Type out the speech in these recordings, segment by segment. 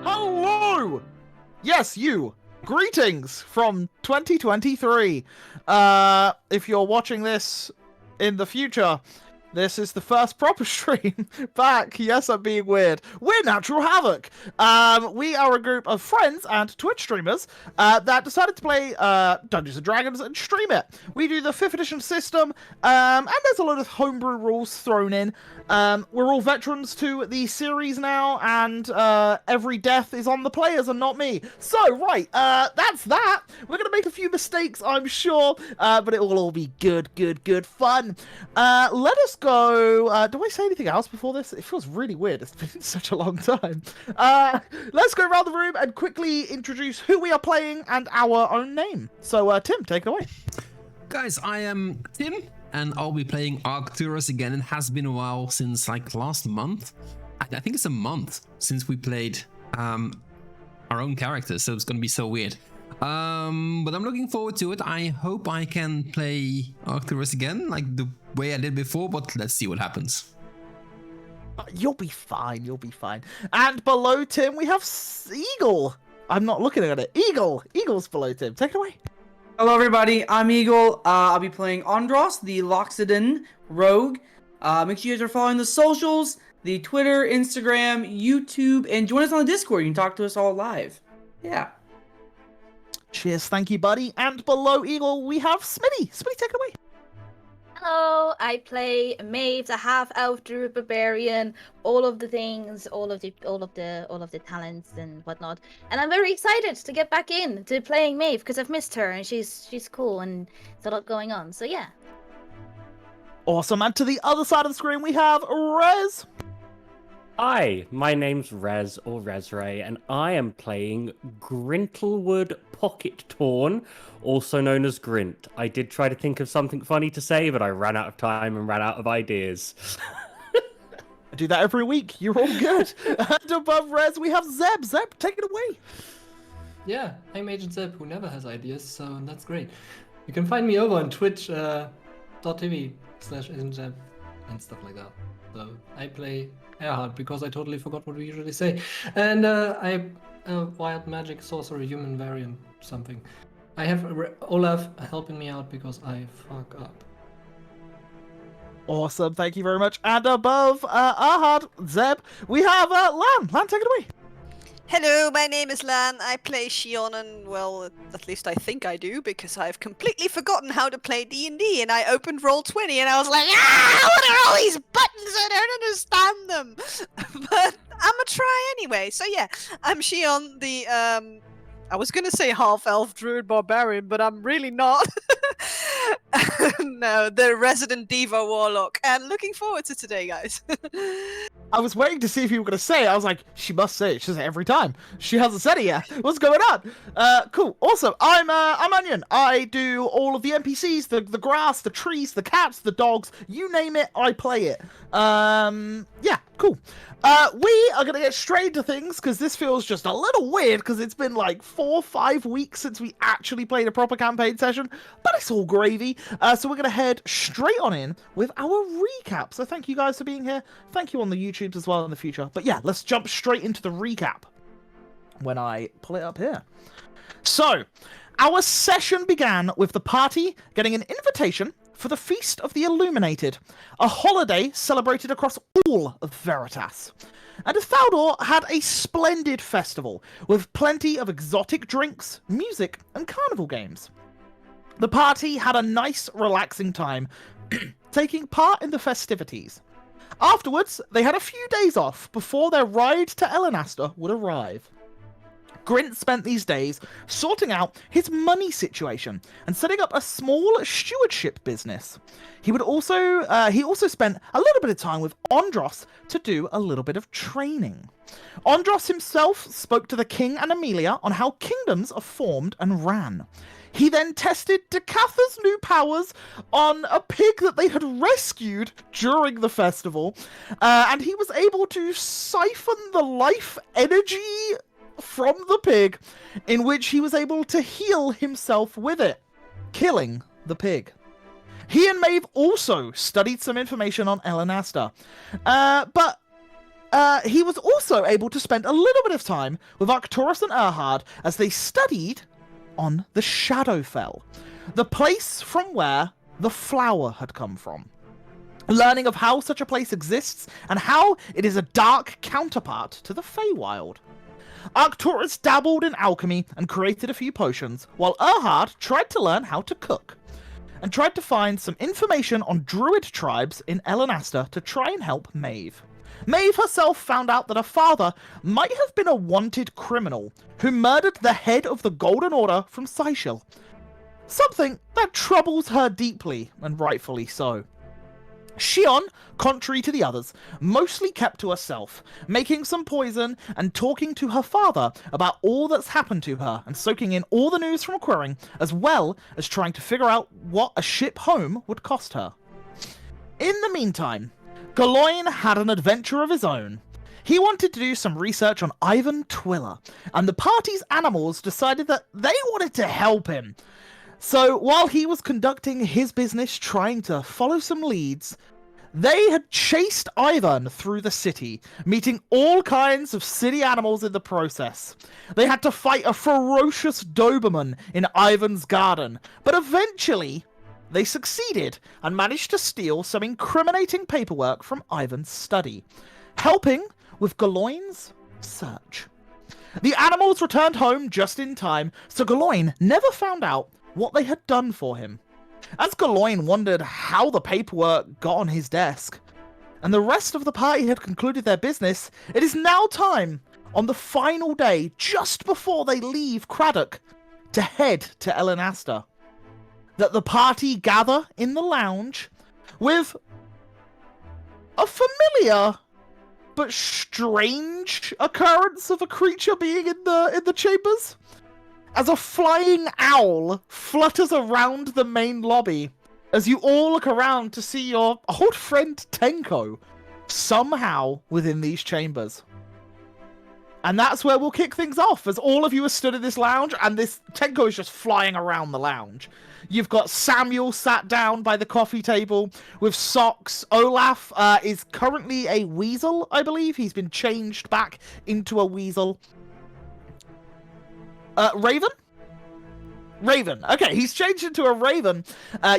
Hello! Yes, you. Greetings from 2023. If you're watching this in the future, this is the first proper stream back. Yes, I'm being weird. We're Natural Havoc. We are a group of friends and Twitch streamers that decided to play Dungeons & Dragons and stream it. We do the 5th edition system, and there's a lot of homebrew rules thrown in. We're all veterans to the series now, and every death is on the players and not me. So, right, that's that. We're going to make a few mistakes, I'm sure, but it will all be good fun. Let us go. Do I say anything else before this? It feels really weird. It's been such a long time. Let's go around the room and quickly introduce who we are playing and our own name. So, Tim, take it away. Guys, I am Tim, and I'll be playing Arcturus again. It has been a while since, like, last month. I think it's a month since we played our own characters, so it's gonna be so weird. But I'm looking forward to it. I hope I can play Arcturus again, like the way I did before, but let's see what happens. You'll be fine, you'll be fine. And below Tim, we have Eagle. I'm not looking at it. Eagle's below Tim. Take it away. Hello everybody, I'm Eagle. I'll be playing Andros, the Loxodon rogue. Make sure you guys are following the socials, the Twitter, Instagram, YouTube, and join us on the Discord. You can talk to us all live. Yeah. Cheers, thank you, buddy. And below Eagle, we have Smitty. Smitty, take it away. Hello, I play Maeve, a half-elf druid barbarian, all of the things, all of the talents and whatnot. And I'm very excited to get back in to playing Maeve because I've missed her and she's cool and there's a lot going on. So yeah. Awesome. And to the other side of the screen, we have Rez. Hi, my name's Rez, or Rezray, and I am playing Grintlewood Pocket Torn, also known as Grint. I did try to think of something funny to say, but I ran out of time and ran out of ideas. I do that every week. You're all good. And above Rez, we have Zeb. Zeb, take it away. Yeah, I'm Agent Zeb, who never has ideas, so that's great. You can find me over on twitch.tv/AgentZeb and stuff like that. So I play Erhard because I totally forgot what we usually say. And I'm a wild magic sorcerer human variant something. I have Olaf helping me out because I fuck up. Awesome, thank you very much. And above Ahad, Zeb, we have Lan. Lan, take it away. Hello, my name is Lan. I play Shion, and well, at least I think I do, because I've completely forgotten how to play D&D, and I opened Roll20, and I was like, what are all these buttons? I don't understand them. But I'm gonna try anyway. So yeah, I'm Shion, the, I was gonna say half-elf druid barbarian, but I'm really not. No, the resident diva warlock, and looking forward to today, guys. I was waiting to see if you were going to say it. I was like, she must say it. She says it every time. She hasn't said it yet. What's going on? Cool. Also, I'm Onion. I do all of the NPCs, the grass, the trees, the cats, the dogs. You name it, I play it. Yeah, cool. We are going to get straight into things because this feels just a little weird because it's been like 4 or 5 weeks since we actually played a proper campaign session, but it's all gravy. So we're going to head straight on in with our recap. So thank you guys for being here. Thank you on the YouTubes as well in the future. But yeah, let's jump straight into the recap when I pull it up here. So, our session began with the party getting an invitation for the Feast of the Illuminated, a holiday celebrated across all of Veritas. And Thaldor had a splendid festival with plenty of exotic drinks, music, and carnival games. The party had a nice, relaxing time, taking part in the festivities. Afterwards, they had a few days off before their ride to Elenaster would arrive. Grint spent these days sorting out his money situation and setting up a small stewardship business. He also spent a little bit of time with Andros to do a little bit of training. Andros himself spoke to the king and Amelia on how kingdoms are formed and ran. He then tested Decatha's new powers on a pig that they had rescued during the festival, and he was able to siphon the life energy from the pig, in which he was able to heal himself with it, killing the pig. He and Maeve also studied some information on Elenaster, but he was also able to spend a little bit of time with Arcturus and Erhard as they studied on the Shadowfell, the place from where the flower had come from. Learning of how such a place exists and how it is a dark counterpart to the Feywild. Arcturus dabbled in alchemy and created a few potions, while Erhard tried to learn how to cook, and tried to find some information on druid tribes in Elenasta to try and help Maeve. Maeve herself found out that her father might have been a wanted criminal who murdered the head of the Golden Order from Seychelles. Something that troubles her deeply, and rightfully so. Shion, contrary to the others, mostly kept to herself, making some poison and talking to her father about all that's happened to her and soaking in all the news from Quirin, as well as trying to figure out what a ship home would cost her. In the meantime, Galoin had an adventure of his own. He wanted to do some research on Ivan Twiller, and the party's animals decided that they wanted to help him. So while he was conducting his business trying to follow some leads, they had chased Ivan through the city, meeting all kinds of city animals in the process. They had to fight a ferocious Doberman in Ivan's garden, but eventually they succeeded and managed to steal some incriminating paperwork from Ivan's study, helping with Galoin's search. The animals returned home just in time, so Galoin never found out what they had done for him. As Galoin wondered how the paperwork got on his desk, and the rest of the party had concluded their business, it is now time, on the final day, just before they leave Craddock, to head to Elenasta, that the party gather in the lounge with a familiar but strange occurrence of a creature being in the chambers. As a flying owl flutters around the main lobby, as you all look around to see your old friend Tenko somehow within these chambers. And that's where we'll kick things off, as all of you are stood in this lounge, and this Tenko is just flying around the lounge. You've got Samuel sat down by the coffee table with socks. Olaf is currently a weasel, I believe. He's been changed back into a weasel. Raven? Raven. Okay, he's changed into a raven.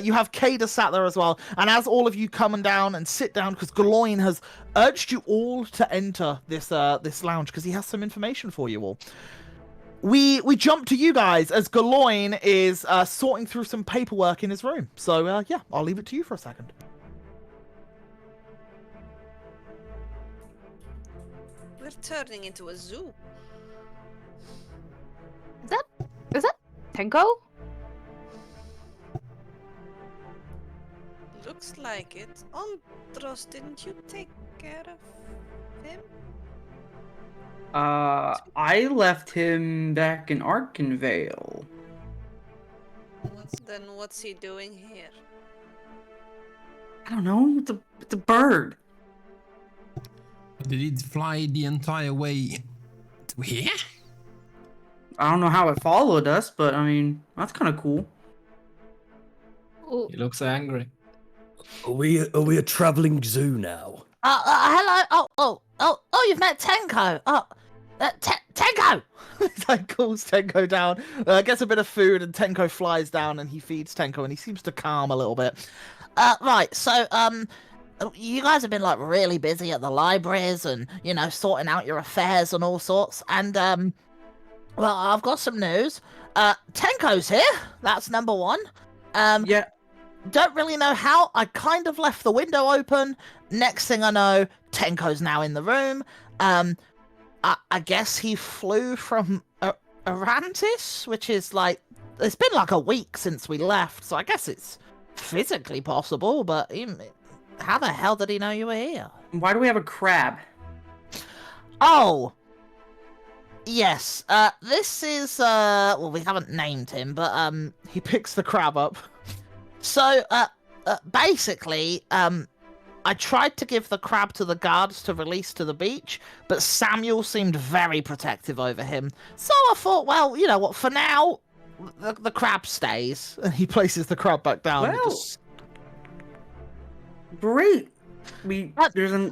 You have Kada sat there as well. And as all of you come down and sit down, because Galoin has urged you all to enter this this lounge, because he has some information for you all. We jump to you guys as Galoin is sorting through some paperwork in his room. So, yeah, I'll leave it to you for a second. We're turning into a zoo. Is that Tenko? Looks like it. Andros, didn't you take care of him? I left him back in Arkenvale. Then what's he doing here? I don't know. It's a bird. Did it fly the entire way to here? I don't know how it followed us, but I mean, that's kind of cool. Ooh. He looks angry. Are we a traveling zoo now? Hello. Oh, you've met Tenko. Tenko! He like calls Tenko down, gets a bit of food, and Tenko flies down and he feeds Tenko, and he seems to calm a little bit. Right, so, you guys have been like really busy at the libraries and, you know, sorting out your affairs and all sorts, and, well, I've got some news. Tenko's here. That's number one. Yeah. Don't really know how. I kind of left the window open. Next thing I know, Tenko's now in the room. I guess he flew from Arantis, which is like, it's been like a week since we left, so I guess it's physically possible, but how the hell did he know you were here? Why do we have a crab? Oh! Yes, this is, well, we haven't named him, but, he picks the crab up. So, basically, I tried to give the crab to the guards to release to the beach, but Samuel seemed very protective over him. So I thought, well, you know what, for now, the crab stays. And he places the crab back down. Well, great. There's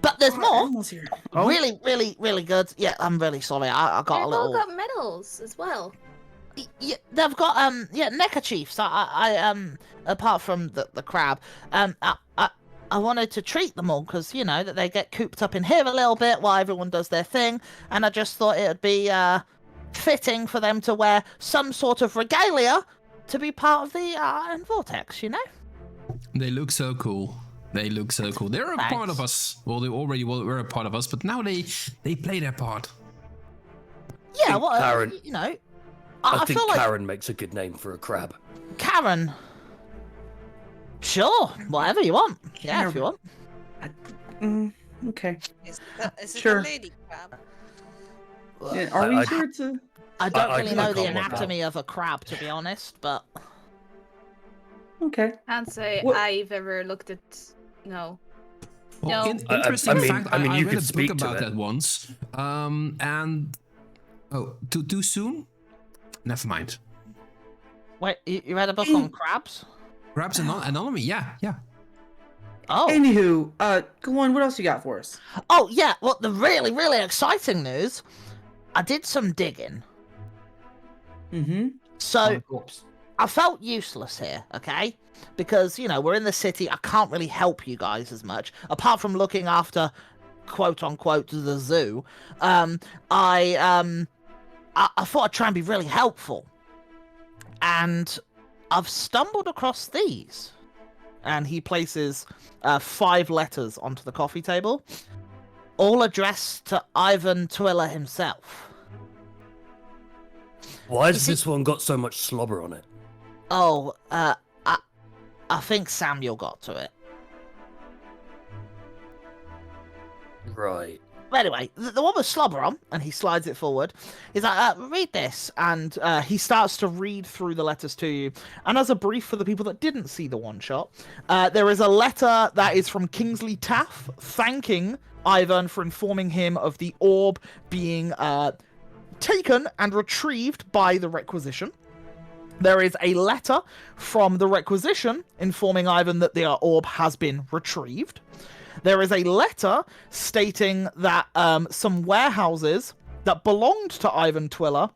But there's more. Animals here. Oh, Really, really, really good. Yeah, I'm really sorry. I got They've a little. all got medals as well. Yeah, they've got neckerchiefs. Apart from the crab, I wanted to treat them all because that they get cooped up in here a little bit while everyone does their thing, and I just thought it would be fitting for them to wear some sort of regalia to be part of the Vortex. They look so cool. They look so cool. They're a part of us. Well, they already were a part of us, but now they play their part. Yeah, well, Karen. I think feel like Karen makes a good name for a crab. Karen. Sure, whatever you want. Yeah, if you want. Okay. Is it Sure. a lady crab? Yeah, are we sure to? I don't I really know the can't work out. anatomy of a crab, to be honest, but Okay. Can't say What- I've ever looked at. No. Well, No. Interesting fact. I mean, I you read could a book speak to about it. that once. And too soon? Never mind. wait, you read a book on crabs? Perhaps anonymity. Yeah. Oh. Anywho, go on. What else you got for us? Oh, yeah, well, the really, really exciting news, I did some digging. Mm-hmm. So, Corpse. I felt useless here, okay? Because, we're in the city, I can't really help you guys as much, apart from looking after, quote-unquote, the zoo. I thought I'd try and be really helpful. And I've stumbled across these. And he places 5 letters onto the coffee table, all addressed to Ivan Twiller himself. Why has see- this one got so much slobber on it? Oh, I think Samuel got to it. Right. But anyway, the one with slobber on, and he slides it forward, is like, read this, and he starts to read through the letters to you. And as a brief for the people that didn't see the one-shot, there is a letter that is from Kingsley Taff, thanking Ivan for informing him of the orb being taken and retrieved by the Requisition. There is a letter from the Requisition informing Ivan that the orb has been retrieved. There is a letter stating that some warehouses that belonged to Ivan Twiller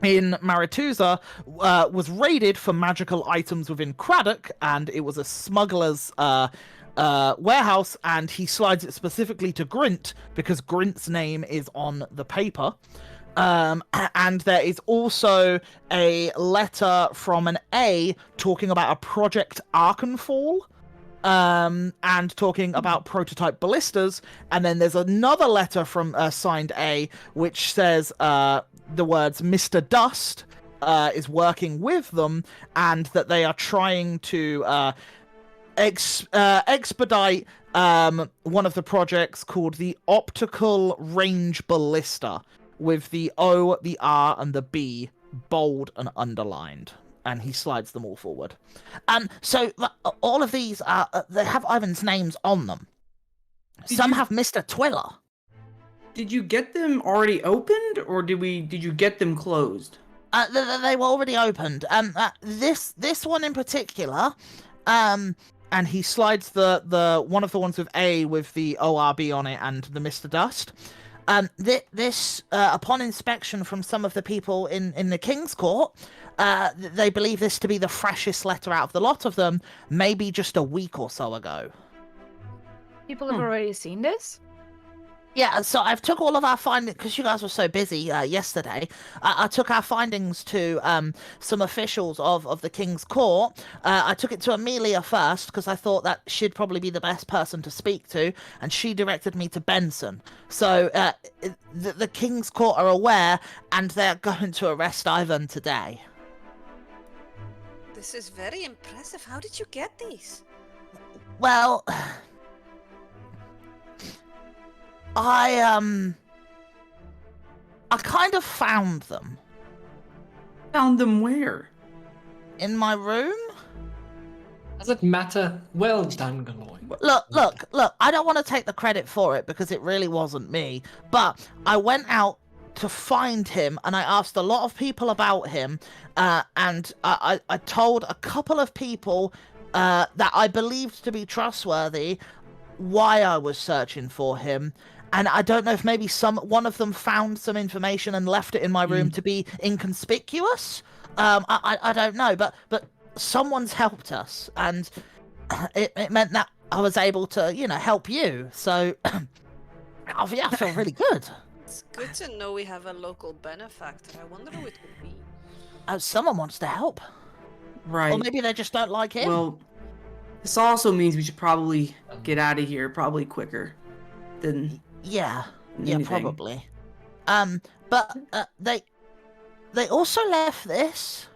in Maritusa was raided for magical items within Craddock, and it was a smuggler's warehouse, and he slides it specifically to Grint because Grint's name is on the paper. And there is also a letter from an A talking about a Project Arkenfall, and talking about prototype ballistas. And then there's another letter from signed A, which says the words Mr. Dust is working with them, and that they are trying to expedite one of the projects called the Optical Range Ballista, with the O, the R, and the B bold and underlined. And he slides them all forward. So all of these they have Ivan's names on them. Some have Mr. Twiller. Did you get them already opened, or did you get them closed? They were already opened. This one in particular, and he slides the one of the ones with A with the ORB on it and the Mr. Dust. This upon inspection from some of the people in the King's Court, they believe this to be the freshest letter out of the lot of them, maybe just a week or so ago. People have already seen this? Yeah, so I've took all of our findings, because you guys were so busy yesterday, I took our findings to some officials of the King's Court. I took it to Amelia first, because I thought that she'd probably be the best person to speak to, and she directed me to Benson. So the King's Court are aware, and they're going to arrest Ivan today. This is very impressive. How did you get these? Well, I kind of found them Found them where? in my room. Does it matter? Well done, Galoy. Look, I don't want to take the credit for it because it really wasn't me, but I went out to find him and I asked a lot of people about him, and I told a couple of people that I believed to be trustworthy why I was searching for him. And I don't know if maybe one of them found some information and left it in my room to be inconspicuous. I don't know, but someone's helped us, and it meant that I was able to, help you. So, I feel really good. It's good to know we have a local benefactor. I wonder who it could be. Someone wants to help. Right. Or maybe they just don't like him. Well, this also means we should probably get out of here probably quicker than Yeah, anything. probably. But they also left this,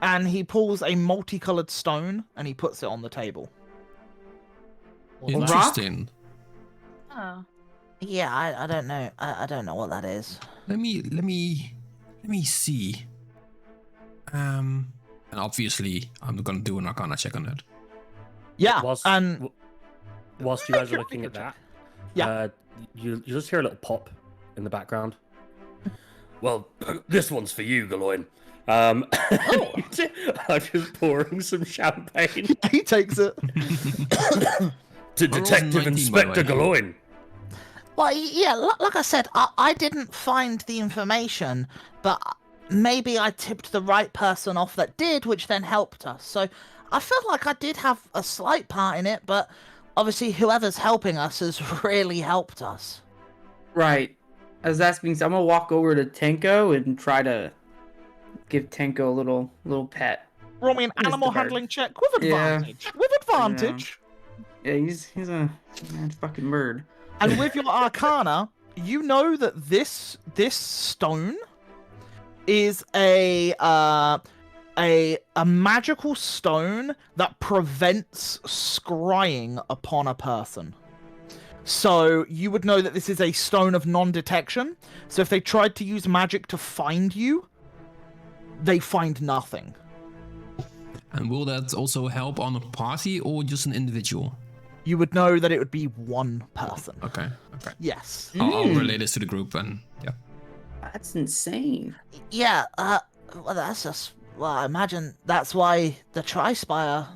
and he pulls a multicolored stone and he puts it on the table. Interesting. Oh. Yeah, I don't know. I don't know what that is. Let me see. And obviously, I'm gonna do an Arcana check on that. Yeah, Whilst and you guys are looking at that, Yeah. you just hear a little pop in the background. Well, this one's for you, Galoin. I'm just pouring some champagne. he takes it. To Rolls Detective 19, by the Inspector way. Galoin. Well, yeah, like I said, I didn't find the information, but maybe I tipped the right person off that did, which then helped us. So I felt like I did have a slight part in it, but obviously whoever's helping us has really helped us. Right. As that's being said, I'm gonna walk over to Tenko and try to give Tenko a little pet. Roll me an Mr. animal Bird. handling check with Yeah. advantage. With advantage. Yeah, he's a mad fucking bird. And with your arcana, you know that this stone is a magical stone that prevents scrying upon a person. So you would know that this is a stone of non-detection. So if they tried to use magic to find you, they find nothing. And will that also help on a party or just an individual? You would know that it would be one person. Okay. Yes. I'll relay this to the group and yeah. That's insane. Yeah, well, that's just... Well, I imagine that's why the Tri-Spire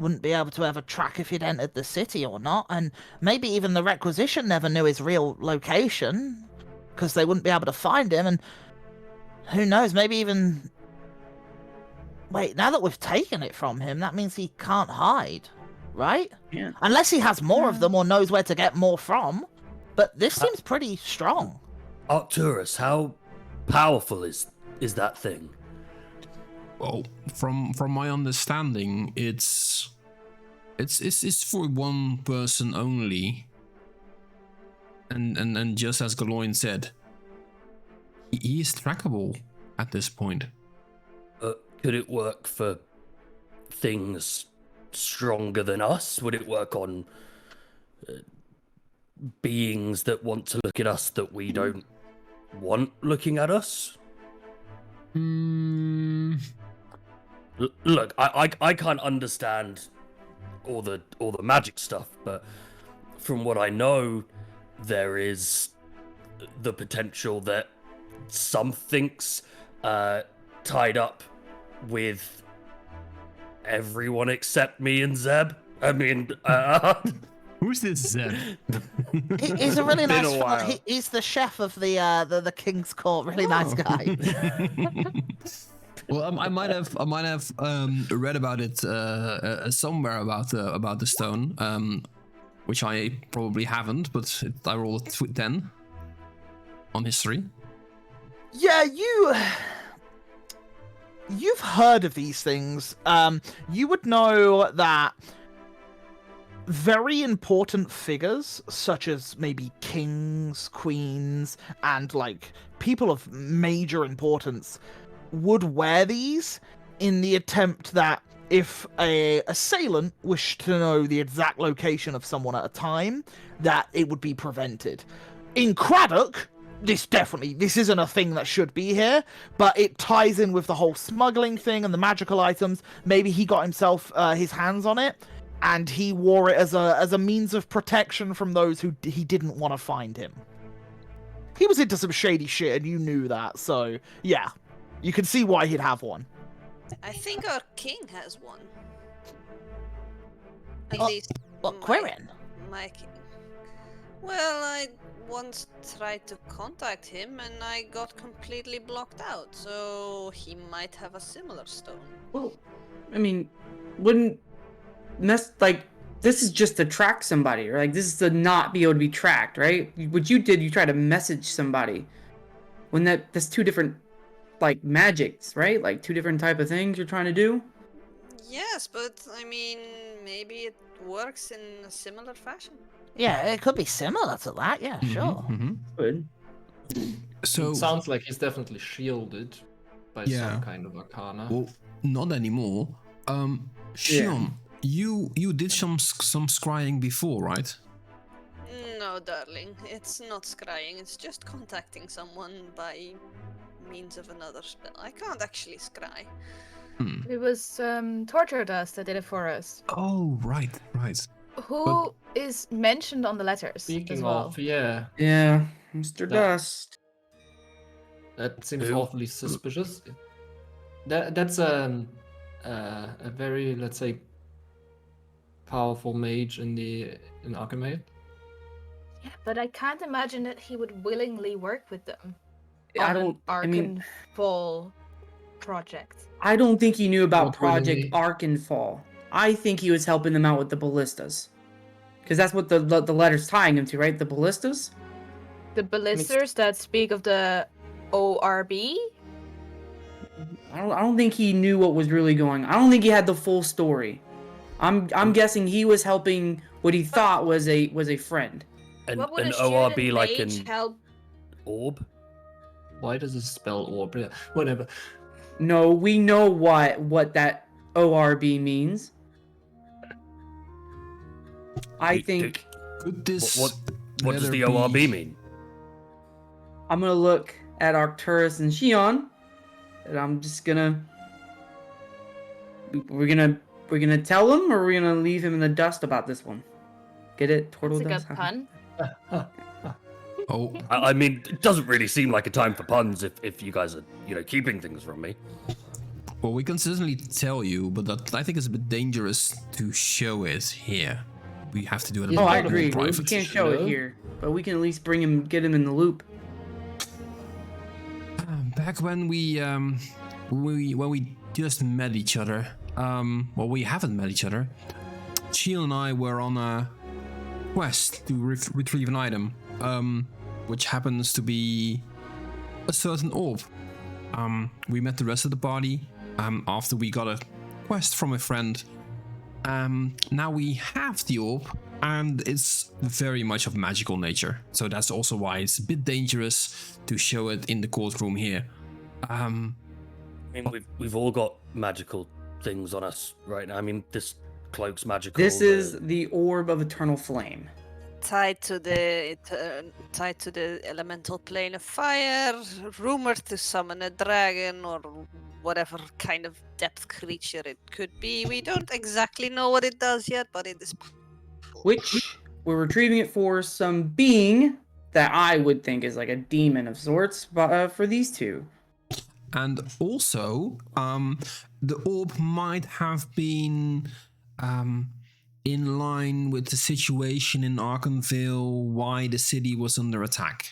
wouldn't be able to ever track if he'd entered the city or not, and maybe even the Requisition never knew his real location, because they wouldn't be able to find him, and who knows, maybe even... Wait, now that we've taken it from him, that means he can't hide, right? Yeah. Unless he has more of them or knows where to get more from, but this seems pretty strong. Arcturus, how powerful is that thing? Well, from my understanding, it's for one person only. And just as Galoin said, he is trackable at this point. Could it work for things stronger than us? Would it work on beings that want to look at us that we don't want looking at us? Look, I can't understand all the magic stuff, but from what I know, there is the potential that something's tied up with everyone except me and Zeb. I mean, Who's this Zeb? He's a really Been nice a fella. while. He's the chef of the King's Court. Really nice guy. Well, I might have read about it somewhere about the stone, which I probably haven't, but I rolled a 10 on history. Yeah, you've heard of these things. You would know that very important figures, such as maybe kings, queens, and like people of major importance, would wear these in the attempt that if a assailant wished to know the exact location of someone at a time, that it would be prevented. In Craddock, this isn't a thing that should be here, but it ties in with the whole smuggling thing and the magical items. Maybe he got himself his hands on it, and he wore it as a means of protection from those who he didn't want to find him. He was into some shady shit, and you knew that, so yeah, you can see why he'd have one. I think our king has one. At Oh, least What, Quirin? My well, I once tried to contact him and I got completely blocked out, so he might have a similar stone. Well, I mean, wouldn't like this is just to track somebody, or like this is to not be able to be tracked, right? What you did, you tried to message somebody. When that's two different like magics, right? Like two different type of things you're trying to do. Yes, but I mean, maybe it works in a similar fashion. Yeah, it could be similar to that. Yeah, sure. Good. So It sounds like he's definitely shielded by Yeah. some kind of arcana. well, not anymore. Shion, you did some scrying before, right? No, darling, it's not scrying, it's just contacting someone by means of another spell. I can't actually scry. It was Torture Dust that did it for us. Oh, right. Who is mentioned on the letters as Speaking well? of, yeah, Yeah, Mr. Dust. that seems Who? awfully suspicious. That's a very, let's say, powerful mage in Arkham. Yeah, but I can't imagine that he would willingly work with them. I on don't. An I mean, Arkenfall project. I don't think he knew about Not Project willingly. Arkenfall. I think he was helping them out with the ballistas, because that's what the letter's tying him to, right? The ballistas. The ballistas that speak of the ORB? I don't think he knew what was really going on. I don't think he had the full story. I'm guessing he was helping what he thought was a friend. What would An a student ORB like mage an help? orb? Why does it spell orb? Yeah, whatever. No, we know what that ORB means. I Do- think Could this What does letter the ORB be- mean? I'm gonna look at Arcturus and Shion, and I'm just gonna we're gonna tell him, or we're gonna leave him in the dust about this one. Get it? Turtle That's a dust. good pun. Oh, I mean, it doesn't really seem like a time for puns if you guys are, keeping things from me. well, we can certainly tell you, but that I think it's a bit dangerous to show it here. We have to do it. Oh, I It's agree. We Private. can't show it here, but we can at least get him in the loop. Back when we just met each other, well, we haven't met each other. Sheil and I were on a quest to retrieve an item, which happens to be a certain orb. We met the rest of the party after we got a quest from a friend. Now we have the orb, and it's very much of magical nature. So that's also why it's a bit dangerous to show it in the courtroom here. I mean, we've all got magical things on us right now. I mean, this cloak's magical. This is the orb of eternal flame. Tied to the elemental plane of fire, rumored to summon a dragon or whatever kind of depth creature it could be. We don't exactly know what it does yet, but it is powerful. Which we're retrieving it for some being that I would think is like a demon of sorts, but for these two. And also, the orb might have been in line with the situation in Arkenville, why the city was under attack.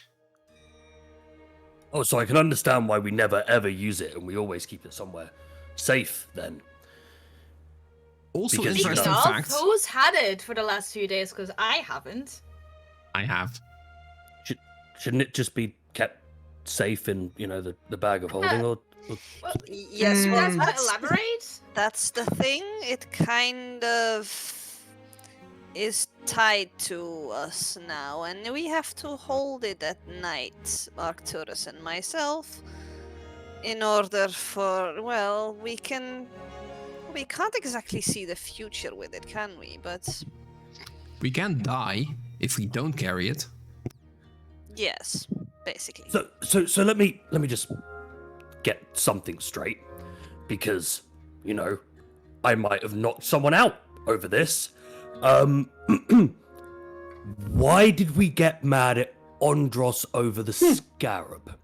Oh, so I can understand why we never ever use it and we always keep it somewhere safe then. Also, Because, interesting Speaking of, fact. who's had it for the last few days? Because I haven't. I have. Shouldn't it just be kept safe in, the bag of holding? Or Well, Yes, Mm. well, guys want to elaborate? that's the thing. It kind of is tied to us now, and we have to hold it at night, Arcturus and myself, in order for, well, we can't exactly see the future with it, can we? But We can't die if we don't carry it. yes, basically. so let me just get something straight, because I might have knocked someone out over this. Why did we get mad at Ondros over the scarab?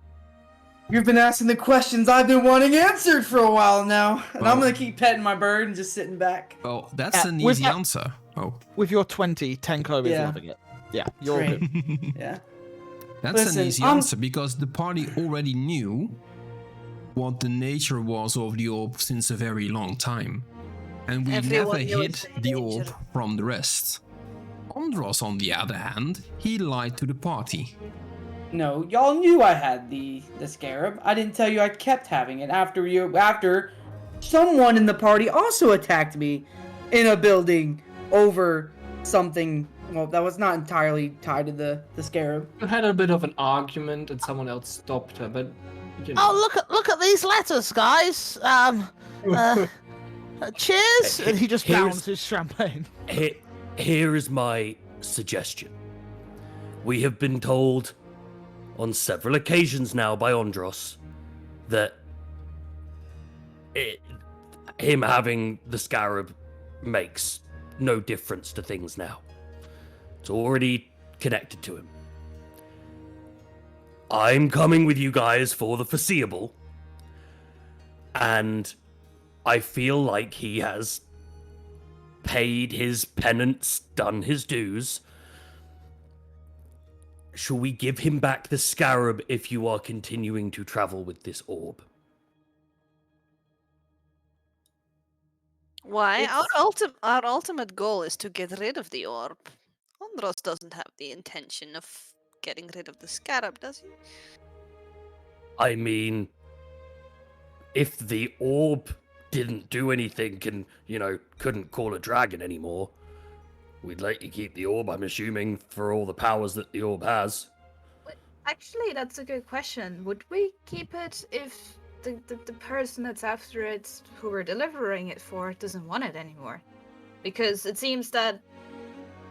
You've been asking the questions I've been wanting answered for a while now, and I'm Well- gonna keep petting my bird and just sitting back. Well, that's an with easy that- answer. Oh. With your 20, Tenko is Yeah. loving it. Yeah, you're all Great. good. Yeah. That's Listen, an easy answer because the party already knew what the nature was of the orb since a very long time. And we Everyone never knew hid it's a the danger. orb from the rest. Andros, on the other hand, he lied to the party. No, y'all knew I had the scarab. I didn't tell you I kept having it after someone in the party also attacked me in a building over something. Well, that was not entirely tied to the scarab. You had a bit of an argument and someone else stopped her, but you know. Oh, look at these letters, guys. Cheers! And he just pounds his champagne. Here is my suggestion. We have been told on several occasions now by Andros that him having the scarab makes no difference to things now. It's already connected to him. I'm coming with you guys for the foreseeable, and I feel like he has paid his penance, done his dues. Shall we give him back the scarab if you are continuing to travel with this orb? Why? Our ultimate goal is to get rid of the orb. Andros doesn't have the intention of getting rid of the scarab, does he? I mean, if the orb didn't do anything and, couldn't call a dragon anymore, we'd let you keep the orb, I'm assuming, for all the powers that the orb has. Actually, that's a good question. Would we keep it if the person that's after it, who we're delivering it for, doesn't want it anymore? Because it seems that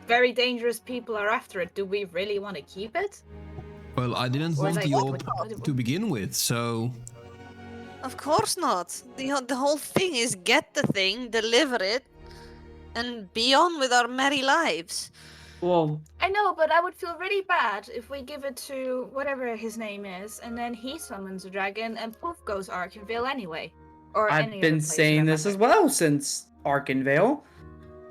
very dangerous people are after it. Do we really want to keep it? Well, I didn't Or want like, the what orb would- to begin with, so... Of course not. The whole thing is get the thing, deliver it, and be on with our merry lives. Well, I know, but I would feel really bad if we give it to whatever his name is, and then he summons a dragon, and poof goes Arkenville anyway. Or I've any been other place for saying that this as matter. well since Arkenvale.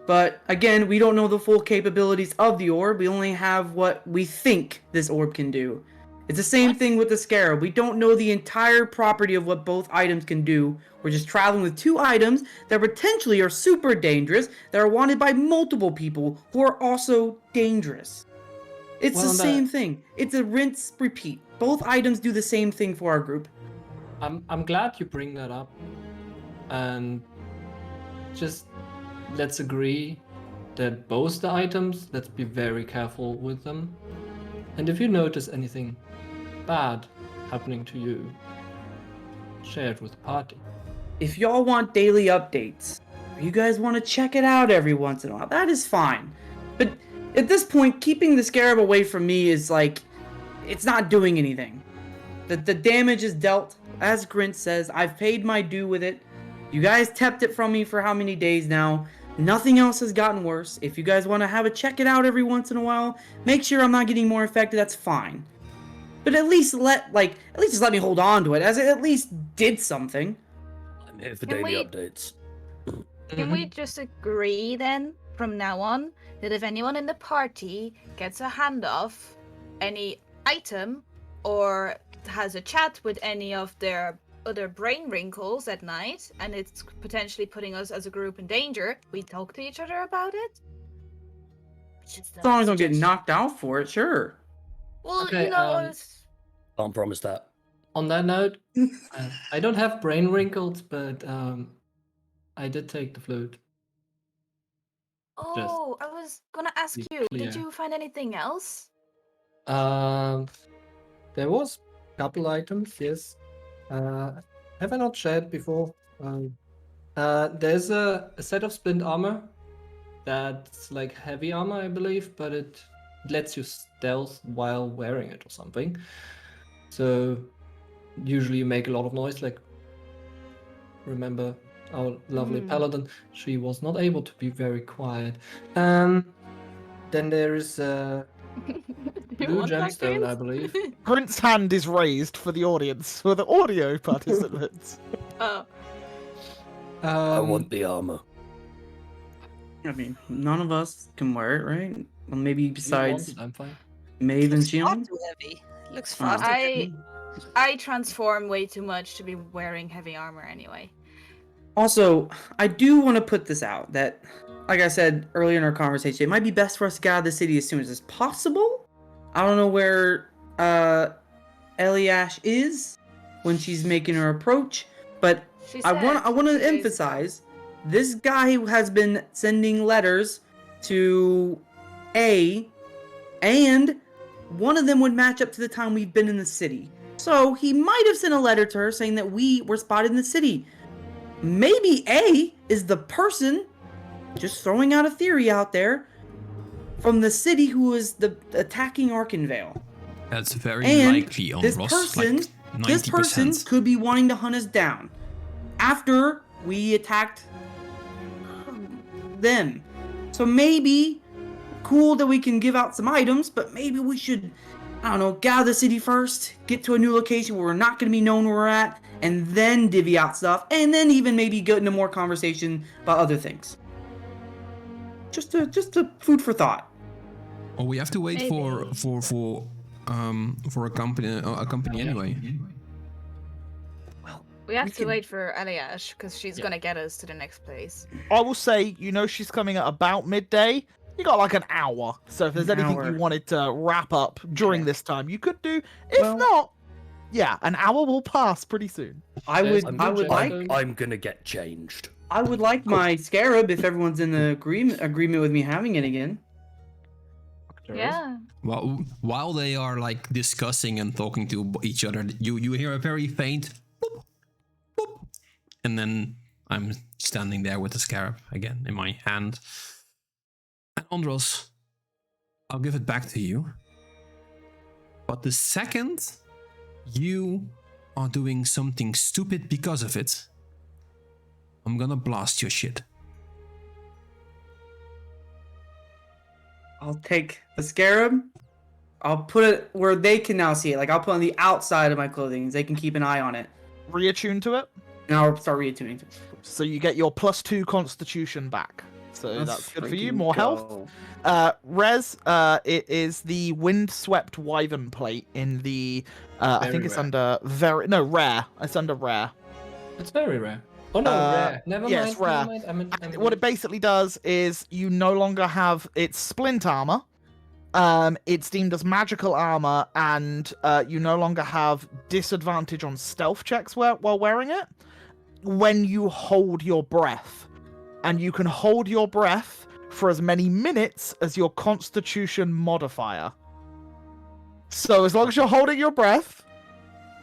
But again, we don't know the full capabilities of the orb. We only have what we think this orb can do. It's the same What? thing with the scarab. We don't know the entire property of what both items can do. We're just traveling with two items that potentially are super dangerous, that are wanted by multiple people who are also dangerous. It's Well, the same thing. It's a rinse, repeat. Both items do the same thing for our group. I'm glad you bring that up. And just let's agree that both the items, let's be very careful with them. And if you notice anything bad happening to you, share it with the party. If y'all want daily updates, or you guys want to check it out every once in a while, that is fine. But at this point, keeping the scarab away from me is like, it's not doing anything. The damage is dealt. As Grint says, I've paid my due with it. You guys kept it from me for how many days now? Nothing else has gotten worse. If you guys want to have a check it out every once in a while, make sure I'm not getting more infected, that's fine. But at least just let me hold on to it, as it at least did something. I'm here for Can daily we- updates. Can we just agree then, from now on, that if anyone in the party gets a hand off any item or has a chat with any of their other brain wrinkles at night, and it's potentially putting us as a group in danger, we talk to each other about it? Just As long as I don't get suggestion. knocked out for it, sure. Well, Okay, it's... Can't promise that. On that note, I don't have brain wrinkles, but I did take the flute. Oh, I was gonna ask be you, did clear. you find anything else? There was a couple items, yes. Have I not shared before? There's a set of splint armor that's like heavy armor, I believe, but it lets you stealth while wearing it or something. So usually you make a lot of noise, like remember our lovely paladin, she was not able to be very quiet. Then there is You blue want that, gemstone, I Chris? believe. Grint's hand is raised for the audience, for the audio participants. Oh, I want the armor. I mean, none of us can wear it, right? Well, maybe You want besides it, I'm fine. Maeve and Looks far Shion. too heavy. Looks far too I heavy. I transform way too much to be wearing heavy armor anyway. Also, I do want to put this out that, like I said earlier in our conversation, it might be best for us to get out of the city as soon as possible. I don't know where Eliash is when she's making her approach, but She I want said 2 to days ago. emphasize this guy has been sending letters to A, and one of them would match up to the time we've been in the city. So he might have sent a letter to her saying that we were spotted in the city. Maybe A is the person, just throwing out a theory out there, from the city who is the attacking Arkenvale. That's very And likely on this Ross. person, Like 90%. this person could be wanting to hunt us down after we attacked them. So maybe cool that we can give out some items, but maybe we should, I don't know, get out of the city first, get to a new location where we're not going to be known where we're at, and then divvy out stuff, and then even maybe get into more conversation about other things. Just a food for thought. Or we have to wait for a company anyway. We have We to can- wait for Eliash because she's gonna get us to the next place. I will say, she's coming at about midday. You got like an hour. So if there's An anything hour. you wanted to wrap up during Okay. this time, you could do. If Well- not, yeah, an hour will pass pretty soon. I Yes, would I'm I good, would Jack. like I'm gonna get changed. my scarab if everyone's in the agreement with me having it again. Yeah. Well, while they are like discussing and talking to each other, you hear a very faint boop, boop, and then I'm standing there with the scarab again in my hand. And Andros, I'll give it back to you. But the second you are doing something stupid because of it, I'm gonna blast your shit. I'll take the scarab. I'll put it where they can now see it. Like I'll put it on the outside of my clothing, so they can keep an eye on it. Reattune to it. And I'll start reattuning to it. So you get your +2 constitution back. So Let's that's good for you. freaking More health. go. Rez, it is the windswept wyvern plate in the. I think Very it's rare. under rare. It's under rare. It's very rare. Oh no, rare. Never yeah, mind. it's rare. Never mind. I mean, What it basically does is you no longer have its splint armor. It's deemed as magical armor, and you no longer have disadvantage on stealth checks while wearing it when you hold your breath. And you can hold your breath for as many minutes as your constitution modifier. So as long as you're holding your breath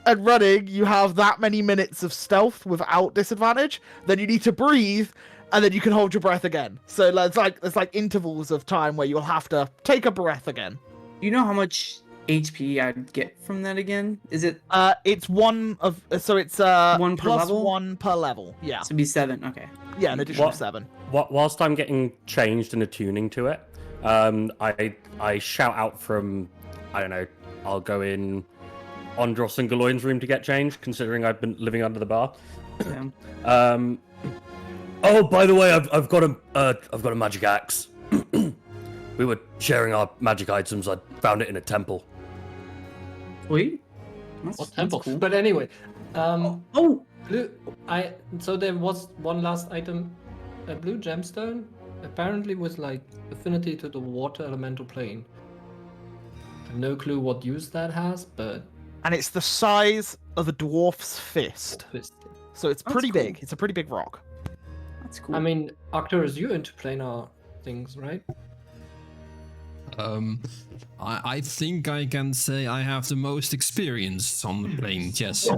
and running, you have that many minutes of stealth without disadvantage. Then you need to breathe, and then you can hold your breath again. So it's like intervals of time where you'll have to take a breath again. Do you know how much HP I'd get from that again? Is it It's one of so it's One per plus level? 1 per level. Yeah, to be 7? Okay. yeah, an additional What? 7. Whilst I'm getting changed and attuning to it, I shout out from, I don't know, I'll go in Andros and Galoin's room to get changed, considering I've been living under the bar. Yeah. Oh, by the way, I've got a magic axe. We were sharing our magic items. I found it in a temple. Sweet. what That's temple? cool. But anyway, Oh, blue. So there was one last item, a blue gemstone, apparently with like affinity to the water elemental plane. I have no clue what use that has, but And it's the size of a dwarf's fist. twist. So it's That's pretty cool. big. It's a pretty big rock. that's cool. I mean, Arcturus, you into planar things, right? I think I can say I have the most experience on the plane, yes.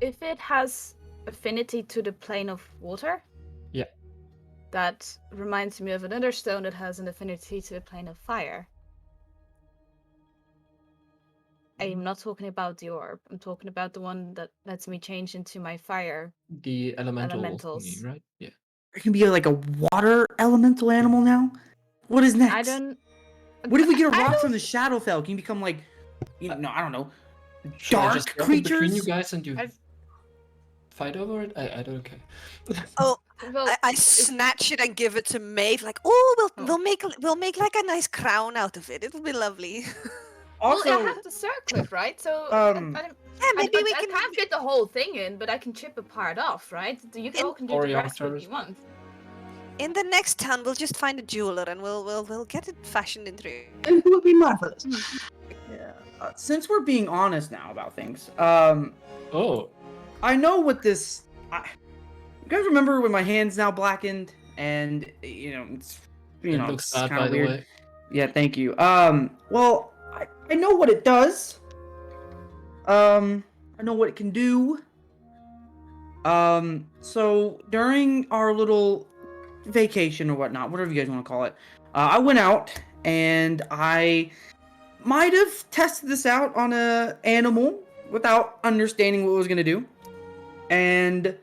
If it has affinity to the plane of water. Yeah. That reminds me of another stone that has an affinity to the plane of fire. I'm not talking about the orb. I'm talking about the one that lets me change into my fire. The elemental Elementals. thingy, right? Yeah. There can be like a water elemental animal now. What is next? I don't. What if we get a I rock don't- from the Shadowfell? Can you become like, I don't know, Should I dark just drop it between you creatures? guys and you I've- fight over it? I don't care. Oh, Well, I snatch it and give it to Maeve. Like, oh, we'll make like a nice crown out of it. It'll be lovely. Also, well, I have to circle it, right? So Yeah, maybe we I can. can't fit the whole thing in, but I can chip a part off, right? So you all can do Or the young rest if service. you want. In the next town, we'll just find a jeweler and we'll get it fashioned into. and it would be marvelous. Yeah. Since we're being honest now about things, Oh, I know what this. You guys remember when my hand's now blackened and it's it looks bad, kind by of the weird. way. Yeah, thank you. Well, I know what it does. I know what it can do. So during our little vacation or whatnot, whatever you guys want to call it, I went out and I might have tested this out on a animal without understanding what it was gonna do. And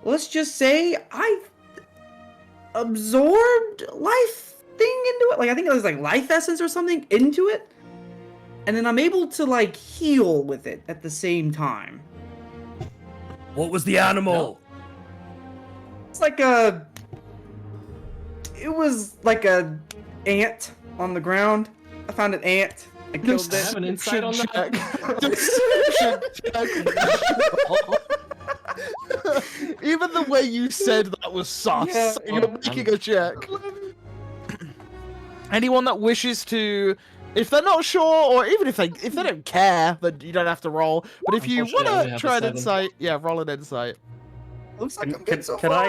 let's just say I absorbed life thing into it. Like I think it was like life essence or something into it. And then I'm able to like heal with it at the same time. What was the animal? It's like a. It was like a ant on the ground. I found an ant. I killed I it. have an insight on that. Even the way you said that was sus. Yeah. You're making a check. Anyone that wishes to, if they're not sure, or even if they don't care, then you don't have to roll. But if you Unfortunately, I want only to have a try an 7. insight, yeah, roll an insight. Looks like I'm Can, good so can far.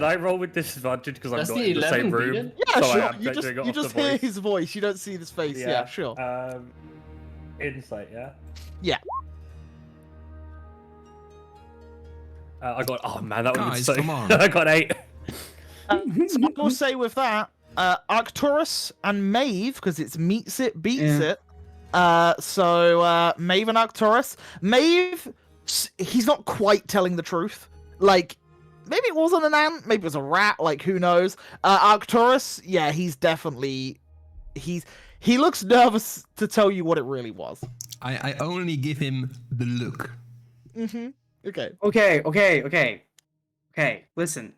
I roll with disadvantage because I'm Does not the in the same 11 beat room? it? Yeah, So I sure. am You doing it just off the hear voice. his voice. You don't see his face. Yeah, sure. Insight, yeah. Yeah. I got. Oh man, that would be Guys, so. come on. I got 8. So I will say with that, Arcturus and Maeve, because it's meets it, beats Yeah. it. So Maeve and Arcturus. Maeve, he's not quite telling the truth. Like, maybe it wasn't an ant, maybe it was a rat. Like, who knows? Arcturus, yeah, he's definitely. He looks nervous to tell you what it really was. I only give him the look. Mm-hmm. Okay. Okay. Listen,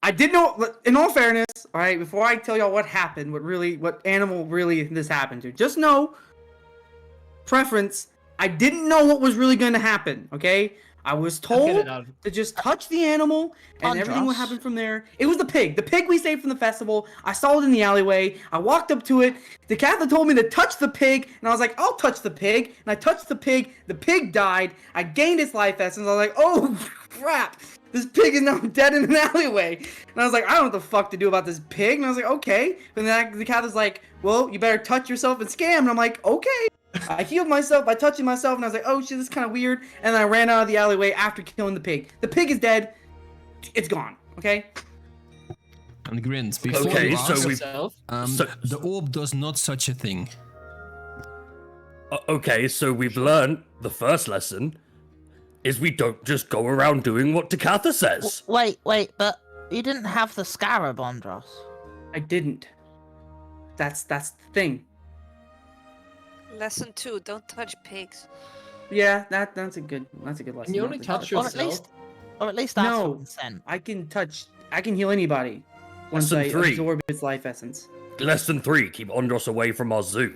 I did know. In all fairness, all right. Before I tell y'all what happened, what animal really this happened to, just know. Preference. I didn't know what was really going to happen. Okay. I was Get told it out. to just touch the animal and everything would Andros. happen from there. It was the pig. The pig we saved from the festival. I saw it in the alleyway. I walked up to it. The Catholic told me to touch the pig, and I was like, I'll touch the pig. And I touched the pig. The pig died. I gained its life essence. I was like, oh, crap. This pig is now dead in an alleyway. And I was like, I don't know what the fuck to do about this pig. And I was like, okay. And then the Catholic's like, well, you better touch yourself and scam. And I'm like, okay. I healed myself by touching myself, and I was like, oh shit, this is kind of weird. And then I ran out of the alleyway after killing the pig. The pig is dead. It's gone. Okay? And grins. Before Okay, you so ask, we- Yourself. the orb does not such a thing. Okay, so we've learned the first lesson is we don't just go around doing what Takatha says. Wait, but you didn't have the scarab, Andros. I didn't. That's the thing. Lesson 2: don't touch pigs. Yeah, that's a good lesson. Can you only not to touch Or yourself? at least ask No. for consent. I can heal anybody once Lesson I 3. absorb its life essence. Lesson 3: keep Andros away from our zoo.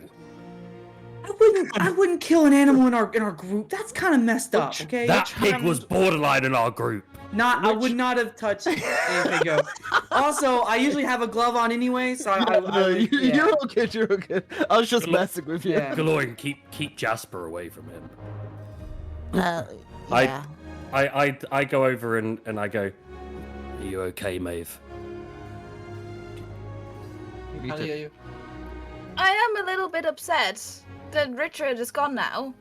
I wouldn't kill an animal in our group. That's kind of messed up, okay? That pig was borderline in our group. I would not have touched anything. Go. Also, I usually have a glove on anyway, so I would, yeah. You're all good. You're all good. I was just messing with you. Yeah. Galoin, keep Jasper away from him. Yeah. I go over and I go, are you okay, Maeve? How do you? I am a little bit upset that Richard is gone now.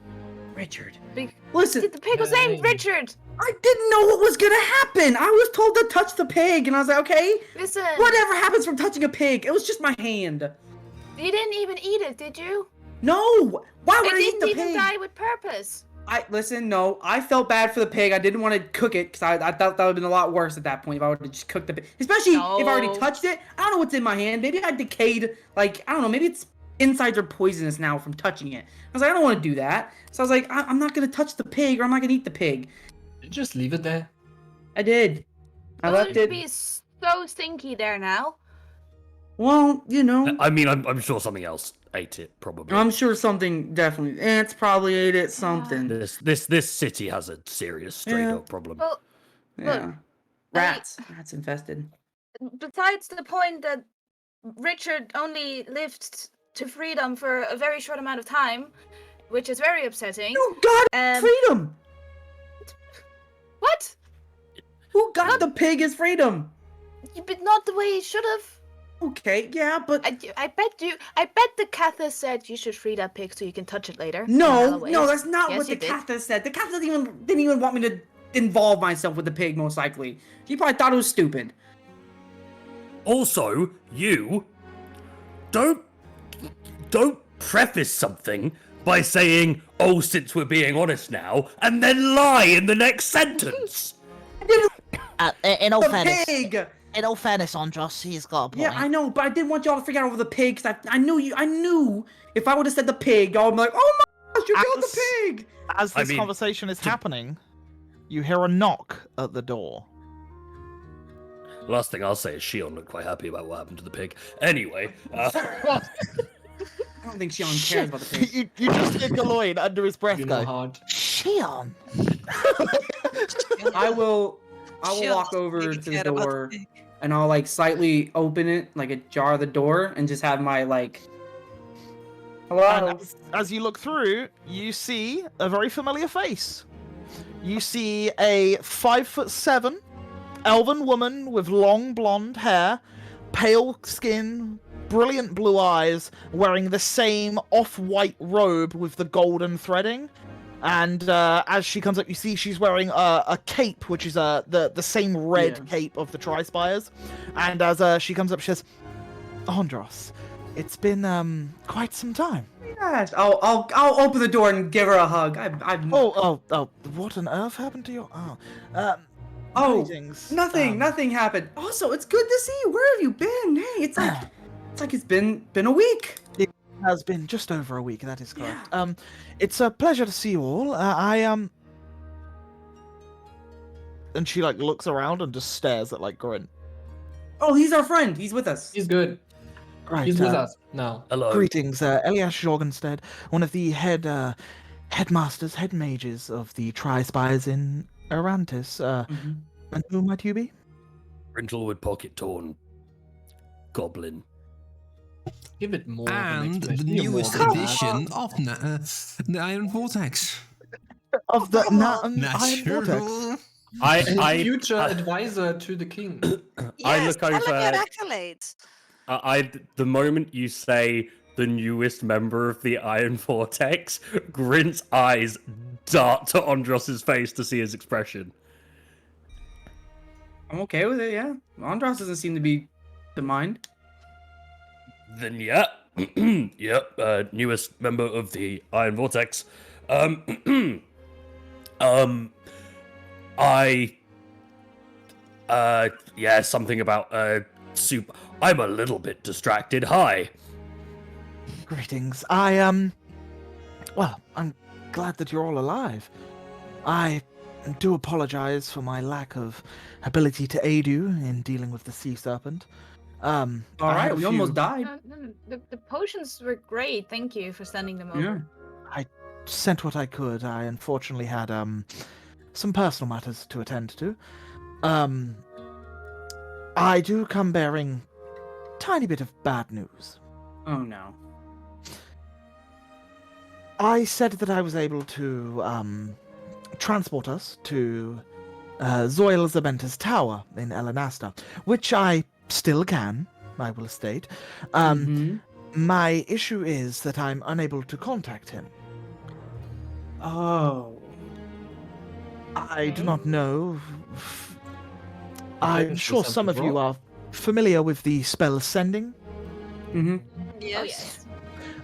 Richard. Be- Listen, the pig was named Richard. I didn't know what was gonna happen. I was told to touch the pig, and I was like, okay, Listen, whatever happens from touching a pig. It was just my hand. you didn't even eat it, did you? No, why would It I eat didn't the even pig? die with purpose. No, I felt bad for the pig. I didn't want to cook it because I thought that would have been a lot worse at that point if I would have just cooked the pig. Especially if I already No. touched it. I don't know what's in my hand. Maybe I decayed. Like, I don't know. Maybe its insides are poisonous now from touching it. I was like, I don't want to do that. So I was like, I'm not going to touch the pig or I'm not going to eat the pig. Just leave it there. I did. I It left would it. be so stinky there now. Well, you know, I mean, I'm sure something else ate it, probably. I'm sure something definitely. Ants probably ate it. Something. This city has a serious stray Yeah. dog problem. Well, Yeah. Rats. Rats infested. besides the point that Richard only lived to freedom for a very short amount of time, which is very upsetting. You got freedom. What? Who got the pig as freedom? But not the way it should have. Okay, yeah, but I bet the Catha said you should free that pig so you can touch it later. no, that's not Yes, what the you did. Catha said. The Catha didn't even want me to involve myself with the pig. Most likely, she probably thought it was stupid. Also, you don't preface something by saying, "Oh, since we're being honest now," and then lie in the next sentence. In all The fairness, pig. in all fairness, Andros, he's got a point. Yeah, I know, but I didn't want y'all to freak out over the pig. Cause I knew if I would have said the pig, y'all would be like, "Oh my gosh, you killed the pig!" As I this mean, conversation is happening, you hear a knock at the door. Last thing I'll say is Shion looked quite happy about what happened to the pig. Anyway, I don't think Shion cares about the pig. you just hear Galoin under his breath You go, know hard. Shion! I will She'll walk over really to the care about the door pig. and I'll like slightly open it, like ajar the door, and just have my like. Hello. And as you look through, you see a very familiar face. You see a 5'7" elven woman with long blonde hair, pale skin, brilliant blue eyes, wearing the same off-white robe with the golden threading. And as she comes up, you see she's wearing a cape, which is the same red Yeah. cape of the Tri-Spires. And as she comes up, she says, "Andros, it's been quite some time." Yes, I'll open the door and give her a hug. Oh, what on earth happened to your... Oh, greetings. nothing happened. Also, it's good to see you. Where have you been? Hey, it's like it's been a week. It has been just over a week, that is correct. It's a pleasure to see you all. And she like looks around and just stares at like Grint. Oh, he's our friend. He's with us. He's good. Right, He's with us now. hello. greetings, Elias Jorgenstead, one of the headmasters, head mages of the Tri-Spires in Arantis. Mhm. And who might you be? Brindlewood Pocket Torn Goblin. Give it more. of an And the explanation. You're more newest than that. edition of the Iron Vortex. Of the Iron Vortex. Natural. I Future advisor to the king. I Yes, look tell him your over- accolades. the moment you say the newest member of the Iron Vortex, Grint's eyes dart to Andros's face to see his expression. I'm okay with it. Yeah, Andros doesn't seem to be to mind. Then yeah, yep, newest member of the Iron Vortex. Yeah, something about soup. I'm a little bit distracted. Hi. Greetings. Well, I'm glad that you're all alive. I do apologize for my lack of ability to aid you in dealing with the sea serpent. All right, we almost died. The potions were great. Thank you for sending them over. Yeah. Sent what I could. I unfortunately had some personal matters to attend to. I do come bearing tiny bit of bad news. Oh no. I said that I was able to transport us to Zoil Zabenta's tower in Elenasta, which I still can, I will state. Mhm. My issue is that I'm unable to contact him. Oh. I do not know. I I'm can sure see some of something you wrong. are familiar with the spell Sending. Mhm. Yes. Oh yes.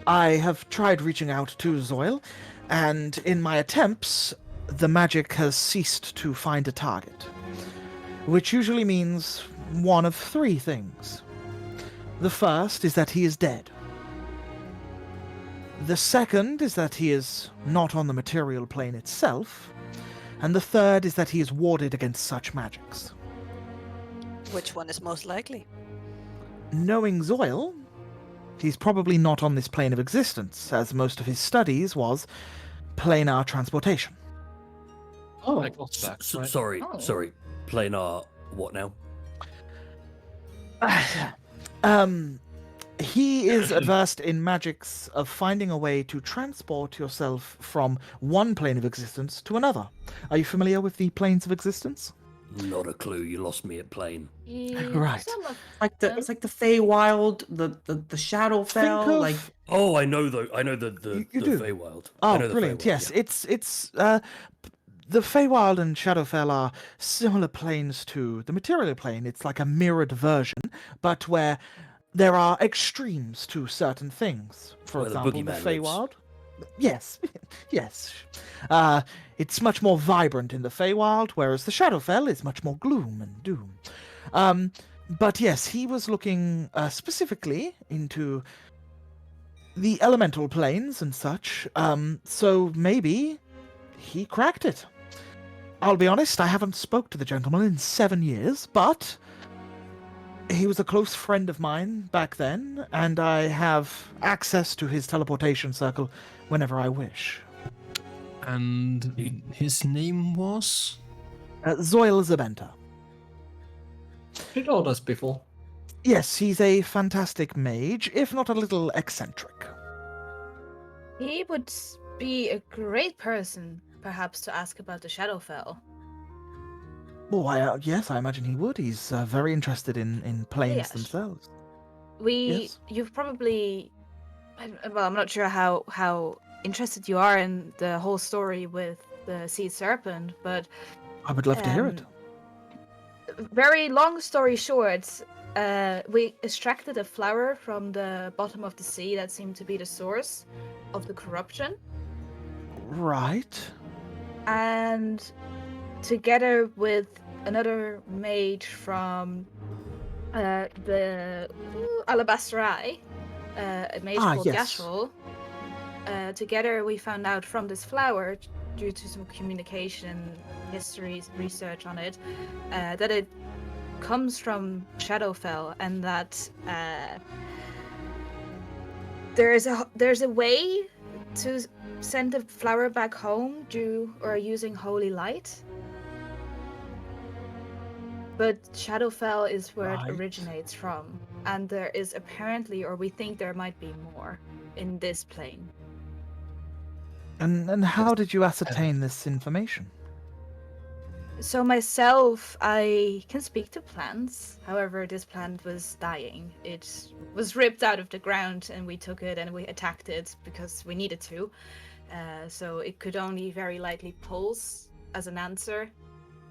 I have tried reaching out to Zoil, and in my attempts, the magic has ceased to find a target. Which usually means one of three things. The first is that he is dead. The second is that he is not on the material plane itself. And the third is that he is warded against such magics. Which one is most likely? Knowing Zoil, he's probably not on this plane of existence, as most of his studies was planar transportation. Oh, like back, right? Sorry, Oh. sorry. Planar, what now? He is versed in magics of finding a way to transport yourself from one plane of existence to another. Are you familiar with the planes of existence? Not a clue. You lost me at plane. Right. It's like the Feywild, the Shadowfell, Think of- like Oh, I know the You do? Feywild. Oh, I know the brilliant! Feywild, Yes, yeah. it's the Feywild and Shadowfell are similar planes to the material plane. It's like a mirrored version, but where there are extremes to certain things. For Where the example, the boogeyman lives. Feywild. Yes, yes. It's much more vibrant in the Feywild, whereas the Shadowfell is much more gloom and doom. But yes, he was looking specifically into the elemental planes and such. So maybe he cracked it. I'll be honest, I haven't spoke to the gentleman in 7 years, but he was a close friend of mine back then, and I have access to his teleportation circle whenever I wish. And his name was? Zoil Zabenta. He told us before. Yes, he's a fantastic mage, if not a little eccentric. He would be a great person, perhaps, to ask about the Shadowfell. Oh, yes, I imagine he would. He's very interested in planes Yes. themselves. Yes. You've probably, well, I'm not sure how interested you are in the whole story with the sea serpent, but I would love to hear it. very long story short, we extracted a flower from the bottom of the sea that seemed to be the source of the corruption, Right. and together with another mage from the Alabaster Eye, a mage called yes. Yashol, together we found out from this flower, due to some communication, history, research on it, that it comes from Shadowfell, and that there's a way to send the flower back home using holy light. But Shadowfell is where Right. it originates from, and there is apparently, or we think there might be more in this plane. And how did you ascertain this information? So myself, I can speak to plants. However, this plant was dying. It was ripped out of the ground, and we took it and we attacked it because we needed to. So it could only very lightly pulse as an answer.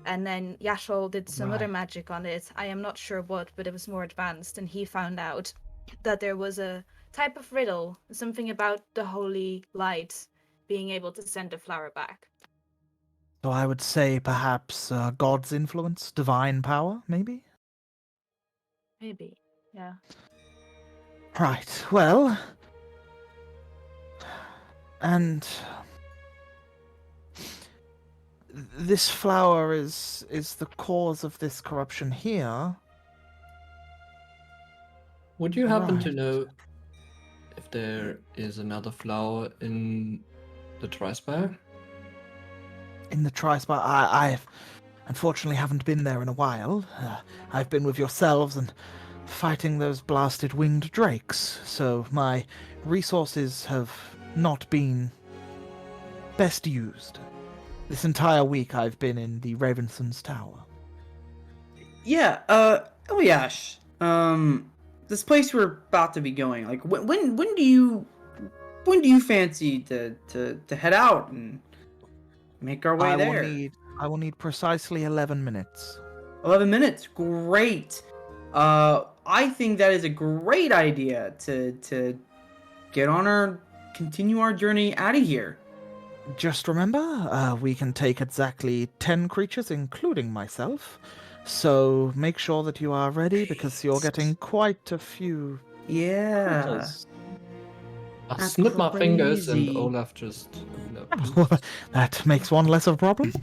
And then Yashol did some other Right. magic on it. I am not sure what, but it was more advanced, and he found out that there was a type of riddle, something about the holy light being able to send the flower back. So I would say perhaps God's influence, divine power, maybe? Maybe, yeah. Right, well... And... This flower is the cause of this corruption here. Would you happen to Right. know if there is another flower in the Trispire? In the Trispire, I unfortunately haven't been there in a while. I've been with yourselves and fighting those blasted winged drakes, so my resources have not been best used. This entire week I've been in the Ravenson's Tower. yeah. Eliash, this place we're about to be going. Like, when do you fancy to head out and make our way there? I will need precisely 11 minutes. 11 minutes. Great. I think that is a great idea to continue our journey out of here. Just remember, we can take exactly 10 creatures, including myself. So make sure that you are ready, because you're getting quite a few. Yeah. I That's snip my fingers and crazy. Olaf just. You know, That makes one less of a problem.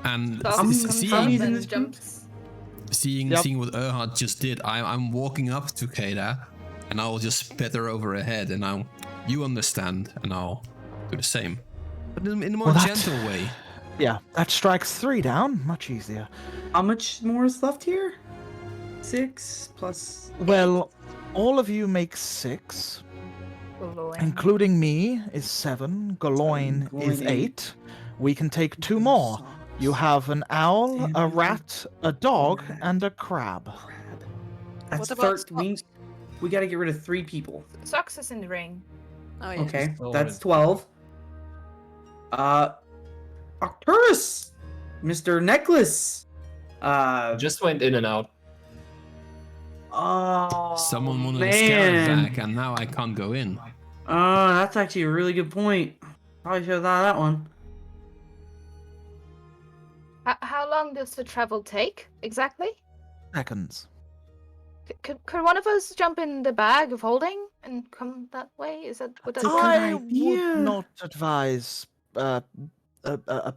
And Dog comes up seeing- and jumps. seeing Yep. seeing what Erhard just did, I'm walking up to Keda, and I'll just pet her over her head, and you understand, and I'll do the same, but in a more Well, that- gentle way. Yeah, that strikes 3 down. Much easier. How much more is left here? 6 plus. Well, all of you make 6, including me is 7. Galoin is Galoin 8. We can take 2 more. You have an owl, a rat, a dog, and a crab. That's What about 13. We gotta get rid of 3 people. Socks is in the ring. Oh yeah. Okay, Oh, that's yeah. 12. Arcturus! Mr. Necklace! Just went in and out. Oh, Someone wanted man. a scarab back, and now I can't go in. That's actually a really good point. Probably should have thought of that one. How long does the travel take exactly? Seconds. Could one of us jump in the bag of holding and come that way? Would that That's a work? good I idea. would not advise a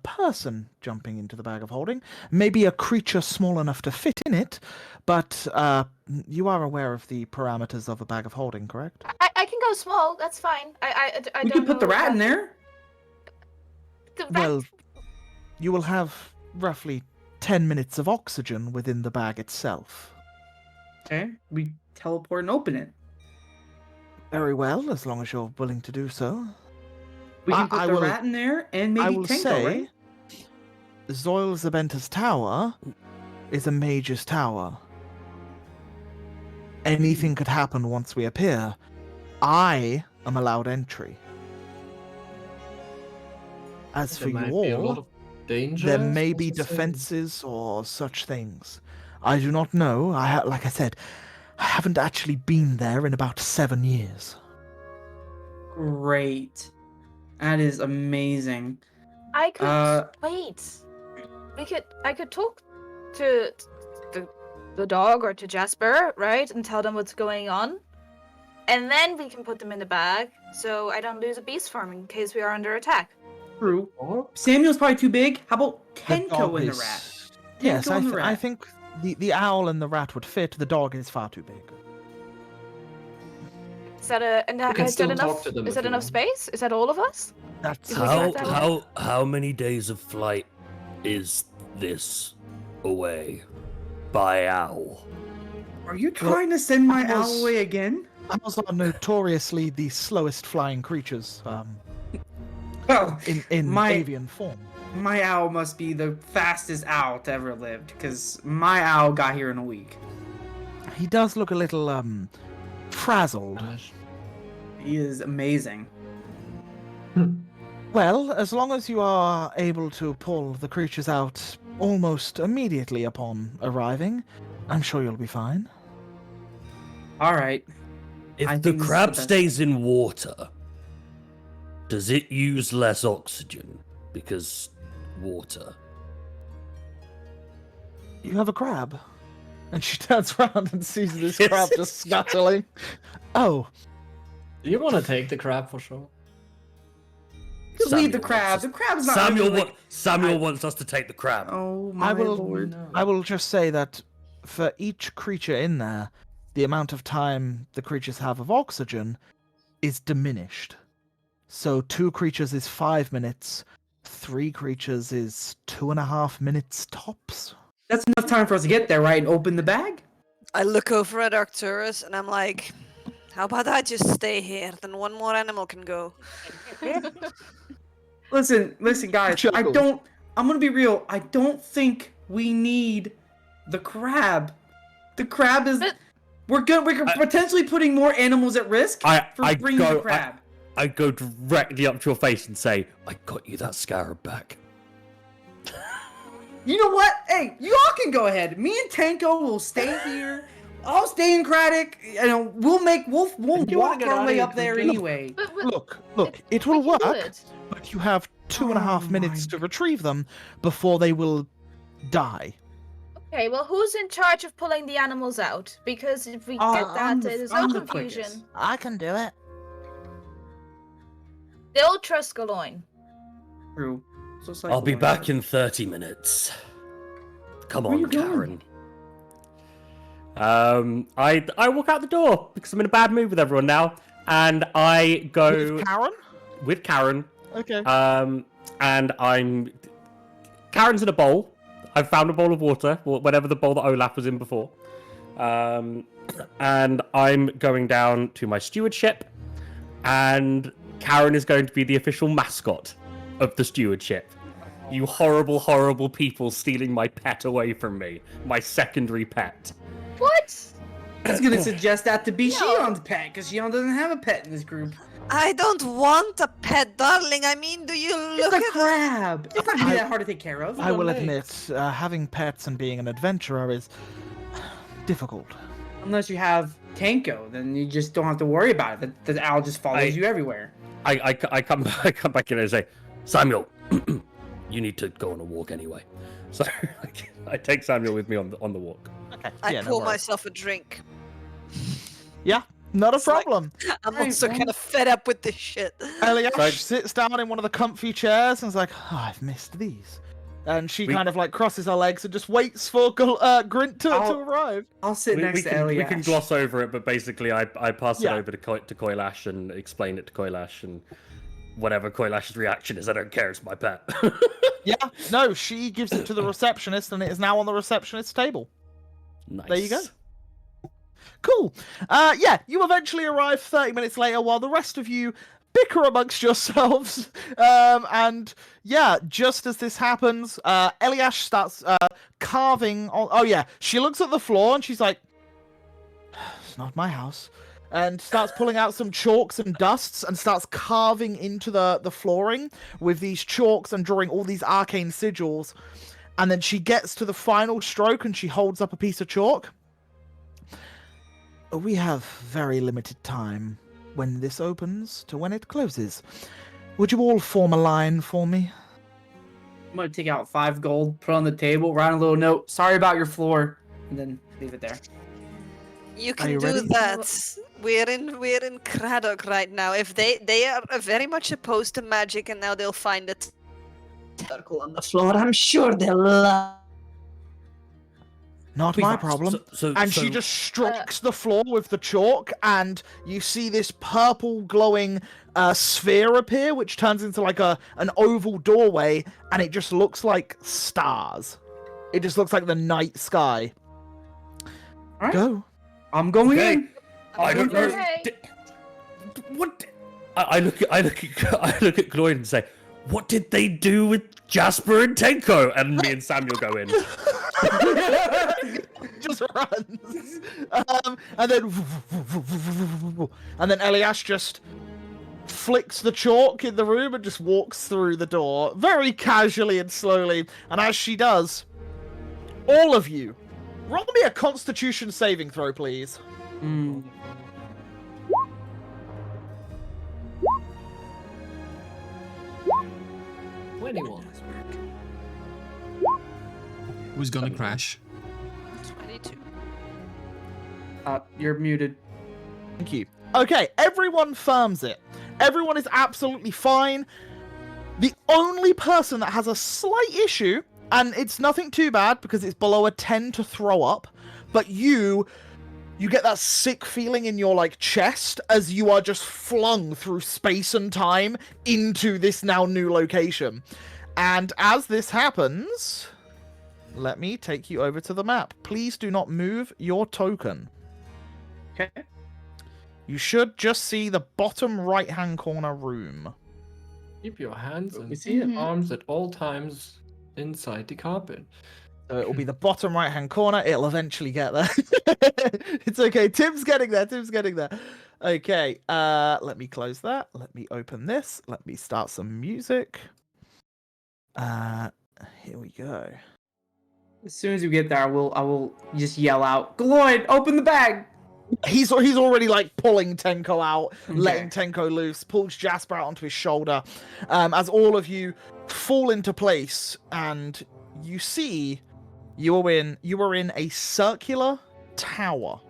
person jumping into the bag of holding. Maybe a creature small enough to fit in it, but you are aware of the parameters of a bag of holding, correct? I can go small. That's fine. I We don't could put the know rat in how- there. The rat. Well, you will have roughly 10 minutes of oxygen within the bag itself. Okay, we teleport and open it. Very well, as long as you're willing to do so. We can I- put I the will- rat in there and I maybe will Tenko, say, right? Zoil Zabenta's tower is a mage's tower. Anything could happen once we appear. I am allowed entry. As for There you might be a lot all, of danger. there may be also saying. defenses or such things. I do not know. Like I said, I haven't actually been there in about 7 years. Great. That is amazing. I could Uh, wait. I could talk to the dog or to Jasper, right, and tell them what's going on, and then we can put them in the bag, so I don't lose a beast farm in case we are under attack. True. Or Samuel's probably too big. How about The Tenko dog and the is- rat? Yes, Tenko and the I rat. think the owl and the rat would fit. The dog is far too big. Is that can is that still talk enough? to them Is if that you enough want. space? Is that all of us? That's Is it How like that? how many days of flight is this away by owl? Are you trying to send my I was- owl away again? Owls are notoriously the slowest flying creatures Oh, in My- avian form. my owl must be the fastest owl to ever lived, because my owl got here in a week. He does look a little frazzled. He is amazing. Well, as long as you are able to pull the creatures out almost immediately upon arriving, I'm sure you'll be fine. All right. If I the think this is crab the best. stays in water, does it use less oxygen? Because water. You have a crab. And she turns around and sees this crab just scuttling. Oh, you want to take the crab for sure? Just leave the Samuel crab. wants The us- crab's not Samuel, really, wa- Samuel I- wants us to take the crab. Oh my I will. lord. I will just say that for each creature in there, the amount of time the creatures have of oxygen is diminished. So 2 creatures is 5 minutes. 3 creatures is 2.5 minutes tops. That's enough time for us to get there, right? And open the bag? I look over at Arcturus and I'm like, how about I just stay here? Then one more animal can go. Listen, guys. Chuckles. I'm gonna be real. I don't think we need the crab. The crab is. But- We're potentially putting more animals at risk for I bringing the go- crab. I go directly up to your face and say, I got you that scarab back. You know what? Hey, you all can go ahead. Me and Tanko will stay here. I'll stay in Craddock. You know, we'll you wanna walk get our out way of up here there quickly? anyway. Look, it will we can do work, it. but you have 2.5 Oh minutes my to retrieve them before they will die. Okay, well, who's in charge of pulling the animals out? Because if we Oh, get that, I'm the- there's I'm no the confusion. quickest. I can do it. They'll trust Galoin. True. So I'll be psycho. back in 30 minutes. Come Where on, you going? Karen. I walk out the door because I'm in a bad mood with everyone now, and I go With Karen? with Karen. Okay. And Karen's in a bowl. I've found a bowl of water, whatever the bowl that Olaf was in before. And I'm going down to my stewardship, and Karen is going to be the official mascot of the stewardship. You horrible, horrible people stealing my pet away from me. My secondary pet. What? I was gonna suggest that to be Shion's pet, because Shion doesn't have a pet in this group. I don't want a pet, darling. I mean, do you look It's a at crab. It's not gonna be that hard to take care of. I will legs. admit, having pets and being an adventurer is difficult. Unless you have Tanko, then you just don't have to worry about it. The owl just follows you everywhere. I come back in and say, Samuel, you need to go on a walk anyway. so I take Samuel with me on the walk. Okay. I yeah, no pour worries. myself a drink. Yeah, not a It's like- problem. I'm Right, also well. kind of fed up with this shit. Eliash So- sits down in one of the comfy chairs and is like, oh, I've missed these. And she We- kind of like crosses her legs and just waits for Grint to arrive. I'll sit next to Eliash. we can gloss over it, but basically I pass Yeah. it over to Koilash and explain it to Koilash, and whatever Koilash's reaction is, I don't care, it's my pet. Yeah, no, she gives it to the receptionist and it is now on the receptionist's table. Nice. There you go. Cool. Yeah, you eventually arrive 30 minutes later while the rest of you bicker amongst yourselves. And yeah, just as this happens, Eliash starts carving on... Oh yeah, she looks at the floor and she's like, it's not my house. And starts pulling out some chalks and dusts and starts carving into the flooring with these chalks and drawing all these arcane sigils. And then she gets to the final stroke and she holds up a piece of chalk. We have very limited time when this opens to when it closes. Would you all form a line for me? I'm gonna take out 5 gold, put it on the table, write a little note. Sorry about your floor, and then leave it there. You Are can you do ready? that. We're in Craddock right now. If they are very much opposed to magic, and now they'll find it circle on the floor, I'm sure they'll love. Not my problem. And she just strikes the floor with the chalk, and you see this purple glowing sphere appear, which turns into like an oval doorway, and it just looks like stars. It just looks like the night sky. Alright. Go. I'm going Okay. in. I don't know. Okay. What? I look at Gloyd and say, "What did they do with Jasper and Tenko?" And me and Samuel go in. Just runs. And then Eliash just flicks the chalk in the room and just walks through the door very casually and slowly. And as she does, all of you, roll me a Constitution saving throw, please. Mm. Who's gonna crash? 22. You're muted. Thank you. Okay, everyone firms it. Everyone is absolutely fine. The only person that has a slight issue, and it's nothing too bad because it's below a 10 to throw up, but you get that sick feeling in your like chest as you are just flung through space and time into this now new location. And as this happens, let me take you over to the map. Please do not move your token. Okay. You should just see the bottom right-hand corner room. Keep your hands We and see it. arms at all times inside the carpet. So it will be the bottom right-hand corner. It'll eventually get there. It's okay. Tim's getting there. Tim's getting there. Okay. Let me close that. Let me open this. Let me start some music. Here we go. As soon as we get there, I will just yell out, "Gloyd, open the bag!" He's already like pulling Tenko out, Okay. letting Tenko loose, pulls Jasper out onto his shoulder. As all of you fall into place, and you see you are in a circular tower.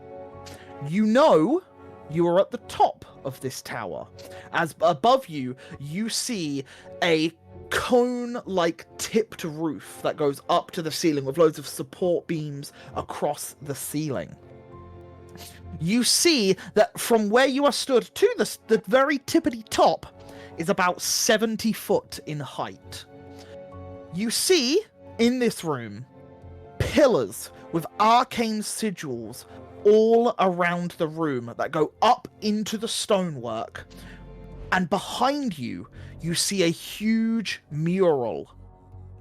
You know you are at the top of this tower. As above you, you see a cone-like tipped roof that goes up to the ceiling with loads of support beams across the ceiling. you see that from where you are stood to the very tippity top is about 70 foot in height. You see in this room pillars with arcane sigils all around the room that go up into the stonework, and behind you, you see a huge mural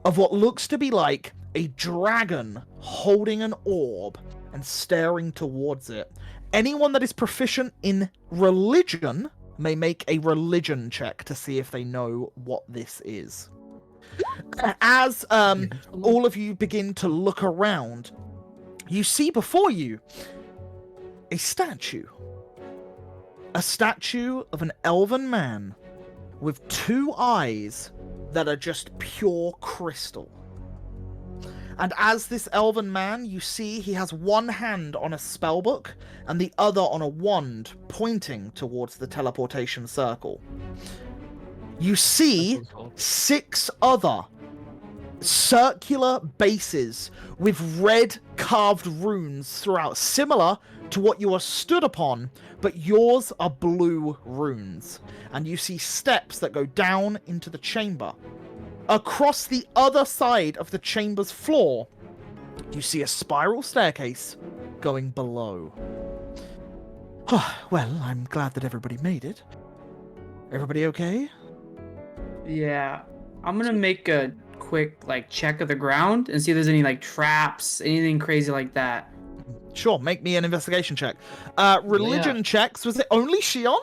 of what looks to be like a dragon holding an orb and staring towards it. Anyone that is proficient in religion may make a religion check to see if they know what this is. As all of you begin to look around, you see before you a statue. A statue of an elven man with 2 eyes that are just pure crystal. And as this elven man, you see he has one hand on a spellbook and the other on a wand pointing towards the teleportation circle. You see 6 other circular bases with red carved runes throughout, similar to what you are stood upon, but yours are blue runes. And you see steps that go down into the chamber. Across the other side of the chamber's floor, you see a spiral staircase going below. Well, I'm glad that everybody made it. Everybody okay? Yeah. I'm gonna make a quick check of the ground and see if there's any traps, anything crazy like that. Sure, make me an investigation check. Religion checks, was it only Shion?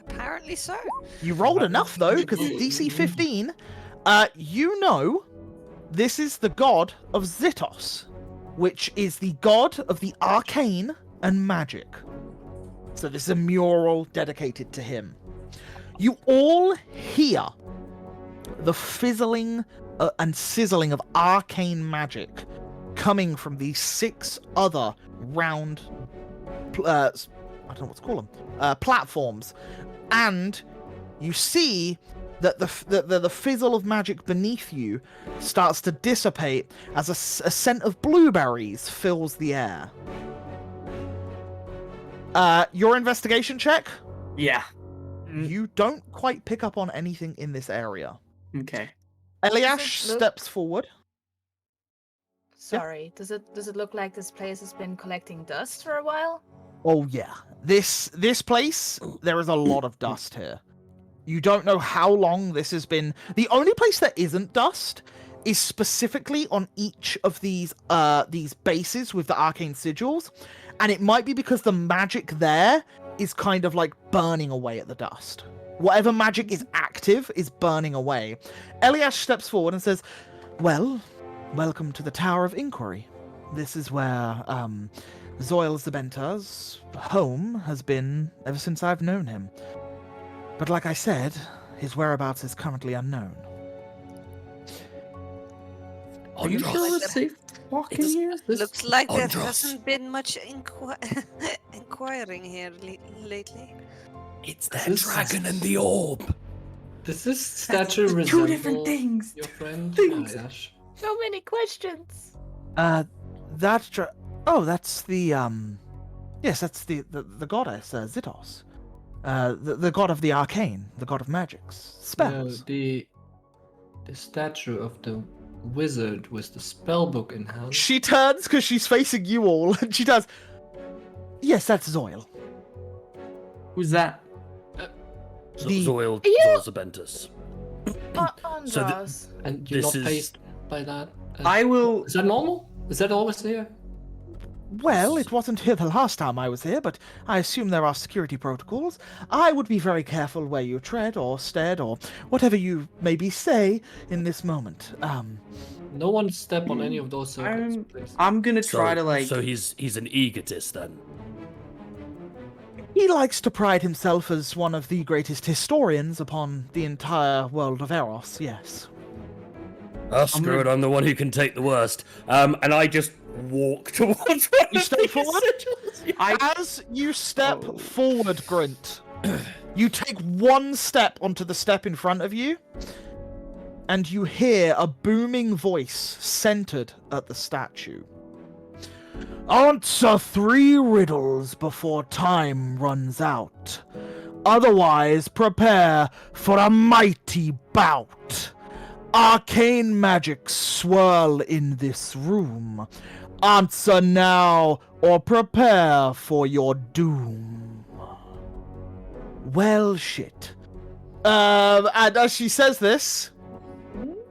Apparently so. You rolled enough though, because it's DC 15. You know, this is the god of Zitos, which is the god of the arcane and magic. So this is a mural dedicated to him. You all hear the fizzling and sizzling of arcane magic coming from these 6 other round, I don't know what to call them, platforms, and you see that the fizzle of magic beneath you starts to dissipate as a scent of blueberries fills the air. Your investigation check? Yeah. You don't quite pick up on anything in this area. Okay. Eliash Does it look- steps forward. Sorry, does it look like this place has been collecting dust for a while? Oh yeah, this place, there is a lot of dust here. You don't know how long this has been. The only place that isn't dust is specifically on each of these bases with the arcane sigils, and it might be because the magic there is kind of burning away at the dust. Whatever magic is active is burning away. Eliash steps forward and says, "Well, welcome to the Tower of Inquiry. This is where Zoil Zabenter's home has been ever since I've known him. But like I said, his whereabouts is currently unknown." Are you sure it's safe walking here? Looks like there Andros. hasn't been much inquiring here lately. It's that This- dragon and the orb. Does this statue Two resemble different things. your friend? Things. Ash? So many questions. That's the yes, that's the goddess Zitos. The god of the arcane, the god of magics, spells. No, the statue of the wizard with the spellbook in hand. She turns because she's facing you all, and she does. Yes, that's Zoil. Who's that? The- Zoil You- Zabentus. Andros. So And you're This not is- faced by that. And- I will. Is that normal? Is that always there? Well, it wasn't here the last time I was here, but I assume there are security protocols. I would be very careful where you tread or stead or whatever you maybe say in this moment. No one step on any of those circles, please. I'm gonna try to So he's an egotist then. He likes to pride himself as one of the greatest historians upon the entire world of Eros, yes. Oh, screw it, I'm the one who can take the worst. And I just walk towards where You step forward? I As you step Oh. forward, Grint, you take one step onto the step in front of you, and you hear a booming voice centered at the statue. Answer 3 riddles before time runs out. Otherwise, prepare for a mighty bout. Arcane magic swirl in this room. Answer now or prepare for your doom. Well, shit. And as she says this,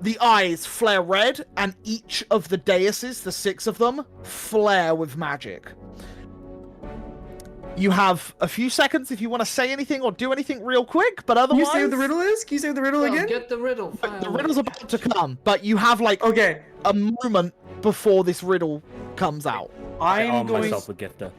the eyes flare red, and each of the daises, the 6 of them, flare with magic. You have a few seconds if you want to say anything or do anything real quick, but Can otherwise... you say what the riddle is? Can you say what the riddle Well, again? get the riddle. The riddle's about to come, but you have, like, Okay. a moment before this riddle comes out. I I'm arm going. myself with Gifter.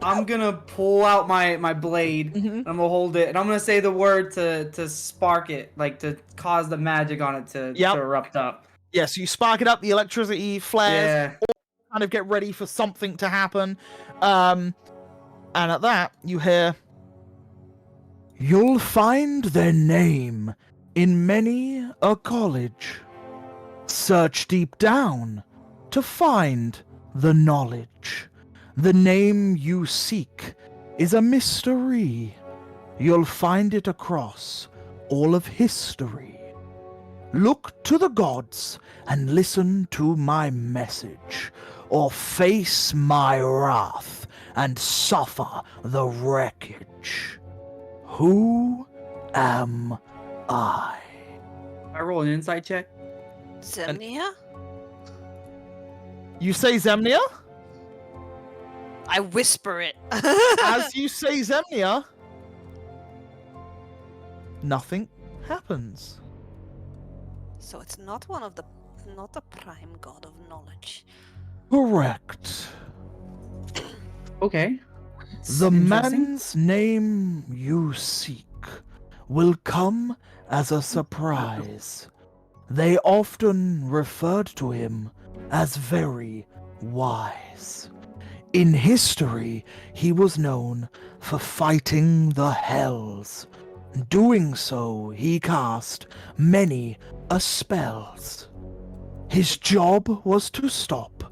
I'm gonna pull out my blade. Mhm. And I'm gonna hold it, and I'm gonna say the word to spark it, like to cause the magic on it to Yep. erupt up. Yes, you spark it up, the electricity flares, Yeah. kind of get ready for something to happen. And at that, you hear... You'll find their name in many a college. Search deep down to find the knowledge. The name you seek is a mystery. You'll find it across all of history. Look to the gods and listen to my message, or face my wrath and suffer the wreckage. Who am I? I roll an insight check. Zemnia? You say Zemnia? I whisper it. As you say Zemnia, nothing happens. So it's not the prime god of knowledge. Correct. Okay. The Interesting. man's name you seek will come as a surprise. They often referred to him as very wise. In history, he was known for fighting the hells. Doing so, he cast many a spells. His job was to stop,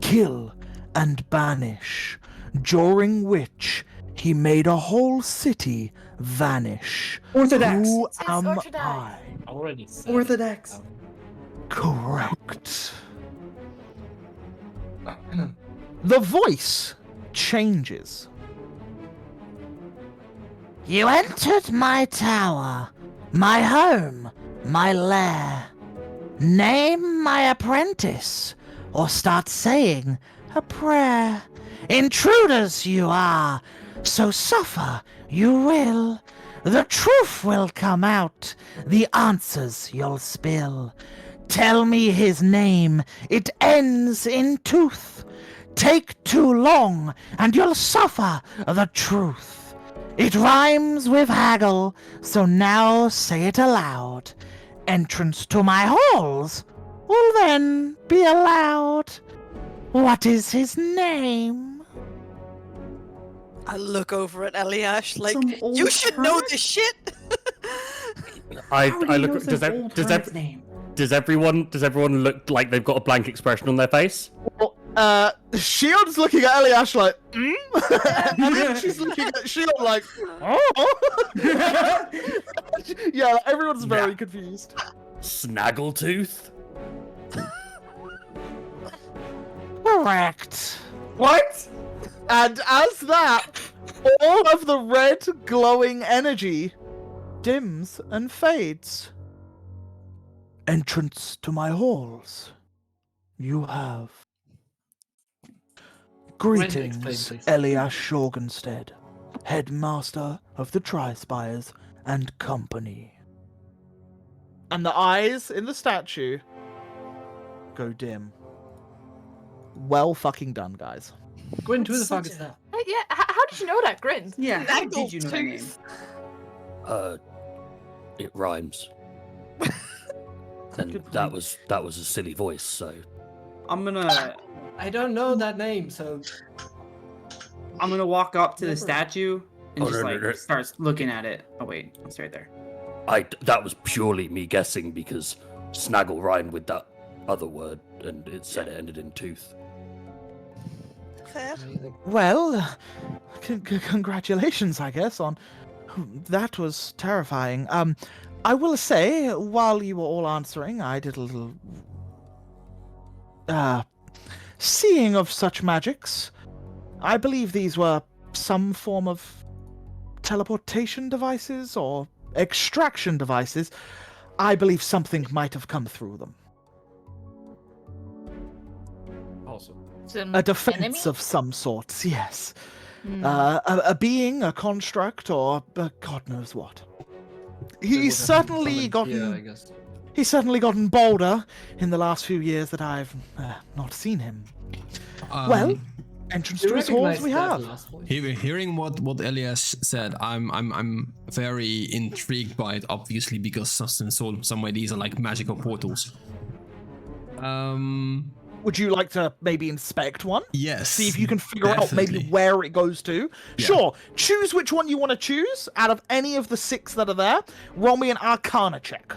kill, and banish, during which he made a whole city vanish. Orthodox. Who It's am Orthodox. I? Already said. Orthodox. Correct. The voice changes. You entered my tower, my home, my lair. Name my apprentice, or start saying a prayer. Intruders you are, so suffer you will. The truth will come out, the answers you'll spill. Tell me his name, it ends in tooth. Take too long, and you'll suffer the truth. It rhymes with haggle, so now say it aloud. Entrance to my halls will then be allowed. What is his name? I look over at Eliash like, Some old you should know hermit? this shit. I How would he know look. this old hermit's name? Does everyone look like they've got a blank expression on their face? Shield's looking at Eliash like, and then she's looking at Shield like, oh. Yeah, everyone's very confused. Snaggletooth? Correct. What? And as that, all of the red glowing energy dims and fades. Entrance to my halls. You have. Greetings, explain, please. Eliash Shorgenstead, headmaster of the Tri-Spires and Company. And the eyes in the statue go dim. Well fucking done, guys. Gwyn, who the fuck is that? Yeah, how did you know that, Grin? Yeah, how did you know that name? It rhymes. And Good that point. was a silly voice, so I'm gonna I don't know that name, so walk up to the Never. statue and Oh, just no, like no, no. start looking at it. Oh wait, it's right there. that was purely me guessing because snaggle rhymed with that other word and it said it ended in tooth. Fair. Well, congratulations, I guess, on that was terrifying. I will say, while you were all answering, I did a little seeing of such magics. I believe these were some form of teleportation devices or extraction devices. I believe something might have come through them. Awesome. Some A defense enemy? of some sorts, yes. Hmm. A being, a construct, or God knows what. He's certainly gotten. I guess. He's certainly gotten bolder in the last few years that I've not seen him. Well, entrance You to his halls recognize we that have. last voice? Hearing what Elias said, I'm very intrigued by it, obviously, because in some way these are like magical portals. Would you like to maybe inspect one? Yes. See if you can figure out maybe definitely. where it goes to. Yeah. Sure. Choose which one you want to choose out of any of the 6 that are there. Roll me an Arcana check.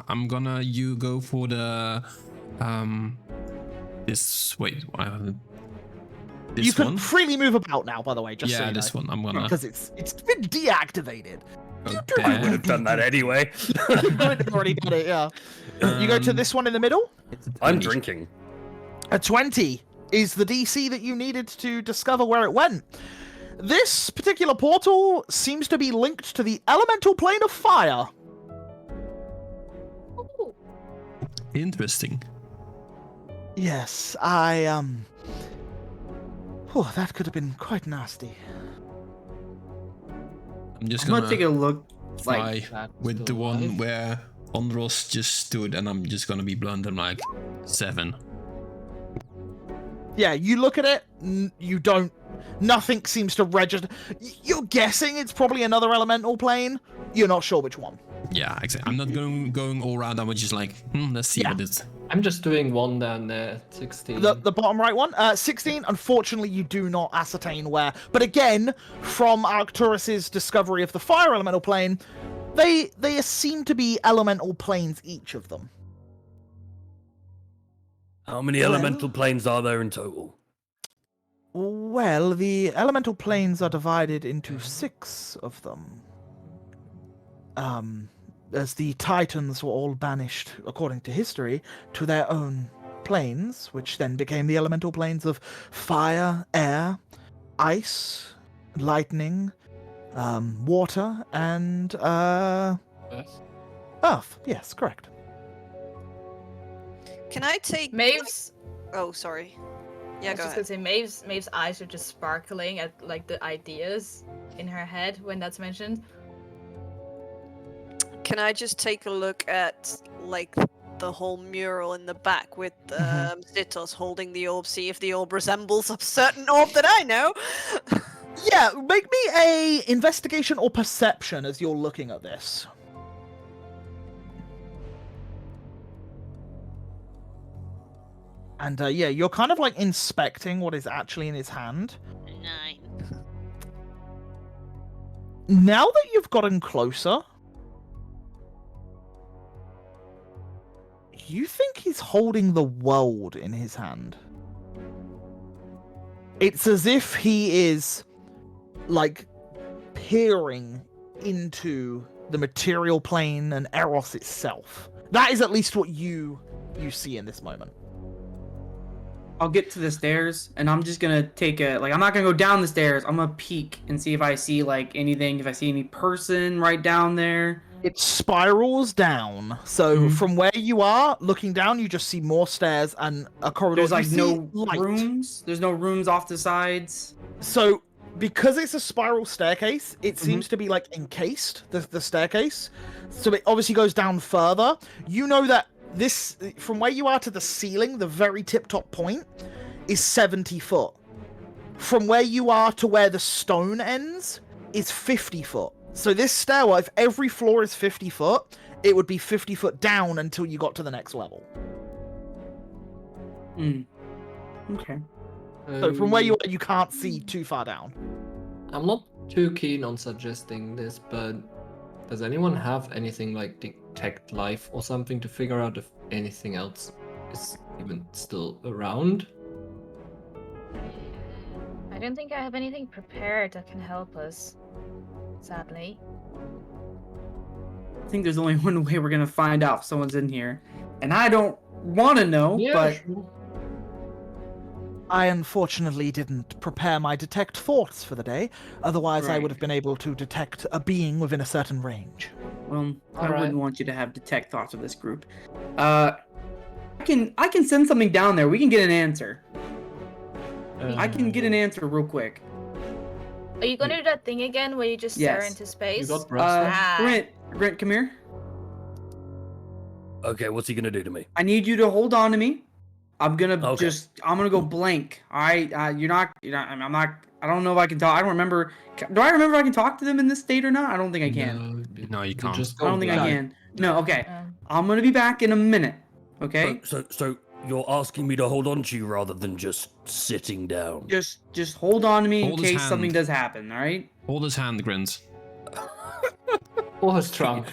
I'm gonna go for the this this You can one. freely move about now, by the way. Just so Yeah, you this know. one. I'm gonna. Because it's been deactivated. Okay. I would have done that anyway. You would have already done it, yeah. You go to this one in the middle. I'm drinking. A 20 is the DC that you needed to discover where it went. This particular portal seems to be linked to the elemental plane of fire. Ooh. Interesting. Yes, Oh, that could have been quite nasty. I'm just I'm gonna take a look. fly That's with the still one alive. where Ondros just stood, and I'm just gonna be blunt and like 7. Yeah, you look at it, you don't... Nothing seems to register. You're guessing it's probably another elemental plane. You're not sure which one. Yeah, exactly. I'm not going all around. I'm just like, let's see Yeah. what it's. I'm just doing one down there, 16. The bottom right one, 16. Unfortunately, you do not ascertain where. But again, from Arcturus's discovery of the fire elemental plane, they seem to be elemental planes, each of them. How many elemental planes are there in total? Well, the elemental planes are divided into 6 of them. As the Titans were all banished, according to history, to their own planes, which then became the elemental planes of fire, air, ice, lightning, water, and Yes. earth. Yes, correct. Can I take? Maeve's. Oh, sorry. I Yeah, was go just ahead. gonna say Maeve's eyes are just sparkling at like the ideas in her head when that's mentioned. Can I just take a look at like the whole mural in the back with Zitos holding the orb? See if the orb resembles a certain orb that I know. Yeah, make me a investigation or perception as you're looking at this. And yeah, you're kind of like inspecting what is actually in his hand. 9. Now that you've gotten closer, you think he's holding the world in his hand. It's as if he is, like, peering into the material plane and Eros itself. That is at least what you see in this moment. I'll get to the stairs, and I'm just gonna take a I'm not gonna go down the stairs. I'm gonna peek and see if I see like anything. If I see any person right down there. It spirals down. So from where you are, looking down, you just see more stairs and a corridor. There's You like see no light. rooms. There's no rooms off the sides. So, because it's a spiral staircase, it seems to be like encased, the staircase. So it obviously goes down further. You know that this, from where you are to the ceiling, the very tip-top point, is 70 foot. From where you are to where the stone ends is 50 foot. So this stairwell, if every floor is 50 foot, it would be 50 foot down until you got to the next level. Okay. So from where you are, you can't see too far down. I'm not too keen on suggesting this, but does anyone have anything like detect life or something to figure out if anything else is even still around? I don't think I have anything prepared that can help us. Sadly. I think there's only one way we're gonna find out if someone's in here, and I don't want to know, Yeah, but sure. I unfortunately didn't prepare my detect thoughts for the day, otherwise I Right. would have been able to detect a being within a certain range. well, I Alright. wouldn't want you to have detect thoughts of this group. I can send something down there. We can get an answer. I can get an answer real quick. Are you gonna do that thing again where you just stare Yes. into space? You got breast. Grant, come here. Okay, what's he gonna do to me? I need you to hold on to me. I'm gonna Okay. I'm gonna go blank. All right, you're not, I'm not. I don't know if I can talk. I don't remember. Do I remember if I can talk to them in this state or not? I don't think I can. No, you can't. Just I don't think I No. can. No. Okay. Um, I'm gonna be back in a minute. Okay. So you're asking me to hold on to you rather than just sitting down. Just hold on to me Hold in his case something hand. does happen. All right. Hold his hand, Grins. Or his trunk.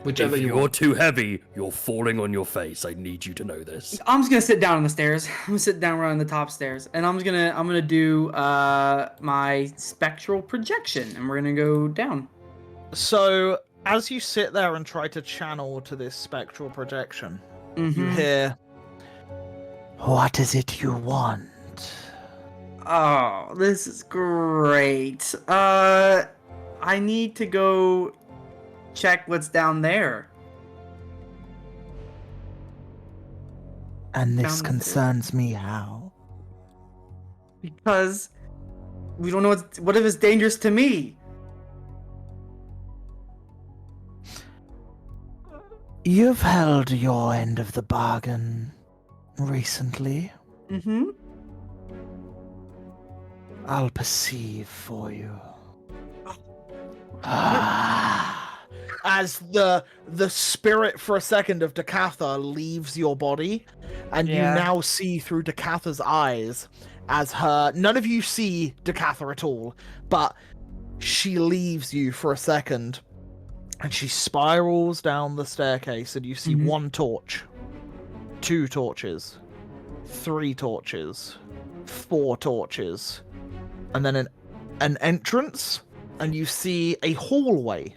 Whichever If you you're want. too heavy, you're falling on your face. I need you to know this. I'm just gonna sit down on the stairs. I'm gonna sit down right on the top stairs, and I'm gonna do my spectral projection, and we're gonna go down. So, as you sit there and try to channel to this spectral projection, you Mhm. hear, "What is it you want?" Oh, this is great. I need to go check what's down there. And this Down the concerns me how? Because we don't know what if it's dangerous to me. You've held your end of the bargain recently. Mm-hmm. I'll perceive for you. As the spirit for a second of Decatha leaves your body, and Yeah. you now see through Decatha's eyes as her. None of you see Decatha at all, but she leaves you for a second, and she spirals down the staircase, and you see Mhm. 1 torch, 2 torches, 3 torches, 4 torches, and then an entrance, and you see a hallway.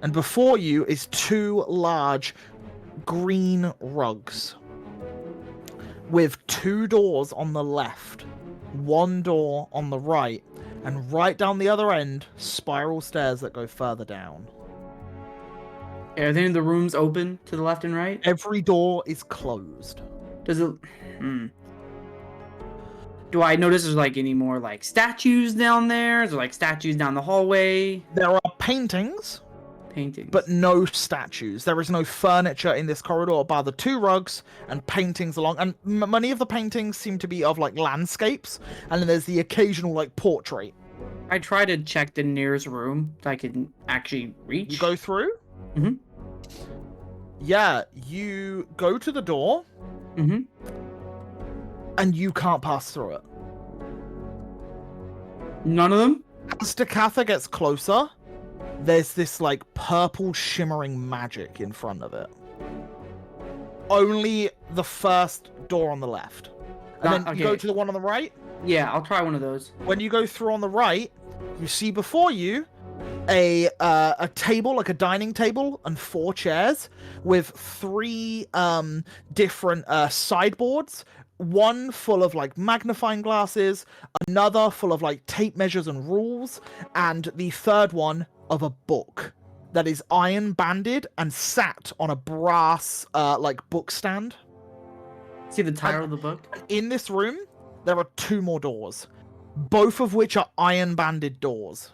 And before you is 2 large green rugs with 2 doors on the left, 1 door on the right, and right down the other end, spiral stairs that go further down. Are any of the rooms open to the left and right? Every door is closed. Does it? Do I notice there's like any more like statues down there? Is there like statues down the hallway? There are paintings, Paintings. but no statues. There is no furniture in this corridor bar the 2 rugs and paintings along. And many of the paintings seem to be of like landscapes, and then there's the occasional like portrait. I try to check the nearest room that I can actually reach. You go through? Mhm. Yeah, you go to the door, Mm-hmm. and you can't pass through it. None of them? As Decatha gets closer, there's this like purple shimmering magic in front of it. Only the first door on the left. And then you go okay. to the one on the right. Yeah, I'll try one of those. When you go through on the right, you see before you a table, like a dining table, and 4 chairs with 3 different sideboards. One full of like magnifying glasses, another full of like tape measures and rules, and the third one of a book that is iron banded and sat on a brass like book stand. See the title of the book? In this room, there are 2 more doors, both of which are iron banded doors.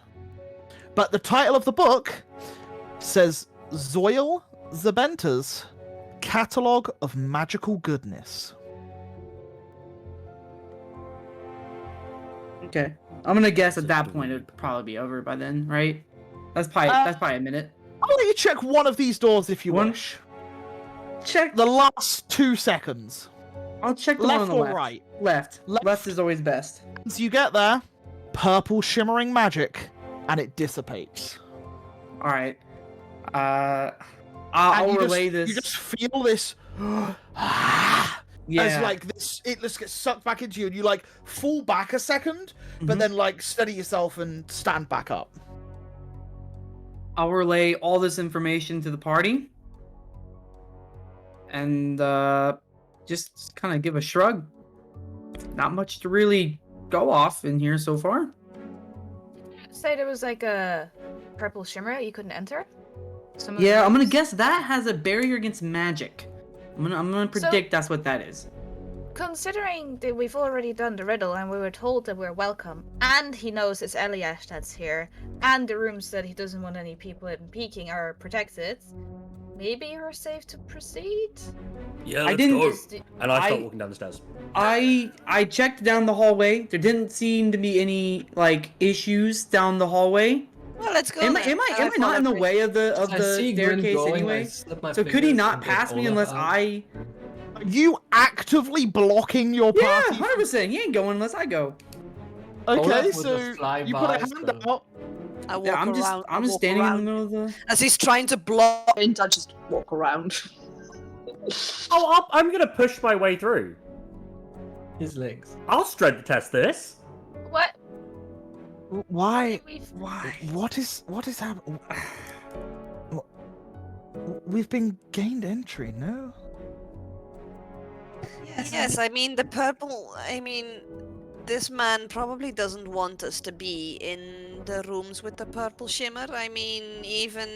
But the title of the book says Zoil Zabenta's Catalogue of Magical Goodness. Okay. I'm gonna guess at that point it'd probably be over by then, right? That's probably a minute. I'll let you check one of these doors if you One? wish. Check. The last 2 seconds. I'll check the Left one on the or left. right? Left. Left. Left is always best. As you get there, purple shimmering magic, and it dissipates. All right. I'll And you relay just, this. You just feel this As like this, it just gets sucked back into you, and you like fall back a second, but Mhm. then like steady yourself and stand back up. I'll relay all this information to the party, and just kind of give a shrug. Not much to really go off in here so far. Say there was like a purple shimmer you couldn't enter. Some of Yeah, the I'm gonna rooms? guess that has a barrier against magic. I'm gonna So- predict that's what that is. Considering that we've already done the riddle and we were told that we're welcome, and he knows it's Eliash that's here, and the rooms that he doesn't want any people in peeking are protected, maybe you're safe to proceed? Yeah, I let's didn't- go. Is the- And I start I- walking down the stairs. I checked down the hallway. There didn't seem to be any like issues down the hallway. Well, let's go. Am I then. am I not in the way of the I see Grin staircase going, I anyway? slip my So could he fingers not and pass get me Olaf unless out. I? You actively blocking your Yeah, party. 100%. He ain't going unless I go. Okay, Olaf would so just fly you put a by, hand so- out. I walk Yeah, I'm just around. I I'm just walk standing around. in the middle of the. As he's trying to block. I just walk around. Oh, I'm gonna push my way through. His legs. I'll strength test this. What? Why? We've- Why? What is happening? We've been gained entry, no? Yes, I mean the purple. I mean, this man probably doesn't want us to be in the rooms with the purple shimmer. I mean, even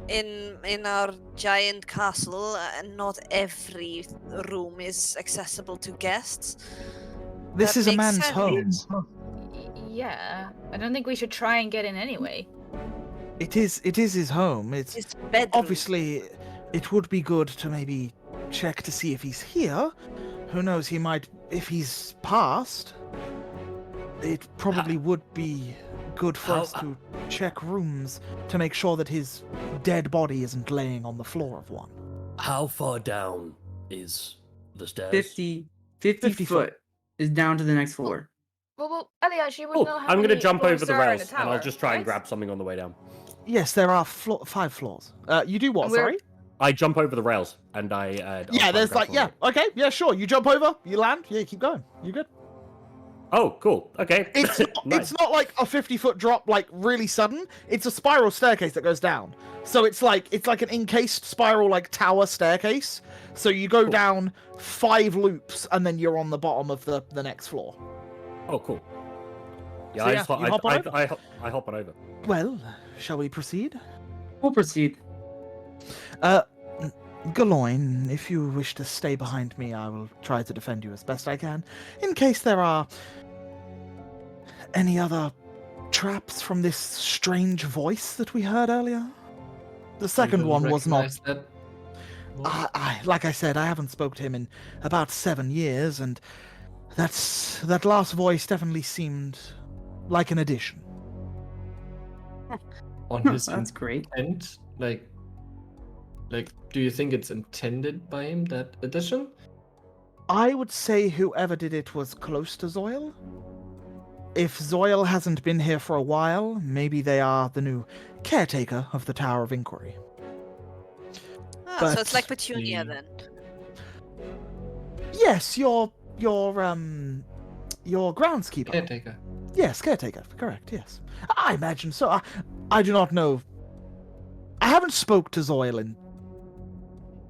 in our giant castle, not every room is accessible to guests. This That is a makes man's sense. home. Yeah, I don't think we should try and get in anyway. It is his home. It's It's bedroom. obviously it would be good to maybe check to see if he's here. Who knows, he might, if he's passed. It probably would be good for us to check rooms to make sure that his dead body isn't laying on the floor of one. How far down is the stairs? 50 50 foot is down to the next floor. Well, Eliash, you would Oh, know how I'm gonna many jump floors over the there are in rails the and I'll tower, just try and right? grab something on the way down. Yes, there are 5 floors. You do what, And we're- sorry? I jump over the rails and I'll Yeah, try and there's grab like, yeah, something. okay, yeah, sure. You jump over, you land, yeah, you keep going. You're good. Oh, cool. Okay. It's Nice. it's not like a 50-foot drop, like really sudden. It's a spiral staircase that goes down. So it's like an encased spiral, like tower staircase. So you go Cool. down 5 loops, and then you're on the bottom of the next floor. Oh, cool. Yeah, So I yeah, just you hop on I hop on over. Well, shall we proceed? We'll proceed. Galoin, if you wish to stay behind me, I will try to defend you as best I can. In case there are any other traps from this strange voice that we heard earlier. The second You one was not. recognize that voice? Like I said, I haven't spoke to him in about 7 years, and that last voice definitely seemed like an addition. On his That's great. intent? Like, do you think it's intended by him, that addition? I would say whoever did it was close to Zoil. If Zoil hasn't been here for a while, maybe they are the new caretaker of the Tower of Inquiry. Ah, so it's but like Petunia the- then. Yes, your groundskeeper. Caretaker. Yes, caretaker. Correct. Yes, I imagine so. I do not know. I haven't spoke to Zoil in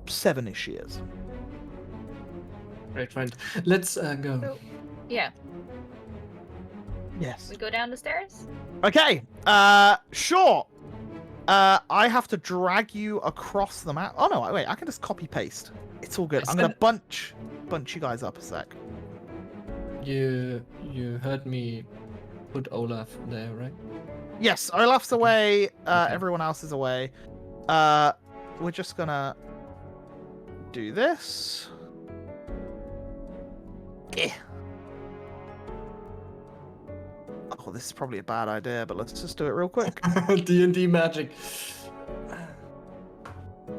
7-ish years. Right, fine. Let's go. So, yeah, Yes. we go down the stairs. Okay. Sure. I have to drag you across the map. Oh no, wait. I can just copy paste. It's all good. I I'm gonna said- bunch you guys up a sec. You heard me put Olaf there, right? Yes, Olaf's away. Okay. Everyone else is away. We're just gonna do this. Eh. Oh, this is probably a bad idea, but let's just do it real quick. D&D magic.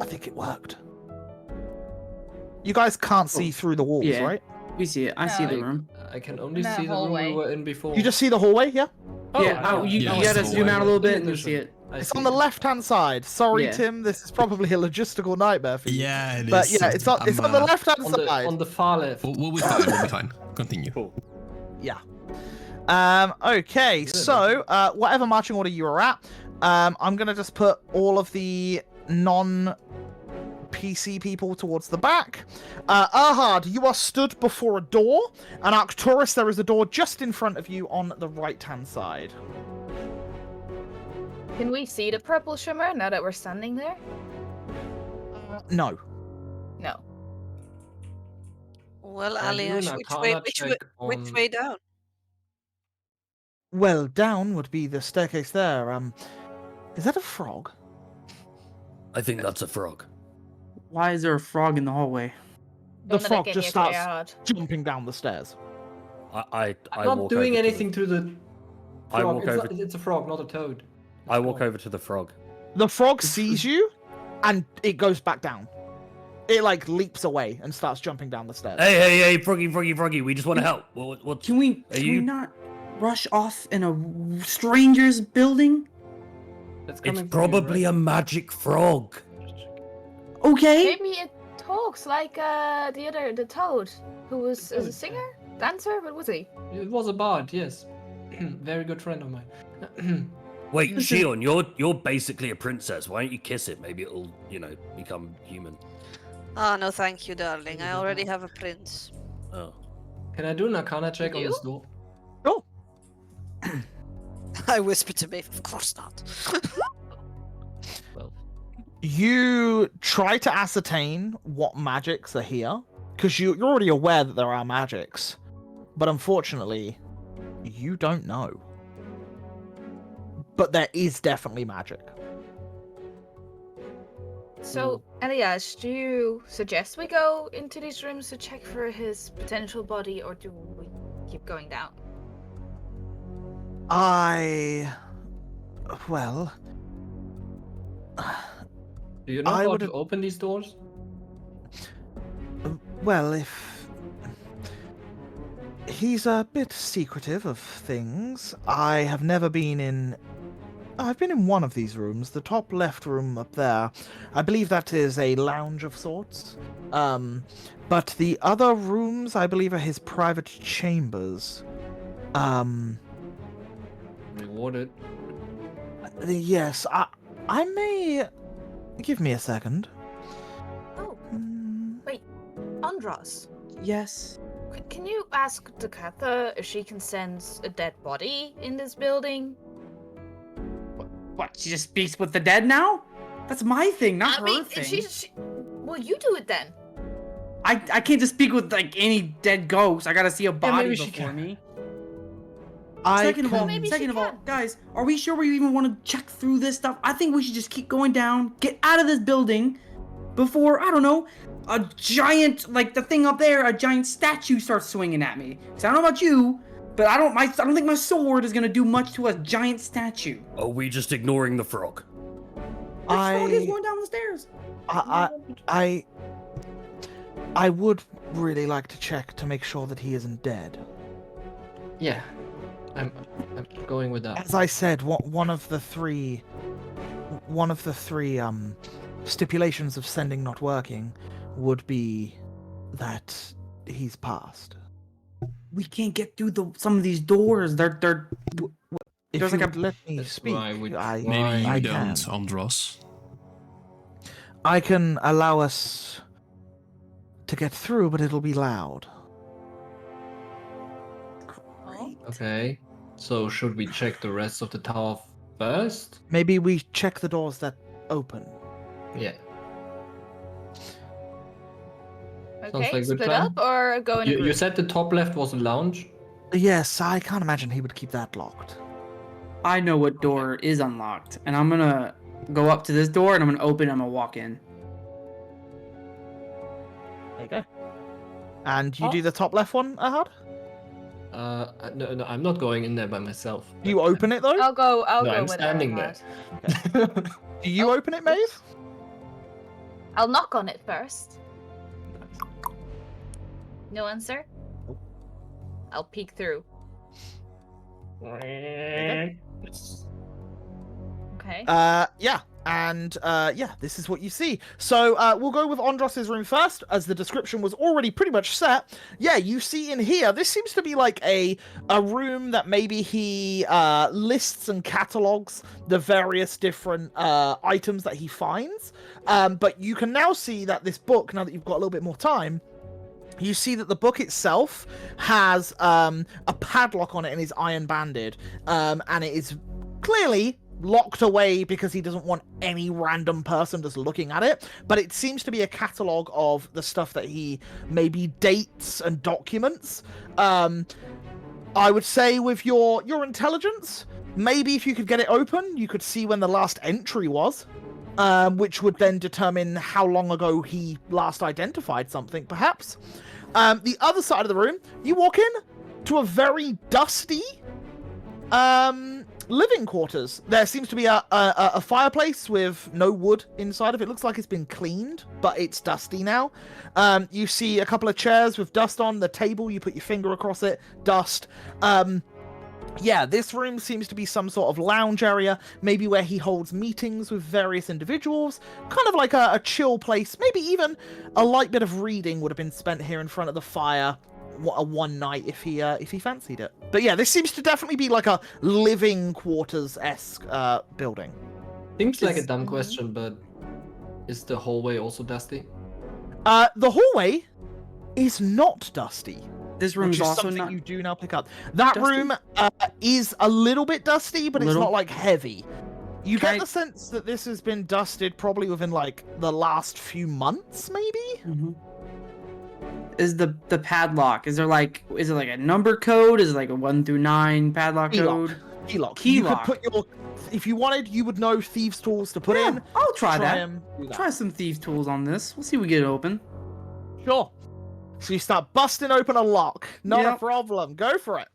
I think it worked. You guys can't see through the walls, Yeah. right? We see it. I see the No. room. I can only The see the room hallway. we were in before. You just see the hallway, yeah? Yeah. Oh, you yeah, gotta it's zoom the out a little bit and you illusion. see it. It's see on the it. left-hand side. Sorry, Yeah. Tim. This is probably a logistical nightmare for you. Yeah, it is. But yeah, it's on the left-hand On side. the far left. We'll be fine. We'll be fine. Continue. Cool. Yeah. Okay. So, whatever marching order you are at, I'm gonna just put all of the non-PC people towards the back. Ahad, you are stood before a door, and Arcturus, there is a door just in front of you on the right-hand side. Can we see the purple shimmer now that we're standing there? No. No. Well, Can I do an Aliash, Arcana check which on- way down? Well, down would be the staircase there. Is that a frog? I think that's a frog. Why is there a frog in the hallway? The Don't let frog it get just you starts hard. jumping down the stairs. I I'm not walk doing over to anything to the I frog. walk It's, over- it's a frog, not a toad. I walk over to the frog. The frog sees you, and it goes back down. It like leaps away and starts jumping down the stairs. Hey, froggy, we just want to help. What's... Can we you- not rush off in a stranger's building? That's It's coming from you, probably right? a magic frog. Okay. Maybe it talks like the toad, who was a singer, dancer. What was he? It was a bard, yes. Very good friend of mine. Wait, Shion, you're basically a princess. Why don't you kiss it? Maybe it'll, become human. Ah, no, thank you, darling. I already have a prince. Oh. Can I do an Arcana check on You? this door? Oh, I whispered to Maeve, of course not. Well, you try to ascertain what magics are here, because you're already aware that there are magics, but unfortunately, you don't know. But there is definitely magic. So, Elias, do you suggest we go into these rooms to check for his potential body, or do we keep going down? Well, do you know I how would to have- open these doors? if he's a bit secretive of things, I have never been in. I've been in one of these rooms, the top left room up there. I believe that is a lounge of sorts. But the other rooms, I believe, are his private chambers. Rewarded. Yes, I may. Give me a second. Oh, Hmm, Andros, Yes. can you ask Dakatha if she can sense a dead body in this building? What? She just speaks with the dead now? That's my thing, not her thing. Well, you do it then. I can't just speak with like any dead ghost. I gotta see a body maybe she before can. me. I Second of all, can- Maybe she second of all, can. guys, are we sure we even want to check through this stuff? I think we should just keep going down, get out of this building before, I don't know, a giant, like the thing up there, a giant statue starts swinging at me. 'Cause I don't know about you, but I don't think my sword is gonna do much to a giant statue. Are we just ignoring the frog? The frog is going down the stairs. I would really like to check to make sure that he isn't dead. Yeah. I'm going with that. As I said, one of the three stipulations of sending not working would be that he's passed. We can't get through some of these doors. They're If There's you like would a- let me That's speak, why we I try. Maybe you I don't, can. Andros. I can allow us to get through, but it'll be loud. Okay. So should we check the rest of the tower first? Maybe we check the doors that open. Yeah. Okay, like a good split plan. up or go in a You group? said the top left was a lounge? Yes, I can't imagine he would keep that locked. I know what door is unlocked, and I'm gonna go up to this door and I'm gonna open and I'm gonna walk in. There you go. And you do the top left one, Ahad? No, I'm not going in there by myself. Do you open it though? I'll go No, with I'm standing there. Ahad. Do you open it, Maeve? I'll knock on it first. No answer? I'll peek through. Okay. Okay. Yeah, and this is what you see. So we'll go with Andros's room first, as the description was already pretty much set. Yeah, you see in here, this seems to be like a room that maybe he lists and catalogs the various different items that he finds. But you can now see that this book, now that you've got a little bit more time, you see that the book itself has a padlock on it and is iron banded, and it is clearly locked away because he doesn't want any random person just looking at it, but it seems to be a catalogue of the stuff that he maybe dates and documents. I would say with your intelligence, maybe if you could get it open, you could see when the last entry was, which would then determine how long ago he last identified something, perhaps. The other side of the room, you walk in to a very dusty living quarters. There seems to be a fireplace with no wood inside of it. Looks like it's been cleaned, but it's dusty now. You see a couple of chairs with dust on the table. You put your finger across it, dust. Yeah, this room seems to be some sort of lounge area, maybe where he holds meetings with various individuals, kind of like a chill place. Maybe even a light bit of reading would have been spent here in front of the fire one night if he fancied it. But yeah, this seems to definitely be like a living quarters-esque building. Seems like a dumb question, but is the hallway also dusty? The hallway is not dusty. This room Which is is also something not. you do now pick up. That Dusty? room is a little bit dusty, but it's Little? not like heavy. You Can get I- the sense that this has been dusted probably within like the last few months, maybe. Mhm. Is the padlock? Is it like a number code? Is it like a 1 through 9 padlock Key lock. code? Key lock. Key you lock. could put your, if you wanted, you would know thieves' tools to put Yeah, in. I'll try that. and do that. Try some thief tools on this. We'll see if we get it open. Sure. So you start busting open a lock. Not a Yep. problem. Go for it.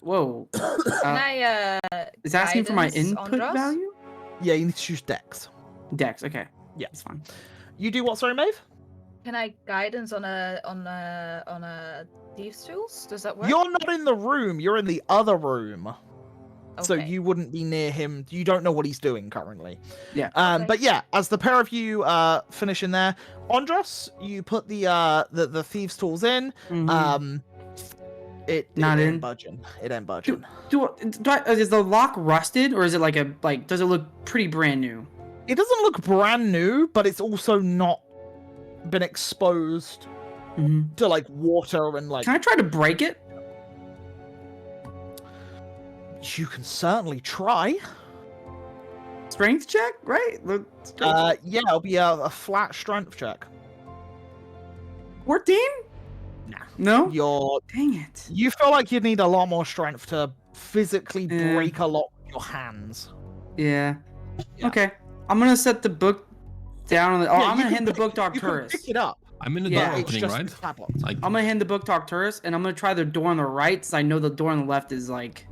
Whoa. Can I Is asking for my guidance input Andros? value? Yeah, you need to choose Dex. Dex. Okay. Yeah. That's fine. You do what, sorry, Maeve? Can I guidance on a thieves tools? Does that work? You're not in the room. You're in the other room. So Okay. you wouldn't be near him. You don't know what he's doing currently. Yeah. Okay. But yeah, as the pair of you finish in there, Andros, you put the thieves' tools in. Mhm. It Not ain't in? budging. It ain't budging. Is the lock rusted, or is it like does it look pretty brand new? It doesn't look brand new, but it's also not been exposed Mm-hmm. to like water and like. Can I try to break it? You can certainly try. Strength check, right? Yeah, it'll be a flat strength check. 14? Nah. No. Dang it. You feel like you'd need a lot more strength to physically Yeah. break a lock with your hands. Yeah. Yeah. Okay. I'm gonna set the book down. Yeah, I'm you gonna can hand the pick- book to You can Arcturus. pick it up. I'm in the Yeah, door it's opening, just right? padlocked. Like, I'm gonna hand the book to Arcturus, and I'm gonna try the door on the right, so I know the door on the left is like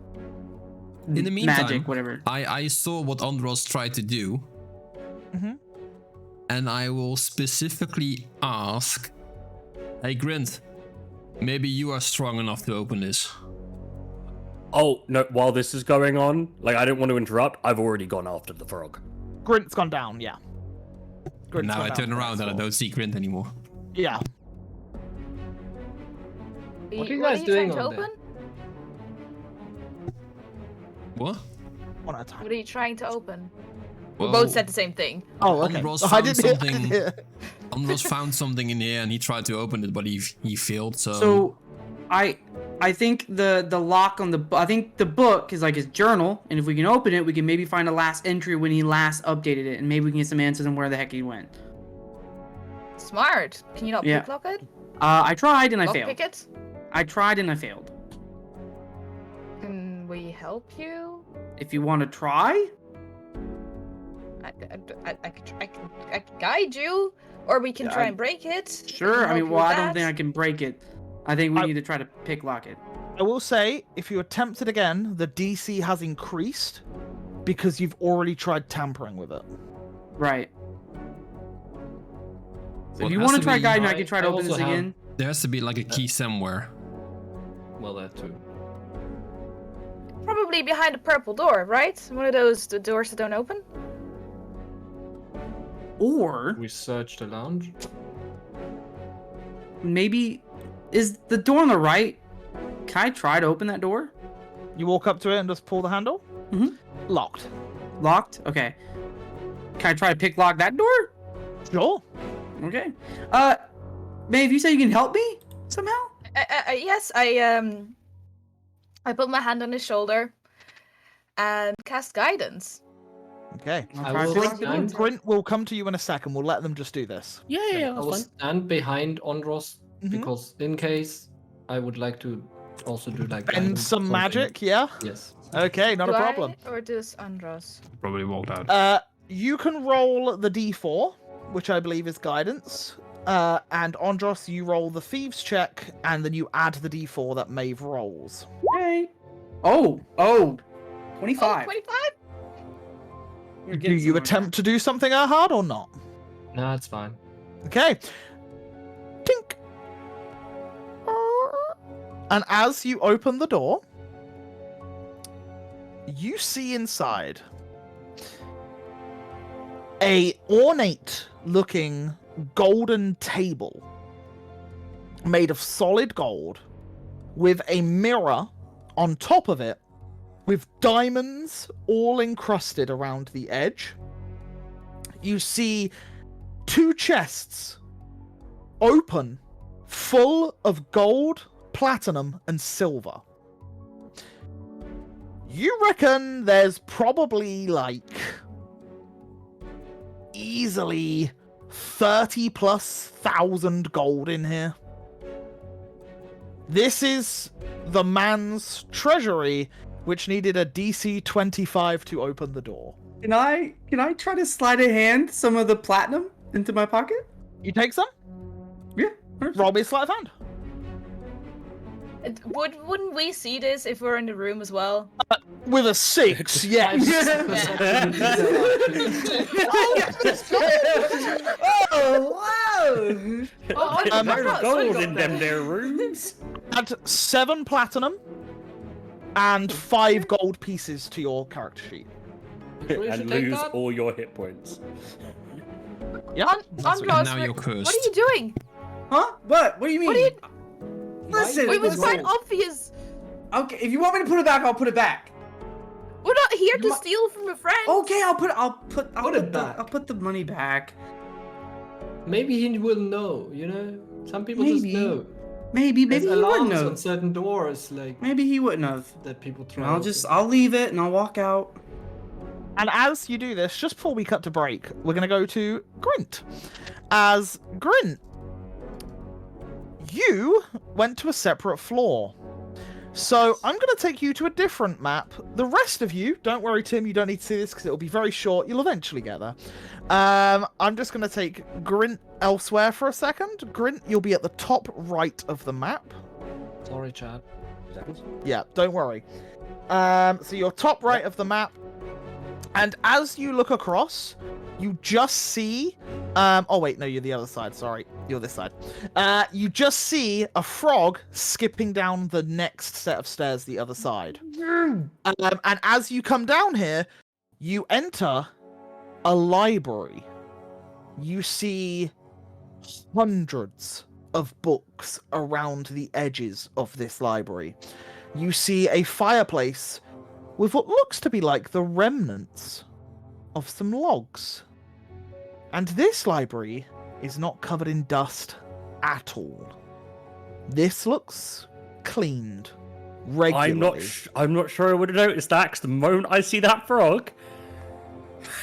in the meantime, magic, whatever. I saw what Andros tried to do, Mhm. and I will specifically ask, "Hey, Grint, maybe you are strong enough to open this." Oh, no, while this is going on, like, I didn't want to interrupt. I've already gone after the frog. Grint's gone down, yeah. Grint's Now gone I down turn for around that and I score. don't see Grint anymore. Yeah. What are you guys doing trying to on there? open? What? One at a time. What are you trying to open? We Well, both said the same thing. Oh, okay. Andros I found didn't hear- I something- didn't hear. Andros found something in here and he tried to open it, but he failed. So, I think the lock on I think the book is like his journal, and if we can open it, we can maybe find a last entry when he last updated it, and maybe we can get some answers on where the heck he went. Smart. Can you not Yeah. picklock it? I tried and I Lock failed. pick it? I tried and I failed. Can we help you? If you want to try, I could guide you, or we can Yeah, try I- and break it. sure. I mean, well, I don't think I I. can break it. I think we I- need to try to pick lock it. I will say, if you attempt it again, the DC has increased because you've already tried tampering with it. Right. So Well, if it you has want to to try be- guiding, I I- can try to I open this also have- again. there has to be like a key somewhere. Well, that too. Probably behind a purple door, right? One of those the doors that don't open. Or We search the lounge. maybe is the door on the right? Can I try to open that door? You walk up to it and just pull the handle. Mhm. Locked. Locked? Okay. Can I try to pick lock that door? Sure. Okay. Maeve, you say you can help me somehow? Yes, I put my hand on his shoulder and cast guidance. Okay. I'll I try will to pick lock the door. stand- Grint will come to you in a second. We'll let them just do this. Yeah, I will that's fine. stand behind Ondros Mhm. because in case I would like to also do like And guidance, some something. magic, yeah? Yes. Okay, not Do a problem. Or does Andros? Probably walked out. You can roll the d4, which I believe is guidance. And Andros, you roll the thieves check, and then you add the d4 that Maeve rolls. Okay. Oh, 25. 25? You're Do getting you somewhere. attempt to do something, Erhard, or not? No, it's fine. Okay. Tink. And as you open the door, you see inside a ornate looking golden table made of solid gold with a mirror on top of it with diamonds all encrusted around the edge. You see 2 chests open, full of gold, platinum, and silver. You reckon there's probably like easily 30,000+ gold in here. This is the man's treasury, which needed a DC 25 to open the door. Can I try to slide a hand some of the platinum into my pocket? You take some? Yeah. Perfect. Roll me a sleight of hand. Wouldn't we see this if we're in the room as well? With a 6, yes. Oh, wow! Oh, There's gold in them there rooms. Add 7 platinum and 5 gold pieces to your character sheet. Sure you And should take lose that? all your hit points. Yeah. Andros, now you're what cursed. are you doing? Huh? What? What do you mean? What are you? Listen, It was listen. quite obvious. Okay, if you want me to put it back, I'll put it back. We're not here to You steal from a friend. Okay, I'll put it back. I'll put the money back. Maybe he will know, you know? Some people Maybe. just know. Maybe There's he wouldn't alarms have. on certain doors, like, Maybe he wouldn't have. that people try. I'll leave it and I'll walk out. And as you do this, just before we cut to break, we're going to go to Grint. As Grint, you went to a separate floor. So I'm going to take you to a different map. The rest of you, don't worry, Tim, you don't need to see this because it'll be very short. You'll eventually get there. I'm just going to take Grint elsewhere for a second. Grint, you'll be at the top right of the map. Sorry, Chad. Yeah, don't worry. So you're top right of the map. And as you look across, you just see... oh, wait, no, you're the other side. Sorry, you're this side. You just see a frog skipping down the next set of stairs the other side. And as you come down here, you enter a library. You see hundreds of books around the edges of this library. You see a fireplace with what looks to be like the remnants of some logs. And this library is not covered in dust at all. This looks cleaned regularly. I'm not sure I would have noticed that, 'cause the moment I see that frog,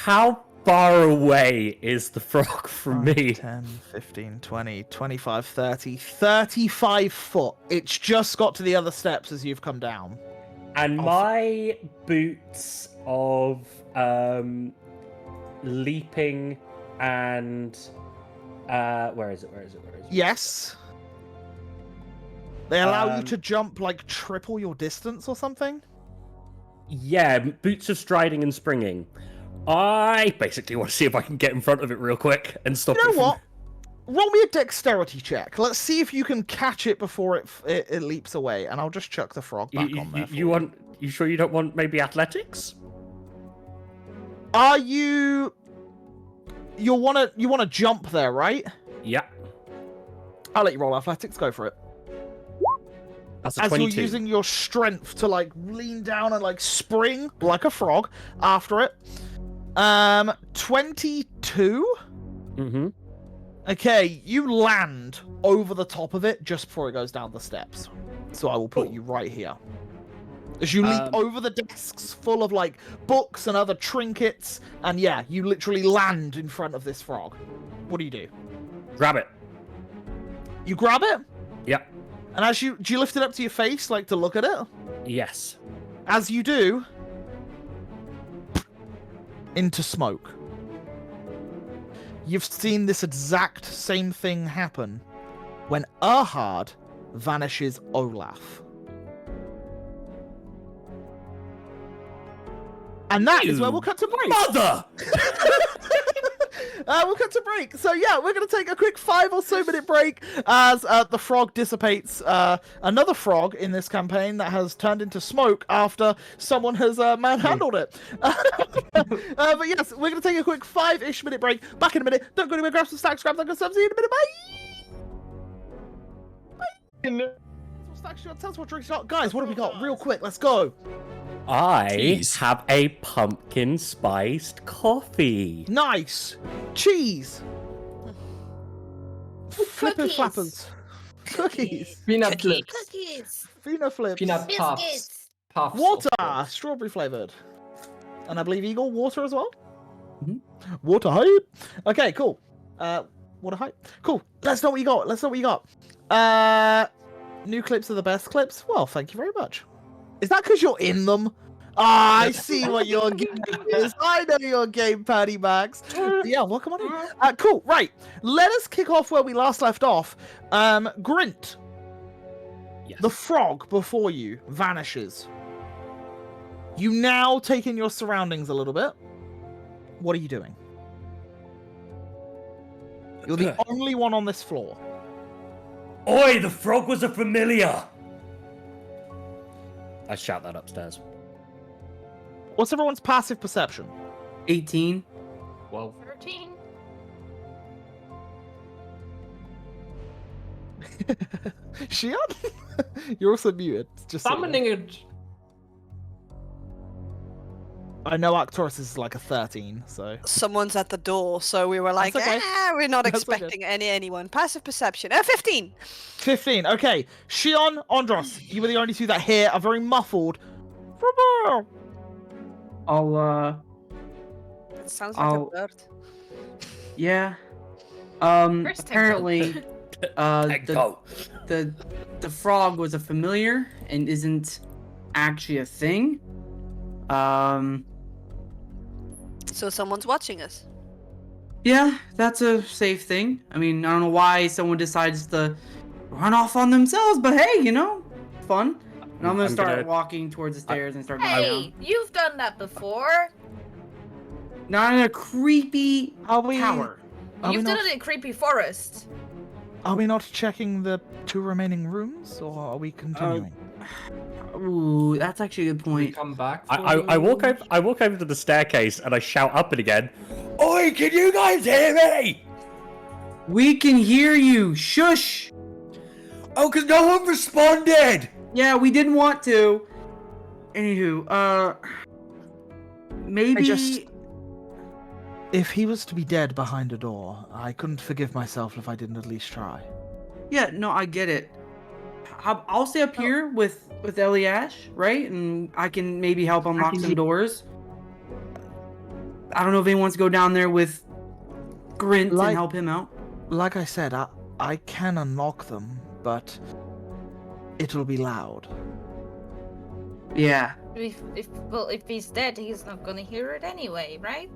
how far away is the frog from 5, me? 10, 15, 20, 25, 30, 35 foot. It's just got to the other steps as you've come down. And my boots of leaping and where is it? Yes. They allow you Um, to jump like triple your distance or something? Yeah, boots of striding and springing. I basically want to see if I can get in front of it real quick and stop You know it from... what? Roll me a dexterity check. Let's see if you can catch it before it leaps away, and I'll just chuck the frog back on there. for You want You sure you don't want maybe athletics? Are you wanna jump there, right? Yeah. I'll let you roll athletics, go for it. That's a As 22. you're using your strength to like lean down and like spring like a frog after it. 22. Mm-hmm. Okay, you land over the top of it just before it goes down the steps. So I will put you right here. As you leap over the desks full of like books and other trinkets, and yeah, you literally land in front of this frog. What do you do? Grab it. You grab it? Yeah. And as do you lift it up to your face, like to look at it? Yes. As you do, into smoke. You've seen this exact same thing happen when Erhard vanishes Olaf. And that is where we'll cut to break. Mother! We'll cut to break. So yeah, we're going to take a quick 5 or so minute break as the frog dissipates. Another frog in this campaign that has turned into smoke after someone has manhandled it. But yes, we're going to take a quick 5-ish minute break. Back in a minute. Don't go anywhere. Grab some stacks. Grab that good stuff. See you in a minute. Bye. Stacks, tell us what drinks you got. Guys, what have we got? Real quick. Let's go. I Cheese. have a pumpkin spiced coffee. Nice. Cheese. Flippin' Cookies. flappers. Cookies. Peanut flips. Cookies. Fina flips. Peanut puffs. Biscuits. Puffs. of Water. course. Strawberry flavored. And I believe Eagle water as well. Mhm. Water hype. Okay, cool. Water hype. Cool. Let's know what you got. Let's know what you got. New clips are the best clips. Well, thank you very much. Is that because you're in them? Ah, I see what your game is. I know your game, Paddy Max. Yeah, welcome on in. Cool, right. Let us kick off where we last left off. Grint, Yes. the frog before you vanishes. You now take in your surroundings a little bit. What are you doing? You're the only one on this floor. Oi, the frog was a familiar! I shout that upstairs. What's everyone's passive perception? 18. Well, 13. Shion? You're also muted. Just so you know. summoning it. I know Arcturus is like a 13, so Someone's at the door, so we were like, okay. we're not That's okay. expecting anyone. Passive perception. 15. 15. Okay, Shion, Andros, you were the only two that hear are very muffled. I'll, That sounds like I'll- a bird. yeah. First Apparently, Hey, go. the frog was a familiar and isn't actually a thing. So someone's watching us. Yeah, that's a safe thing. I mean, I don't know why someone decides to run off on themselves, but hey, you know, fun. And I'm gonna I'm start gonna- walking towards the stairs and start going Hey, down. you've done that before. Not in a creepy tower. Are we You've done not- it in creepy forest. Are we not checking the 2 remaining rooms, or are we continuing? Ooh, that's actually a good We point. come back. I walk over to the staircase and I shout up it again. Oi, can you guys hear me? We can hear you. Shush. Oh, because no one responded! Yeah, we didn't want to. Anywho, maybe. If he was to be dead behind a door, I couldn't forgive myself if I didn't at least try. Yeah, no, I get it. I'll stay up here with Eliash, right? And I can maybe help unlock some doors. I don't know if anyone wants to go down there with Grint Like- and help him out. Like I said, I can unlock them, but it'll be loud. Yeah. If he's dead, he's not gonna hear it anyway, right?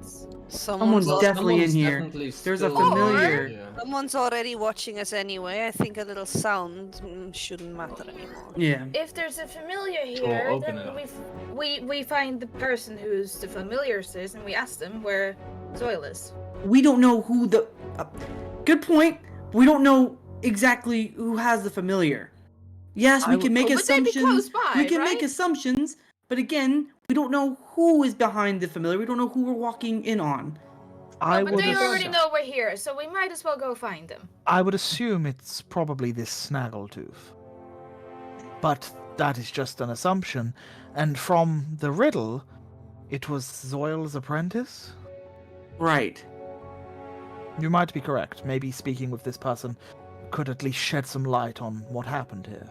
Someone's Someone's, definitely in here. definitely There's a still familiar. here. someone's already watching us anyway. I think a little sound shouldn't matter anymore. Yeah. If there's a familiar Sure, here, open then it we find the person who's the familiar is, and we ask them where Zoil is. We don't know who the. Good point. We don't know exactly who has the familiar. Yes, we can make Would they be assumptions. close by, We can right? make assumptions, But again, we don't know who is behind the familiar. We don't know who we're walking in on. I But would they already assume, know we're here, so we might as well go find them. I would assume it's probably this Snaggletooth. But that is just an assumption. And from the riddle, it was Zoil's apprentice? Right. You might be correct. Maybe speaking with this person could at least shed some light on what happened here.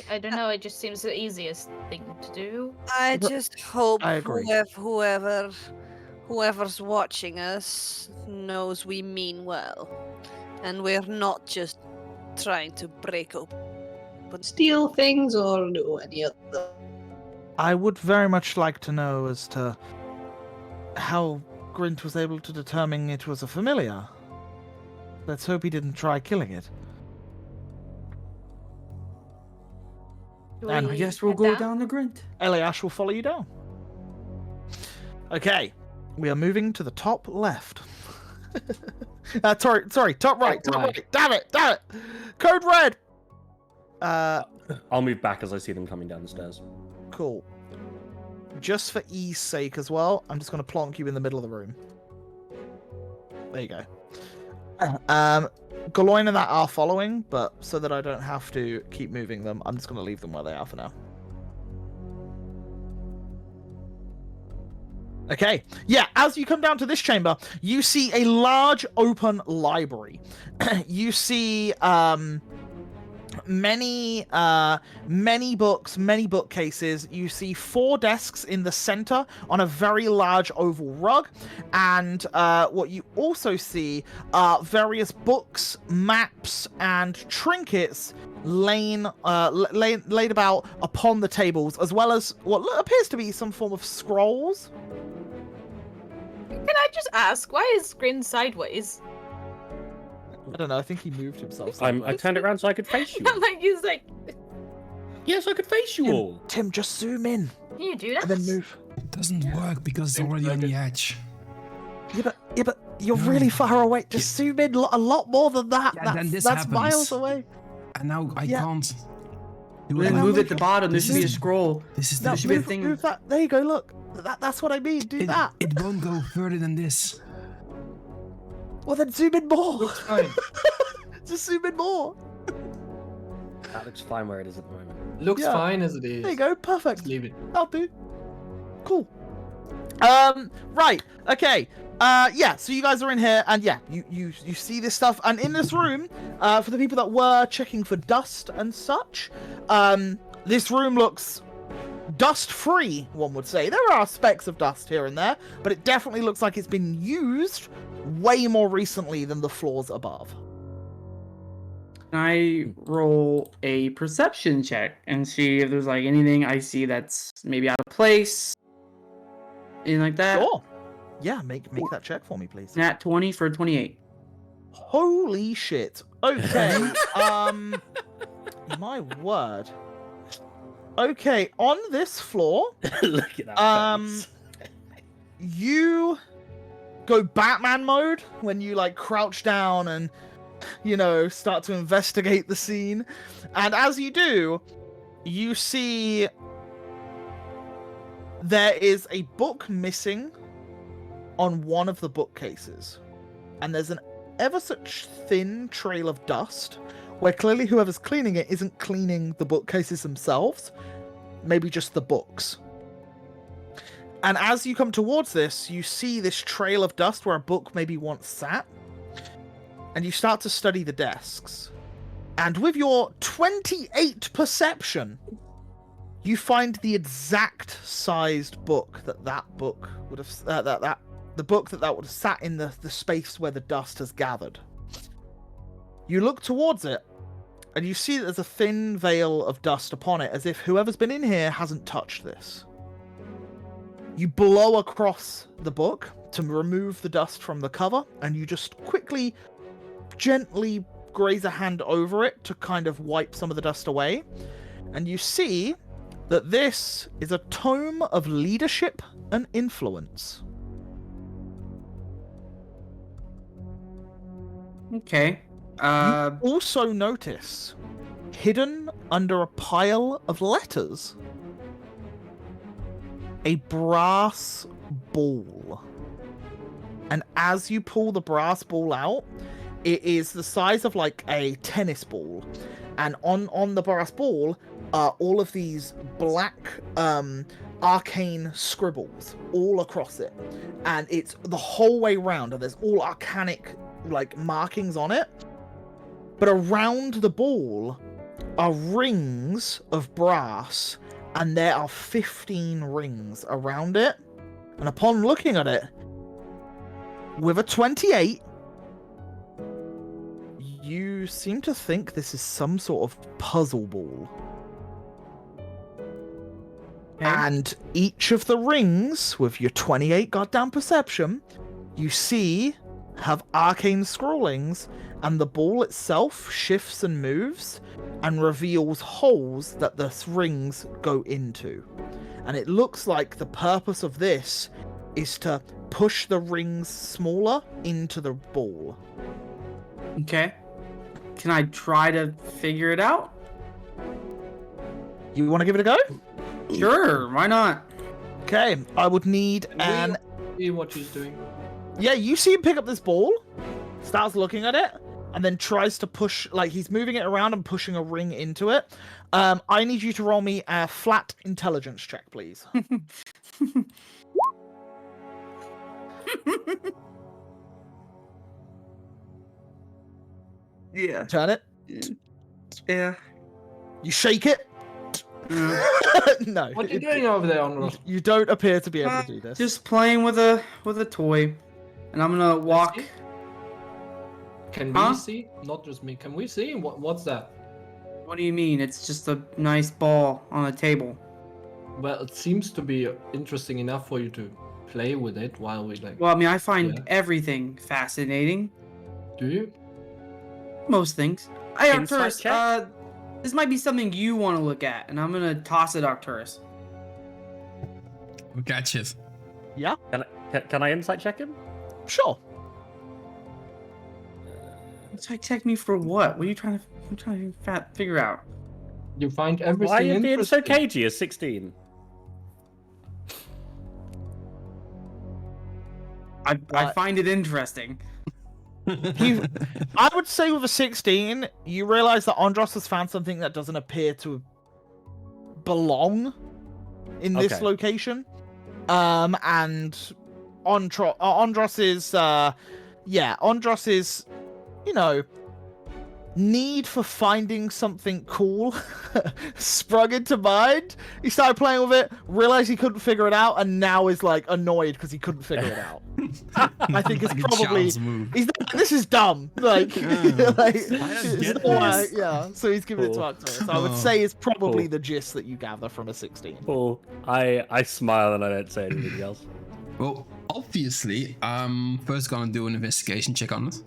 I don't know, it just seems the easiest thing to do. I But- just hope I agree. whoever's watching us knows we mean well, and we're not just trying to break open. Steal things or do any other. I would very much like to know as to how Grint was able to determine it was a familiar. Let's hope he didn't try killing it. And I guess we'll go down the Grint. Eliash will follow you down. Okay, we are moving to the top left. Sorry, top right, top right. Damn it. Code red. I'll move back as I see them coming down the stairs. Cool. Just for ease sake as well, I'm just going to plonk you in the middle of the room. There you go. Galoin and that are following, but so that I don't have to keep moving them, I'm just going to leave them where they are for now. Okay, yeah, as you come down to this chamber, you see a large open library. You see many books, many bookcases. You see 4 desks in the center on a very large oval rug, and what you also see are various books, maps, and trinkets laid about upon the tables, as well as what appears to be some form of scrolls. Can I just ask, why is Grin sideways? I don't know, I think he moved himself. I turned it around so I could face you. Like, he's like, Yes, I could face you all. Tim, just zoom in can you do that? and then move. It doesn't work because it's already on the edge. Yeah, but you're No. really far away. Just zoom in a lot more than that. Yeah, then that's this that's happens. miles away. And now I Yeah. can't do Then it. move at the bottom. There This should be a is- scroll. This is No, the should be a move, thing. move that. There you go. Look, that's what I mean. Do that. It won't go further than this. Well, then zoom in more. Looks fine. Just zoom in more. That looks fine where it is at the moment. Looks Yeah. fine as it is. There you go. Perfect. Just leave it. That'll do. Cool. Right. Okay. Yeah. So you guys are in here, and yeah, you see this stuff, and in this room, for the people that were checking for dust and such, this room looks dust-free. One would say there are specks of dust here and there, but it definitely looks like it's been used way more recently than the floors above. Can I roll a perception check and see if there's like anything I see that's maybe out of place? Anything like that? Sure. Yeah. Make that check for me, please. Nat 20 for 28. Holy shit. Okay. My word. Okay, on this floor, Look at that. face. you go Batman mode when you like crouch down and start to investigate the scene. And as you do, you see there is a book missing on one of the bookcases. And there's an ever such thin trail of dust where clearly whoever's cleaning it isn't cleaning the bookcases themselves, maybe just the books. And as you come towards this, you see this trail of dust where a book maybe once sat, and you start to study the desks. And with your 28 perception, you find the exact sized book that book would have the book that would have sat in the space where the dust has gathered. You look towards it, and you see that there's a thin veil of dust upon it, as if whoever's been in here hasn't touched this. You blow across the book to remove the dust from the cover, and you just quickly, gently graze a hand over it to kind of wipe some of the dust away. And you see that this is a tome of leadership and influence. Okay. You also notice, hidden under a pile of letters, a brass ball. And as you pull the brass ball out, it is the size of like a tennis ball. And on the brass ball are all of these black arcane scribbles all across it. And it's the whole way round, and there's all arcanic like markings on it. But around the ball are rings of brass, and there are 15 rings around it. And upon looking at it, with a 28, you seem to think this is some sort of puzzle ball. Okay. And each of the rings, with your 28 goddamn perception, you see have arcane scrollings, and the ball itself shifts and moves and reveals holes that the rings go into. And it looks like the purpose of this is to push the rings smaller into the ball. Okay. Can I try to figure it out? You want to give it a go? Sure, why not? Okay, I would need an... See what he's doing. Yeah, you see him pick up this ball, starts looking at it, and then tries to push, like he's moving it around and pushing a ring into it. I need you to roll me a flat intelligence check, please. Yeah. Turn it. Yeah. You shake it. No. What are you doing over there, Onros? You don't appear to be able to do this. Just playing with a toy, and I'm gonna walk. See? Can Huh? we see? Not just me. Can we see? What's that? What do you mean? It's just a nice ball on a table. Well, it seems to be interesting enough for you to play with it while we like. Well, I mean, I find Yeah. everything fascinating. Do you? Most things. Hey, Insight Arcturus, check? this might be something you want to look at, and I'm gonna toss it, Arcturus. We catch it. Yeah, Can I insight check him? sure. Insight check me for what? What are you trying to figure out? You find everything Why are you being so interesting. cagey as 16? I find it interesting. I would say with a 16, you realize that Andros has found something that doesn't appear to belong in this Okay. location. And Andros is, Andros is, need for finding something cool sprung into mind. He started playing with it, realized he couldn't figure it out, and now is like annoyed because he couldn't figure it out. I think it's Like a probably child's move. he's like, this is dumb. Like, like it's get not why- this. yeah. So he's giving it to Cool. Arcturus. So I would Oh. say it's probably Cool. the gist that you gather from a 16. Cool. I smile and I don't say anything else. Well, obviously, I'm first gonna do an investigation check on it.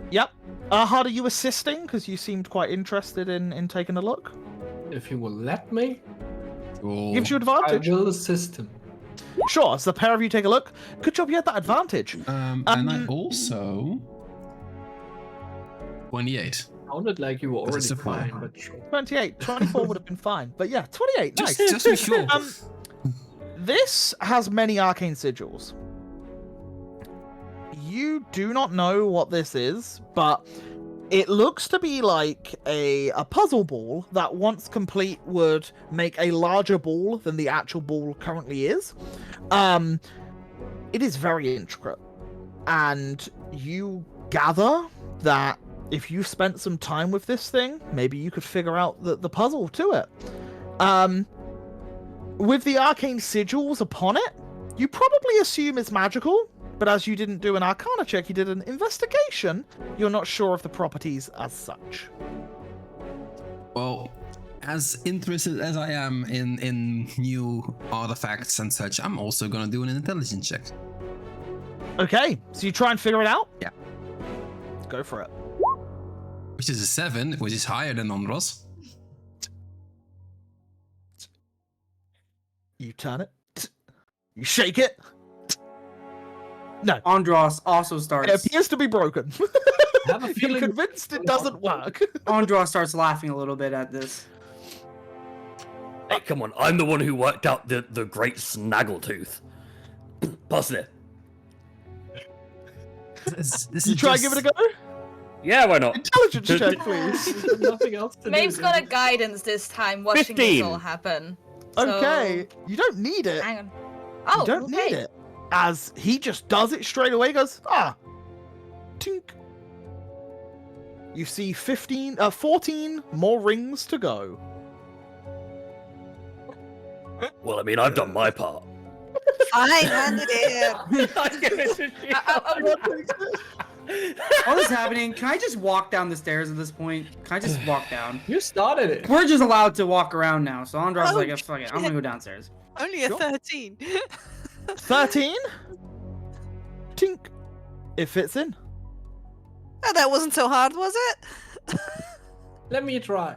Yep. Hard, are you assisting? Because you seemed quite interested in taking a look. If you will let me, Cool. Gives you I advantage. will assist him. Sure. So the pair of you take a look. Good job you had that advantage. And I also 28. Sounded like you were But already it's a four. fine, but sure. 28. 24 would have been fine. But yeah, 28. Nice. Just to be sure. This has many arcane sigils. You do not know what this is, but it looks to be like a puzzle ball that once complete would make a larger ball than the actual ball currently is. It is very intricate, and you gather that if you spent some time with this thing, maybe you could figure out the puzzle to it. With the arcane sigils upon it, you probably assume it's magical, but as you didn't do an arcana check, you did an investigation, you're not sure of the properties as such. Well, as interested as I am in new artifacts and such, I'm also gonna do an intelligence check. Okay, so you try and figure it out? Yeah. Go for it. Which is a 7, which is higher than Onros. You turn it. You shake it. No. Andros also It starts. appears to be broken. I have a You're feeling convinced it doesn't work. Andros starts laughing a little bit at this. Hey, come on! I'm the one who worked out the great snaggletooth. Pass it. This You is try and just- give it a go? Yeah, why not? Intelligence check, please. There's nothing else to Maeve's do. got a guidance this time, watching this 15. all happen. So- Okay, you don't need it. Hang on. Oh, You don't okay. need it. As he just does it straight away, goes, tink. You see 14 more rings to go. Well, I mean, I've done my part. Fine, hand it in. I give it to Shion. All this happening, can I just walk down the stairs at this point? Can I just walk down? You started it. We're just allowed to walk around now, so Andros is Oh, like, fuck it, I'm gonna go downstairs. Only a Sure. 13. 13? Tink. It fits in. Oh, that wasn't so hard, was it? Let me try.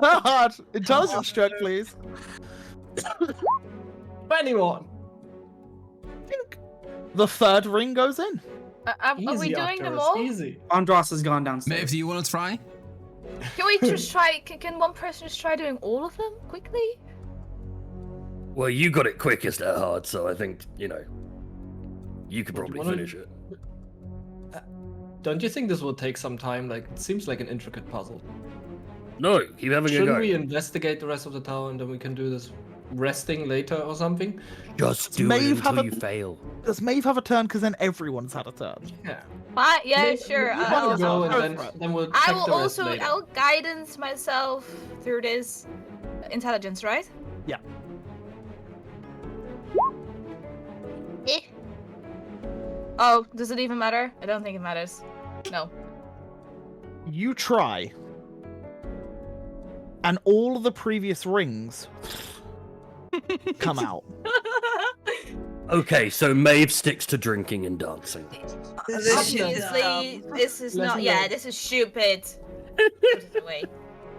Not hard. Intelligence check, please. 21. Tink. The third ring goes in. Are we Easy, doing them Arcturus, all? Easy. Andros has gone downstairs. Maeve, do you want to try? Can we just try? Can one person just try doing all of them quickly? Well, you got it quickest at hard, so I think, you could Would you probably wanna- finish it. Don't you think this will take some time? Like, it seems like an intricate puzzle. No, keep having a Shouldn't go. we investigate the rest of the tower and then we can do this resting later or something? Just do Maeve it have until a- you fail. Does Maeve have a turn? Because then everyone's had a turn. Yeah. Yeah, Maybe sure. you I'll, wanna go I'll- and go then, for it. then we'll I check will the rest also. later. I'll guidance myself through this. Intelligence, right? Yeah. Eh. Oh, does it even matter? I don't think it matters. No. You try. And all of the previous rings come out. Okay, so Maeve sticks to drinking and dancing. This shit is Obviously, this is Lesson not. Yeah, learned. this is stupid. Put it away.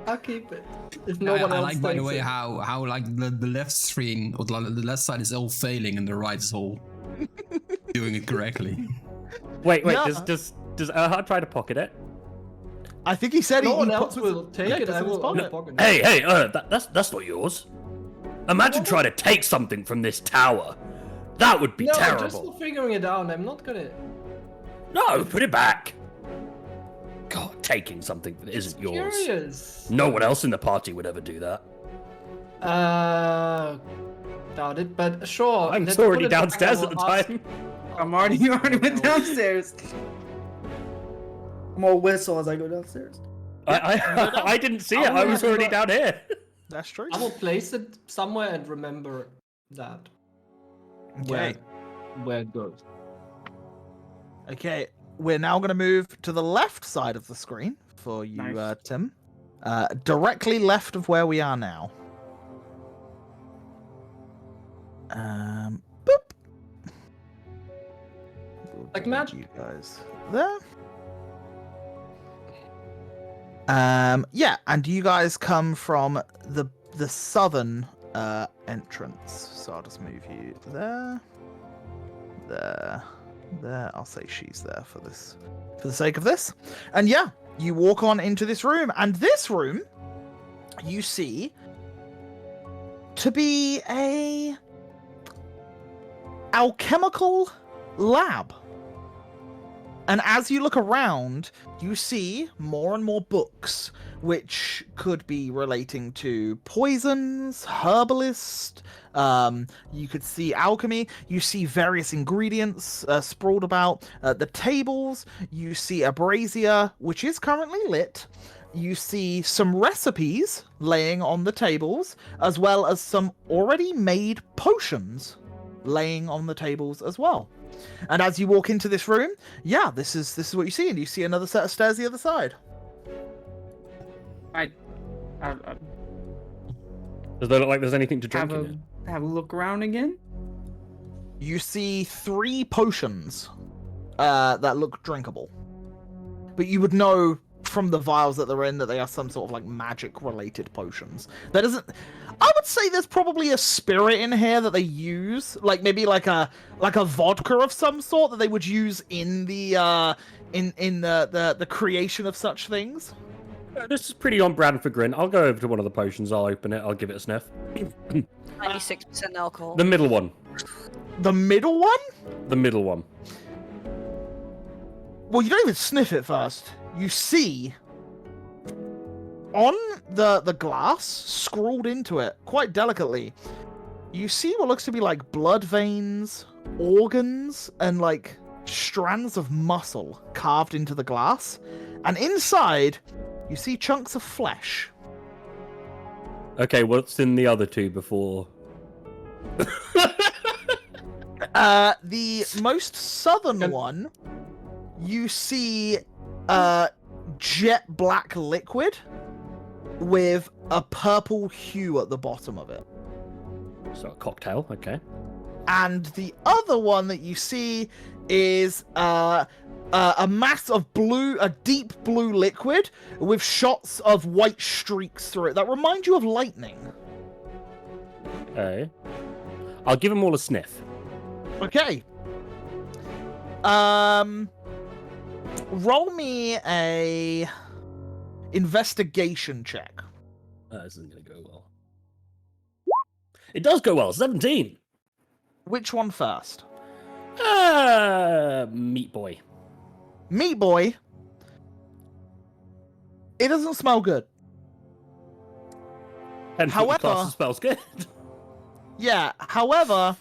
I'll keep it. If no one I else like, by the takes way, it. how like the left screen or the left side is all failing and the right is all doing it correctly. Wait, Yeah. does Erhard try to pocket it? I think he said No he one put- else will take yeah, it. puts I in his will pocket. unpocket it. Hey, that's not yours. Imagine trying to take something from this tower. That would be No, just terrible. for figuring it out. I'm not gonna. No, put it back. God, taking something that isn't yours. Curious. No one else in the party would ever do that. Doubt it, but sure. I'm let's already put it back, downstairs I at the will ask- time. I'm already went downstairs. I'm gonna whistle as I go downstairs. I didn't see it. I was already down here. That's true. I will place it somewhere and remember that. Okay. Where it goes. Okay. We're now going to move to the left side of the screen for you, Nice. Tim. Directly left of where we are now. Boop. We'll Like do magic. You guys there. Yeah, and you guys come from the southern entrance. So I'll just move you there. There. I'll say she's there for the sake of this. And yeah, you walk on into this room, and this room you see to be a alchemical lab. And as you look around, you see more and more books, which could be relating to poisons, herbalist. You could see alchemy. You see various ingredients sprawled about the tables. You see a brazier, which is currently lit. You see some recipes laying on the tables, as well as some already made potions laying on the tables as well. And as you walk into this room, yeah, this is what you see, and you see another set of stairs the other side. Does it look like there's anything to drink Have in it? have a look around again. You see 3 potions that look drinkable, but you would know from the vials that they're in that they are some sort of like magic related potions. That isn't. I would say there's probably a spirit in here that they use, like maybe like a vodka of some sort that they would use in the in the creation of such things. This is pretty on brand for Grint. I'll go over to one of the potions. I'll open it. I'll give it a sniff. 96% alcohol. The middle one. The middle one? The middle one. Well, you don't even sniff it first. You see on the glass, scrawled into it quite delicately, you see what looks to be like blood veins, organs, and like strands of muscle carved into the glass. And inside, you see chunks of flesh. Okay, what's in the other two before? The most southern one, you see jet black liquid with a purple hue at the bottom of it. So a cocktail, okay. And the other one that you see is a mass of a deep blue liquid with shots of white streaks through it that remind you of lightning. Okay. I'll give them all a sniff. Okay. Roll me a investigation check. This isn't going to go well. It does go well. 17. Which one first? Meat boy. Meat boy. It doesn't smell good. And However- class smells good. Yeah, however,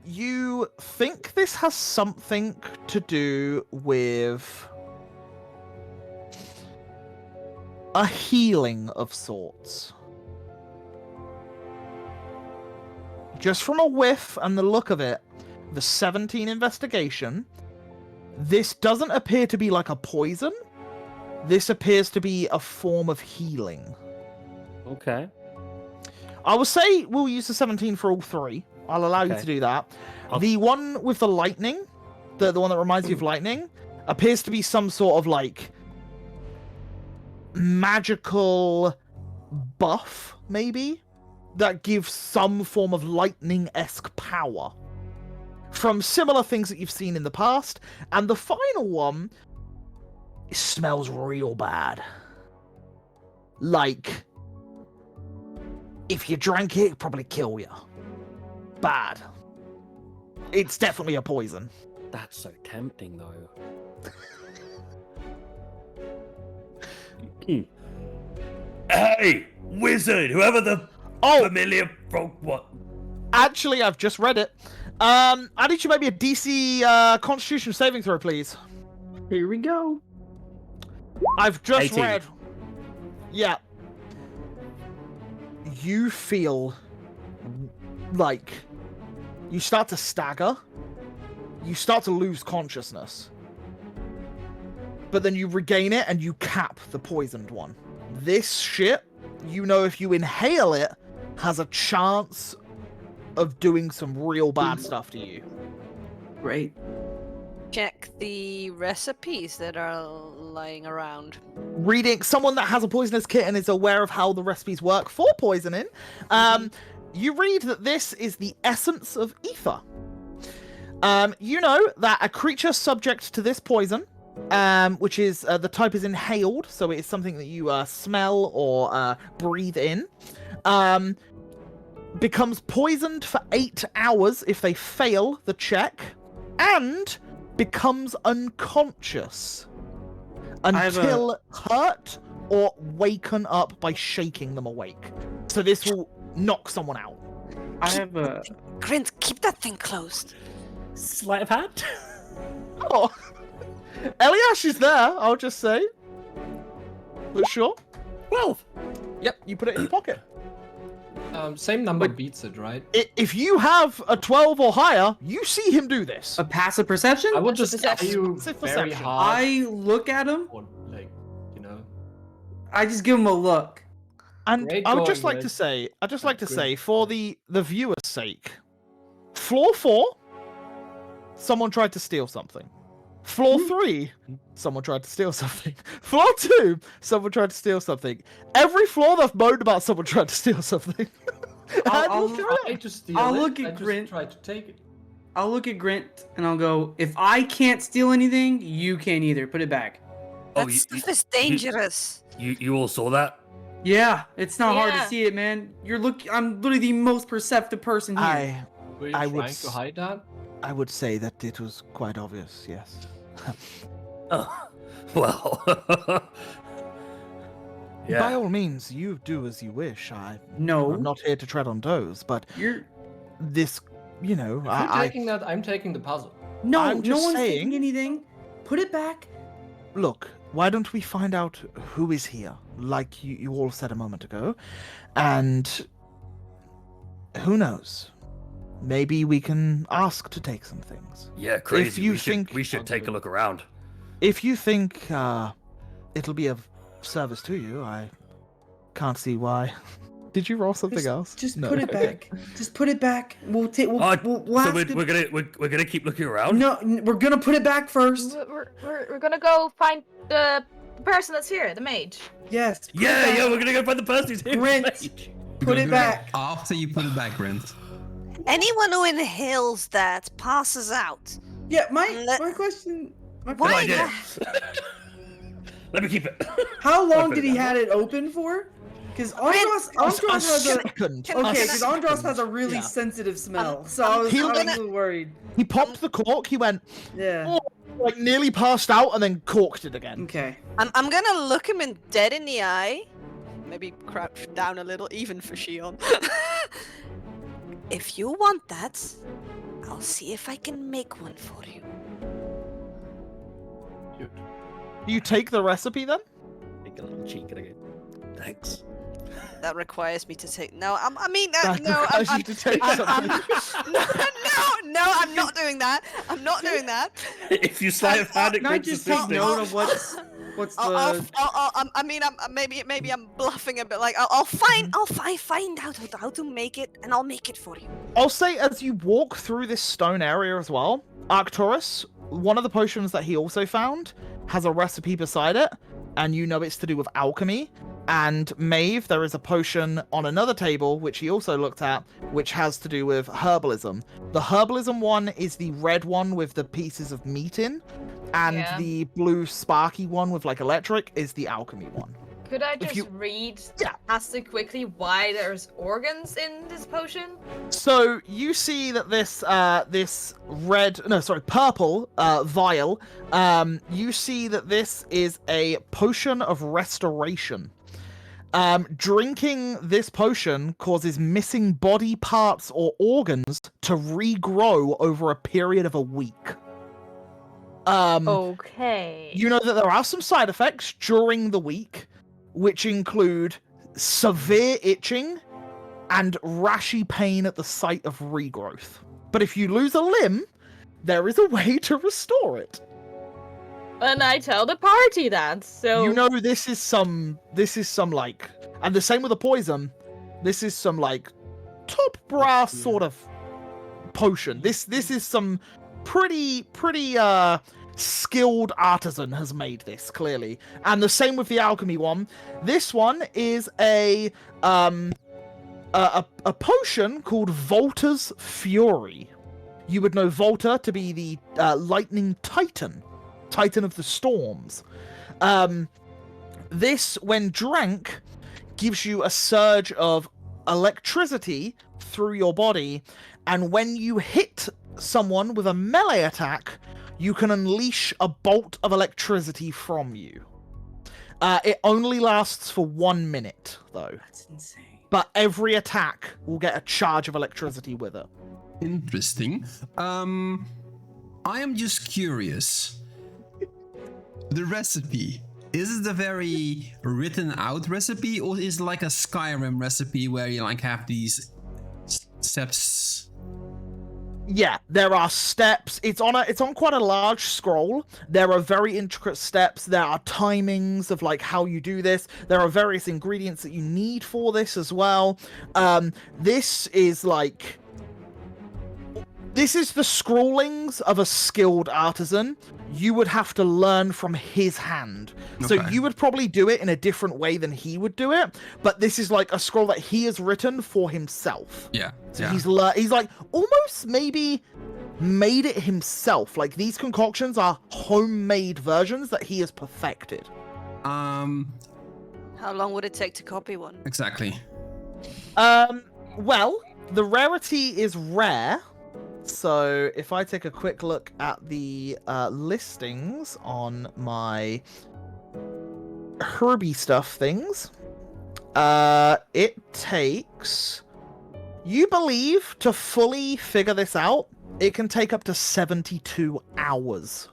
you think this has something to do with a healing of sorts. Just from a whiff and the look of it, the 17 investigation, this doesn't appear to be like a poison. This appears to be a form of healing. Okay. I will say we'll use the 17 for all three. I'll allow you Okay. to do that. The one with the lightning, the one that reminds you of lightning, appears to be some sort of like magical buff, maybe, that gives some form of lightning-esque power from similar things that you've seen in the past. And the final one, it smells real bad. Like, if you drank it, it'd probably kill you. Bad. It's definitely a poison. That's so tempting, though. Hey, wizard, whoever the familiar frog, what? Actually, I've just read it. I need you maybe a DC Constitution saving throw, please. Here we go. I've just 18. read. Yeah. You feel like you start to stagger. You start to lose consciousness. But then you regain it and you cap the poisoned one. This shit, you know, if you inhale it, has a chance of doing some real bad stuff to you. Great. Check the recipes that are lying around. Reading someone that has a poisonous kit and is aware of how the recipes work for poisoning, you read that this is the essence of ether. You know that a creature subject to this poison, which is the type is inhaled, so it's something that you smell or breathe in, becomes poisoned for 8 hours if they fail the check, and becomes unconscious until hurt or waken up by shaking them awake. So this will knock someone out. I have a. Grint, keep that thing closed. Sleight of hand? Oh, Eliash is there, I'll just say. But sure. 12. Yep, you put it in your pocket. Same number beats it, right? If you have a 12 or higher, you see him do this. A passive perception? I would just tell you It's a very perception. hard. I look at him. Or, like, you know. I just give him a look. And Great I would going, just like Red. to say, Great. for the viewer's sake, floor 4, someone tried to steal something. Floor 3, someone tried to steal something. Floor 2, someone tried to steal something. Every floor they've moaned about someone tried to steal something. And we'll carry on. I to steal I'll it. look at I just Grint. try to take it. I'll look at Grint and I'll go, if I can't steal anything, you can't either. Put it back. Oh, That stuff is dangerous. You all saw that? Yeah, it's not hard to Yeah. see it, man. I'm literally the most perceptive person here. Were you I would trying to hide that? I would say that it was quite obvious. Yes. Oh, well. By yeah. all means, you do as you wish. No, I'm not here to tread on toes, but you're. this, If you're taking that, I'm taking the puzzle. No, I'm no just one's saying- taking anything. Put it back. Look, why don't we find out who is here, like you all said a moment ago, and who knows? Maybe we can ask to take some things. Yeah, crazy. If you we think- should take a look around. If you think it'll be of service to you, I can't see why. Did you roll something else? Just No. put it back. Just put it back. We'll take. We'll, Oh, we'll so ask we're gonna keep looking around. No, we're gonna put it back first. We're gonna go find the person that's here, the mage. Yes. put it Yeah, back. yeah, we're gonna go find the person who's here. Brent. Put it back. After you put it back, Brent. Anyone who inhales that passes out. Yeah, my Let- question. My Why? Good idea. Let me keep it. How long put did it he back. had it open for? Because Andros has a. Second. Okay, because Andros second. has a really Yeah. sensitive smell, so I was, He- I was a gonna- little worried. He popped the cork. He went Yeah. oh, like nearly passed out and then corked it again. Okay. I'm gonna look him dead in the eye. Maybe crouch down a little, even for Shion. If you want that, I'll see if I can make one for you. Cute. Do you take the recipe then? Take a little cheek again. Thanks. That requires me to take. No, I mean, That no, requires you to take something. no, I'm not doing that. I'm not doing that. If you sleight of hand, it Can I creates just a take system. note of what's I mean, maybe I'm bluffing a bit. Like, I'll find out how to make it, and I'll make it for you. I'll say as you walk through this stone area as well, Arcturus, one of the potions that he also found has a recipe beside it, and you know it's to do with alchemy. And Maeve, there is a potion on another table, which he also looked at, which has to do with herbalism. The herbalism one is the red one with the pieces of meat in, and Yeah. the blue sparky one with like electric is the alchemy one. Could I If just you- read Yeah. past quickly why there's organs in this potion? So you see that this purple vial, you see that this is a potion of restoration. Drinking this potion causes missing body parts or organs to regrow over a period of a week. Okay. You know that there are some side effects during the week, which include severe itching and rashy pain at the site of regrowth. But if you lose a limb, there is a way to restore it. And I tell the party that, so You know this is some like, and the same with the poison, this is some like top brass sort of potion. This is some pretty skilled artisan has made this, clearly. And the same with the alchemy one. This one is a potion called Volta's Fury. You would know Volta to be the lightning titan of the storms. This, when drank, gives you a surge of electricity through your body, and when you hit someone with a melee attack, you can unleash a bolt of electricity from you. It only lasts for 1 minute, though. That's insane. But every attack will get a charge of electricity with it. Interesting. I am just curious. The recipe. Is it a very written out recipe, or is it like a Skyrim recipe where you like have these steps? Yeah, there are steps. It's on quite a large scroll. There are very intricate steps. There are timings of like how you do this. There are various ingredients that you need for this as well. This is the scrawlings of a skilled artisan. You would have to learn from his hand. So Okay. you would probably do it in a different way than he would do it, but this is like a scroll that he has written for himself. Yeah. So yeah. he's like almost maybe made it himself. Like, these concoctions are homemade versions that he has perfected. How long would it take to copy one? Exactly. Well, the rarity is rare. So if I take a quick look at the listings on my Herbie stuff things, it takes, you believe, to fully figure this out, it can take up to 72 hours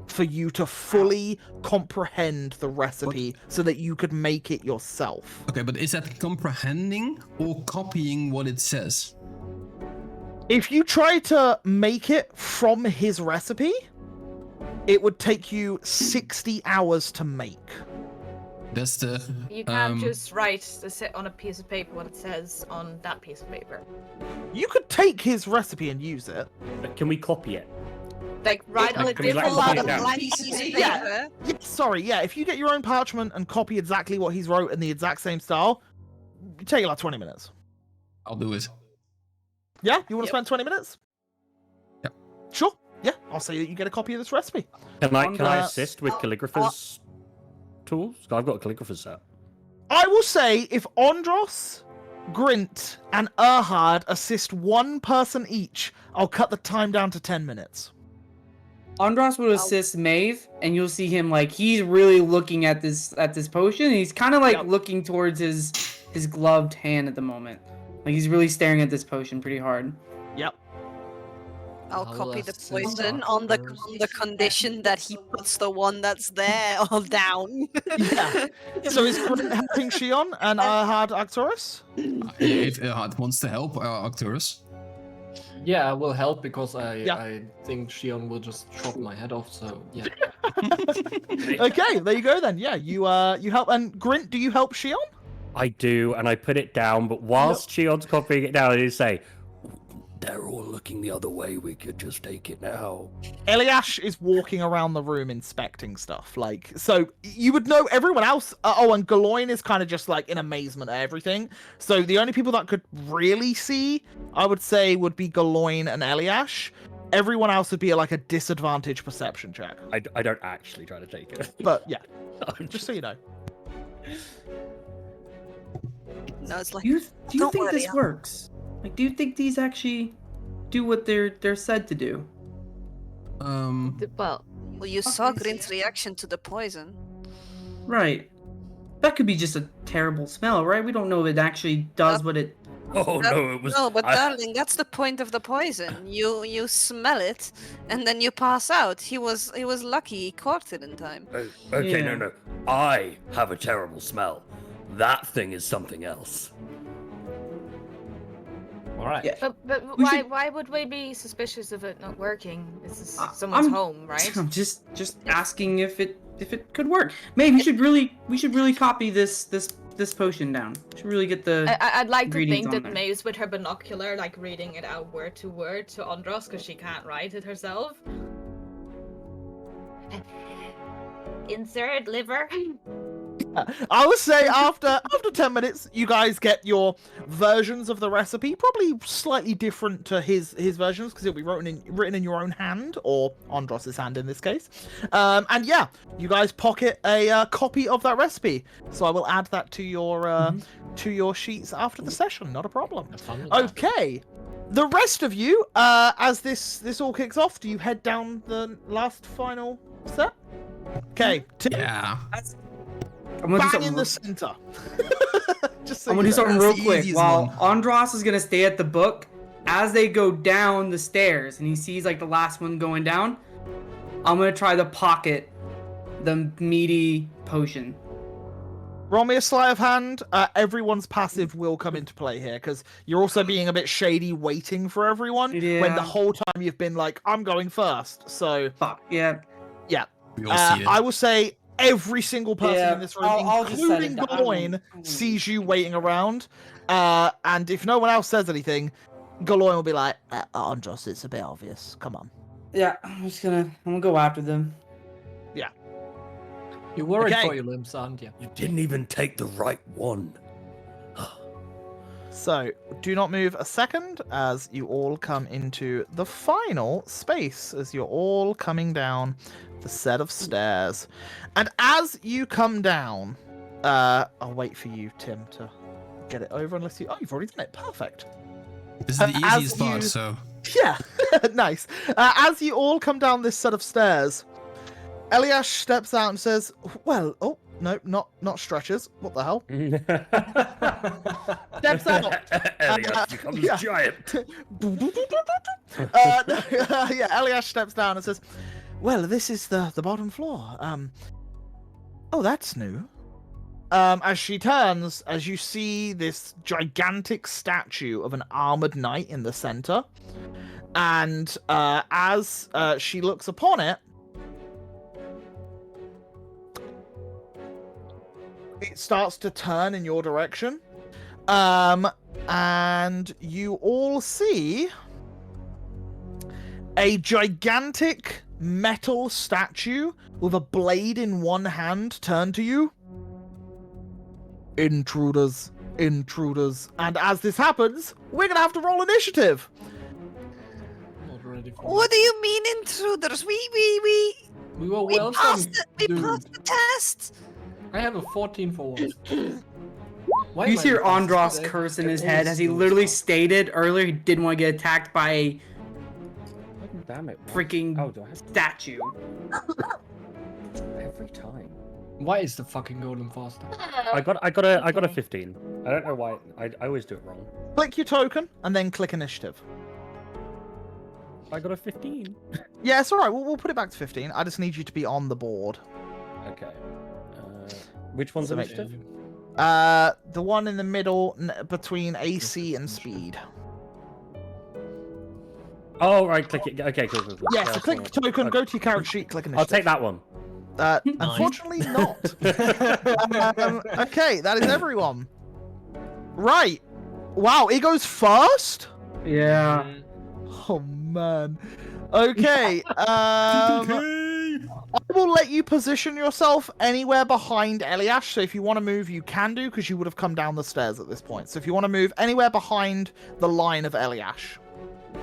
for you to fully comprehend the recipe so that you could make it yourself. Okay, but is that comprehending or copying what it says? If you try to make it from his recipe, it would take you 60 hours to make. That's the. You can't just write on a piece of paper what it says on that piece of paper. You could take his recipe and use it. Can we copy it? Like write on a Can we, like, different copy lot it of down? blank pieces of paper. Yeah. Yeah, sorry, yeah. If you get your own parchment and copy exactly what he's wrote in the exact same style, it take you like 20 minutes. I'll do it. Yeah? You want to Yep. spend 20 minutes? Yep. Sure. Yeah, I'll say that you get a copy of this recipe. Can I Andra- assist with calligrapher's tools? I've got a calligrapher's set. I will say if Andros, Grint, and Erhard assist one person each, I'll cut the time down to 10 minutes. Andros would assist Maeve, and you'll see him like he's really looking at this potion. And he's kind of like Yep. looking towards his gloved hand at the moment. Like he's really staring at this potion pretty hard. Yep. I'll I'll copy the assist poison Arthur on the first. condition that he puts the one that's there all down. Yeah. So is Grint helping Shion and Erhard Arcturus? If Erhard wants to help Arcturus. Yeah, I will help because Yeah. I think Shion will just chop my head off. So yeah. Okay, there you go then. Yeah, you help. And Grint, do you help Shion? I do, and I put it down, but whilst Shion's copying it down, I do say, They're all looking the other way. We could just take it now. Eliash is walking around the room inspecting stuff. Like, so you would know everyone else. And Galoin is kind of just like in amazement at everything. So the only people that could really see, I would say, would be Galoin and Eliash. Everyone else would be like a disadvantage perception check. I don't actually try to take it. But yeah, I'm just so you know. No, it's like Do you Don't think worry, this I'll- works? Like, do you think these actually do what they're said to do? Well, well, you saw Grint's reaction to the poison. Right. That could be just a terrible smell, right? We don't know if it actually does what it. Oh That- no, it was. No, but I- darling, that's the point of the poison. You smell it, and then you pass out. He was lucky he caught it in time. Okay, Yeah. no. I have a terrible smell. That thing is something else. All right. Yeah. but We why should- why would we be suspicious of it not working? This is I- someone's I'm- home, right? I'm just asking if it could work. Maybe we should really copy this potion down. We should really get the. I'd like to ingredients think on that there. Maeve's with her binocular, like reading it out word to Andros, because she can't write it herself. Insert liver. I would say after 10 minutes, you guys get your versions of the recipe, probably slightly different to his versions because it'll be written in your own hand, or Andros's hand in this case. And yeah, you guys pocket a copy of that recipe. So I will add that to your sheets after the session. Not a problem. Have fun with that. Okay. The rest of you, as this all kicks off, do you head down the last final step? Okay, Tim, Yeah. I'm gonna do bang something in real- the center. Just so I'm gonna you do know. something That's real the quick. easiest While one. Andros is gonna stay at the book, as they go down the stairs and he sees like the last one going down, I'm gonna try to pocket the meaty potion. Roll me a sleight of hand. Everyone's passive will come into play here because you're also being a bit shady, waiting for everyone when the Yeah. whole time you've been like, "I'm going first." So Fuck yeah. We all see it. I will say every single person Yeah, in this room, I'll just set it including down. Galoin, sees you waiting around. And if no one else says anything, Galoin will be like, "Andros, it's a bit obvious. Come on." Yeah, I'm gonna go after them. You're worried Okay. for your limbs, aren't you? You didn't even take the right one. So, do not move a second as you all come into the final space, as you're all coming down the set of stairs. And as you come down, I'll wait for you, Tim, to get it over unless you... Oh, you've already done it. Perfect. This is the as easiest part, you- so Yeah, nice. As you all come down this set of stairs, Eliash steps out and says, well, oh, no, not stretchers. What the hell? Steps out. Elias becomes yeah. giant. Yeah, Eliash steps down and says, well, this is the bottom floor. Oh, that's new. As she turns, as you see this gigantic statue of an armored knight in the center, and as she looks upon it, it starts to turn in your direction, and you all see a gigantic metal statue with a blade in one hand turn to you. Intruders. And as this happens, we're gonna have to roll initiative. Not ready for What do you mean, intruders? We were We welcome. passed the dude. test. I have a 14 for once. Why You am I hear the best Andros today? curse in I his head as he always literally lose. stated earlier he didn't want to get attacked by a Damn it. freaking Oh, do I have statue. every time? Why is the fucking golem faster? I got a 15. I don't know why. I always do it wrong. Click your token and then click initiative. I got a 15. Yeah, it's alright. We'll put it back to 15. I just need you to be on the board. Okay. Which one's So make- initiative? The one in the middle between AC and speed. Oh, right. Click it. Okay, cool. Yeah, so that's click fine. token, Okay. go to your character sheet, click initiative. I'll take that one. Unfortunately not. Okay, that is everyone. Right. Wow, it goes first? Yeah. Oh, man. Okay, I will let you position yourself anywhere behind Eliash, so if you want to move, you can do, because you would have come down the stairs at this point. So if you want to move anywhere behind the line of Eliash.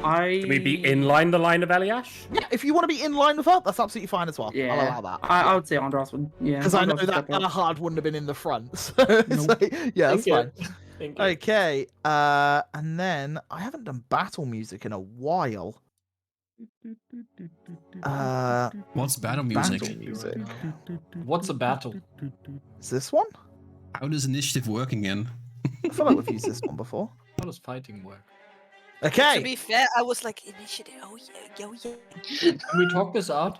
Can we be in the line of Eliash? Yeah, if you want to be in line with her, that's absolutely fine as well. Yeah. I'll allow that. I would say Andros would. Yeah. Because I know Andros would that step up. hard wouldn't have been in the front. So, yeah, that's fine. Thank you. Okay, and then I haven't done battle music in a while. what's battle music? Battle music. What's a battle? Is this one? How does initiative work again? I feel like we've used this one before. How does fighting work? To Okay. be fair, I was like, initiative. Oh yeah, yo yeah. Can we talk this out?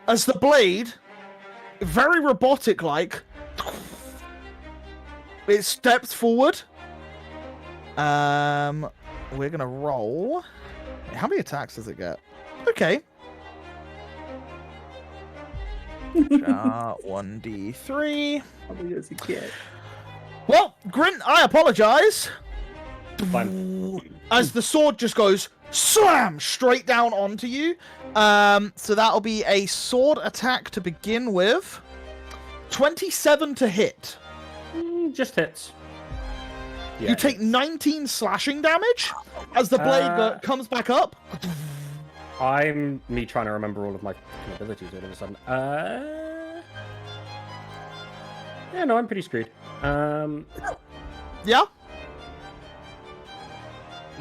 As the blade, very robotic-like, it steps forward. We're gonna roll. How many attacks does it get? Okay. 1d3. How many does he get? Well, Grint, I apologize. Fine. As the sword just goes slam straight down onto you. So that'll be a sword attack to begin with. 27 to hit. Just hits. You take 19 slashing damage as the blade comes back up. I'm me trying to remember all of my abilities all of a sudden. Yeah, no, I'm pretty screwed. Yeah?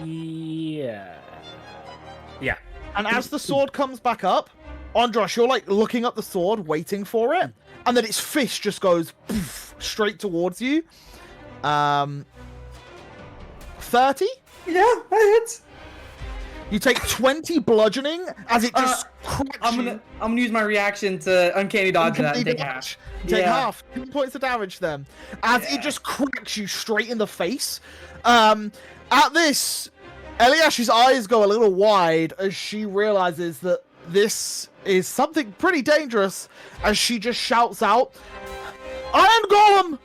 Yeah. Yeah. And as the sword comes back up, Andros, you're like looking up the sword, waiting for it, and then its fist just goes poof, straight towards you. 30? Yeah, that hits. You take 20 bludgeoning as it just cracks I'm you. gonna use my reaction to uncanny dodge that and take half. Take Yeah. half. 2 points of damage then. As it just cracks you straight in the face. At this, Eliash's eyes go a little wide as she realizes that this is something pretty dangerous, as she just shouts out, Iron Golem!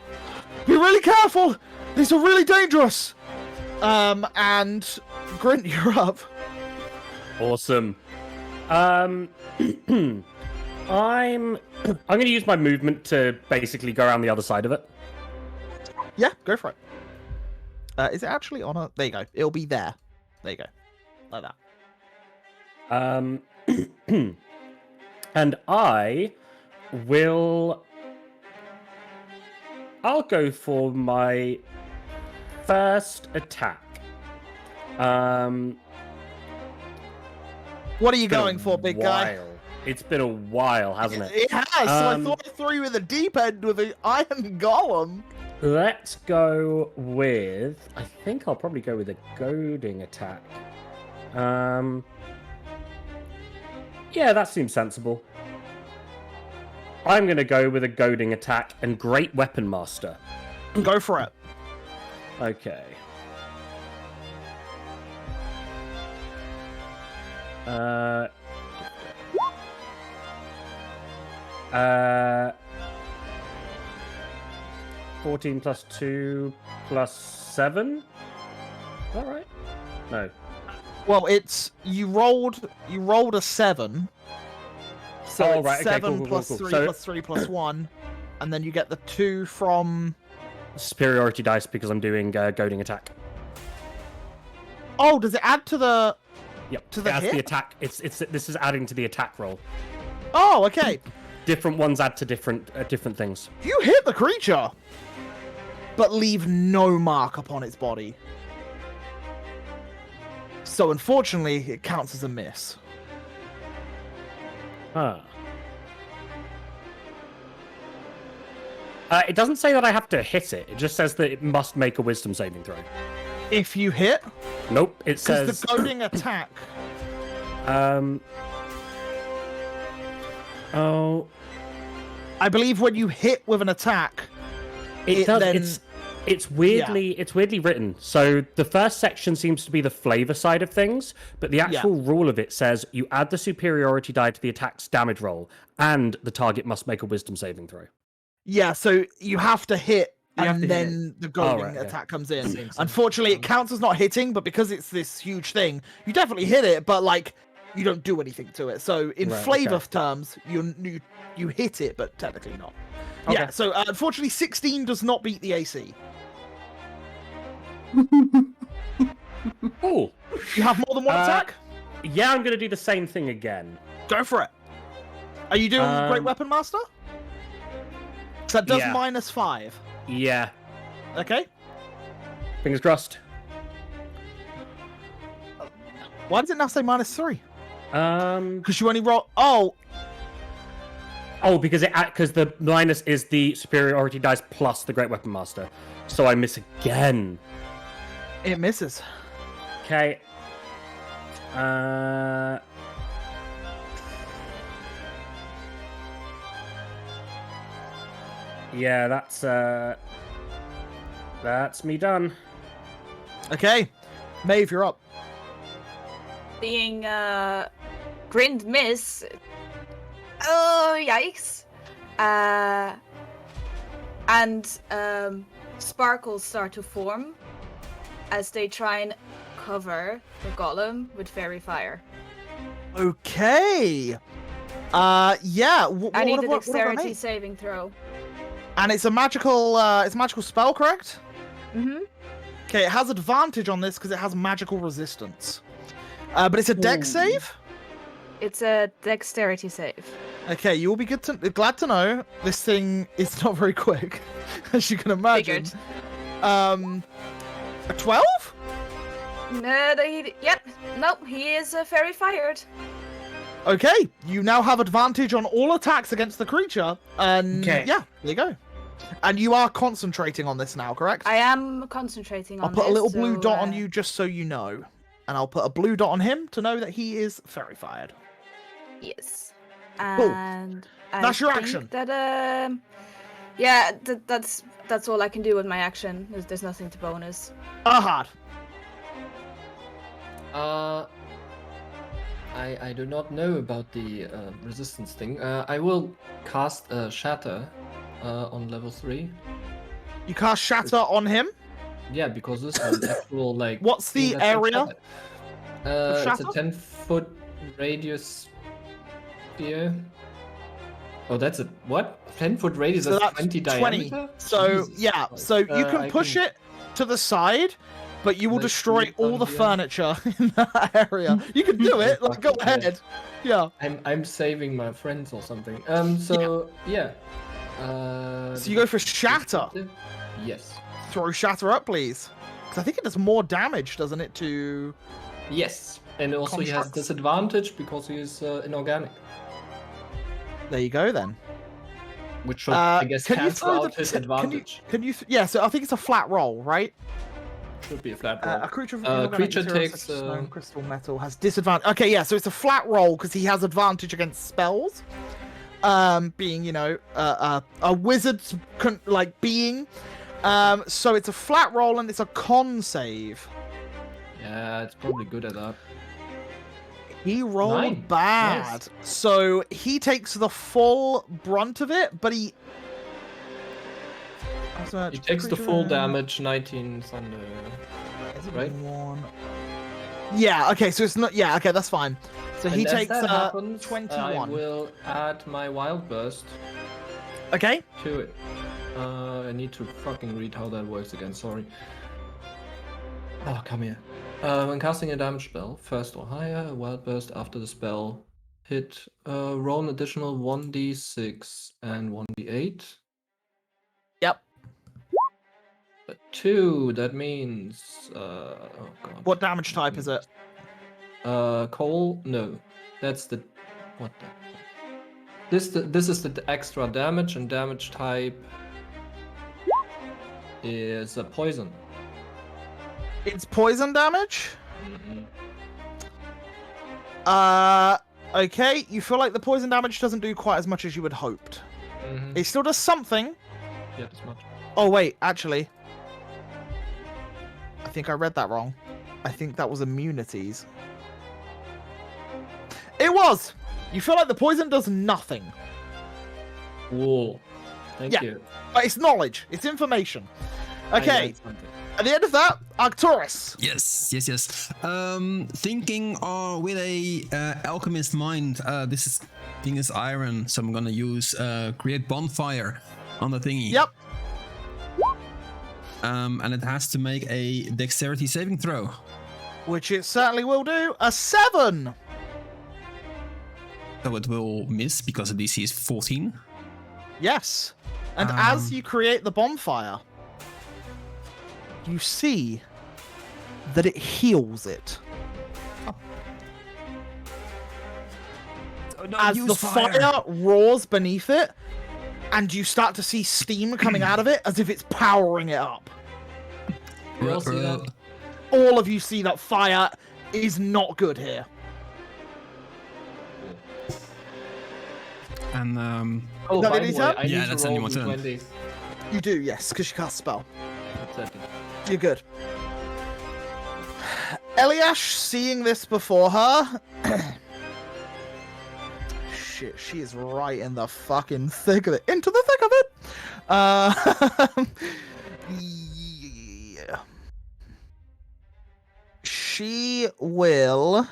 Be really careful! These are really dangerous! And Grint, you're up. Awesome. I'm gonna use my movement to basically go around the other side of it. Yeah, go for it. Is it actually on a? There you go. It'll be there. There you go. Like that. And I'll go for my first attack. What are you going for, big guy? It's been a while, hasn't it? It has. So I thought I threw you in the deep end with an iron golem. Let's go with... I think I'll probably go with a goading attack. Yeah, that seems sensible. I'm going to go with a goading attack and Great Weapon Master. Go for it. Okay. 14 plus 2 plus 7? Is that right? No. Well, it's you rolled a 7. So Oh, it's right, okay, 7 cool, plus cool. 3 So- plus 3 plus 1, and then you get the 2 from. Superiority dice because I'm doing goading attack. Oh, does it add to the? Yep. To the it adds hit? the attack. This is adding to the attack roll. Oh, okay. Different ones add to different things. You hit the creature, but leave no mark upon its body. So unfortunately, it counts as a miss. Huh. It doesn't say that I have to hit it. It just says that it must make a wisdom saving throw. If you hit, Nope. It because says. the goading attack. Oh. I believe when you hit with an attack, It does. then- It's weirdly written. So the first section seems to be the flavor side of things, but the actual rule of it says you add the superiority die to the attack's damage roll, and the target must make a wisdom saving throw. Yeah, so you have to hit, You have and to hit then the goading right, okay. attack comes in. Same. Unfortunately, it counts as not hitting, but because it's this huge thing, you definitely hit it, but like you don't do anything to it. So in Right, flavor okay. terms, you hit it, but technically not. Okay. Yeah. So unfortunately, 16 does not beat the AC. Cool. You have more than one attack. Yeah, I'm gonna do the same thing again. Go for it. Are you doing Great Weapon Master? So that does yeah. -5. Yeah. Okay. Fingers crossed. Why does it now say -3? Um. Because you only roll. Oh, Oh, because the minus is the superiority dice plus the Great Weapon Master, so I miss again. it misses. Okay. Yeah, that's me done. Okay, Maeve, you're up. Being grinned miss. Oh yikes! And sparkles start to form as they try and cover the golem with fairy fire. Okay. Yeah. I need a what have I dexterity made? saving throw. And it's a magical. It's a magical spell, correct? Mm-hmm. Okay, it has advantage on this because it has magical resistance. But it's a dex save. It's a dexterity save. Okay, you will be glad to know this thing is not very quick, as you can imagine. Figured. A 12? No, nope, he is fairy fired. Okay, you now have advantage on all attacks against the creature, and Okay. yeah, there you go. And you are concentrating on this now, correct? I am concentrating on I'll put a little blue so, dot on you just so you know, and I'll put a blue dot on him to know that he is fairy fired. Yes. Cool. And That's your think action. That yeah, that's all I can do with my action. There's nothing to bonus. Ahad. I do not know about the resistance thing. I will cast Shatter on level 3. You cast Shatter on him. Yeah, because this is an actual like. What's the thing that can area shatter. It's a shatter? 10-foot radius sphere. Oh, that's a what? 10-foot radius? So That's that's 20 20. diameter. So Jesus yeah, Christ. so you can I push it. to the side, but you will Let's destroy look all down the here. furniture in that area. You can do it. Like, go Fucking hell. ahead. Yeah. I'm saving my friends or something. So yeah. So you go for shatter. Yes. Throw shatter up, please. Because I think it does more damage, doesn't it? To Yes. And also he has Constructs. disadvantage because he is inorganic, there you go then. which should I guess can you cancel throw out his can you advantage. yeah, so I think it's a flat roll, right? Should be a flat roll. A creature from inorganic creature material takes, such as stone, crystal, metal has disadvantage. Okay, yeah, so it's a flat roll because he has advantage against spells. Being, you know, a wizard's like being. So it's a flat roll and it's a con save. Yeah, it's probably good at that. He rolled 9. bad. Nice. So he takes the full brunt of it, but he He takes the full damage, 19 thunder. right? Yeah, okay, so it's not. Yeah, okay, that's fine. So he And as takes that happens, 21. I will add my wild burst Okay. to it. I need to fucking read how that works again, sorry. Oh, come here. When casting a damage spell, first or higher, a wild burst after the spell hit, roll an additional 1d6 and 1d8. Yep. But 2, that means oh god. What damage type is it? Coal? No. That's the what the this is the extra damage, and damage type is a poison. It's poison damage? Mhm. Okay, you feel like the poison damage doesn't do quite as much as you had hoped. Mhm. It still does something. Yeah, this much. Oh, wait, actually. I think I read that wrong. I think that was immunities. It was! You feel like the poison does nothing. Cool. Thank Yeah. you. But it's knowledge. It's information. I Okay, learned something. at the end of that, Arcturus. Yes. Thinking with a alchemist mind. This thing is iron, so I'm gonna use create bonfire on the thingy. Yep. And it has to make a dexterity saving throw. Which it certainly will do. A 7! So it will miss because the DC is 14. Yes. And as you create the bonfire, you see that it heals it. As the fire roars beneath it, and you start to see steam coming out of it as if it's powering it up. You all see that? All of you see that fire is not good here. And Oh, that by it, the way, Ethan? I Yeah, need that's to only roll one turn. d20. You do, yes, because you cast spell. Exactly. You're good. Eliash, seeing this before her... Shit, she is right in the fucking thick of it. Into the thick of it! Yeah. She will...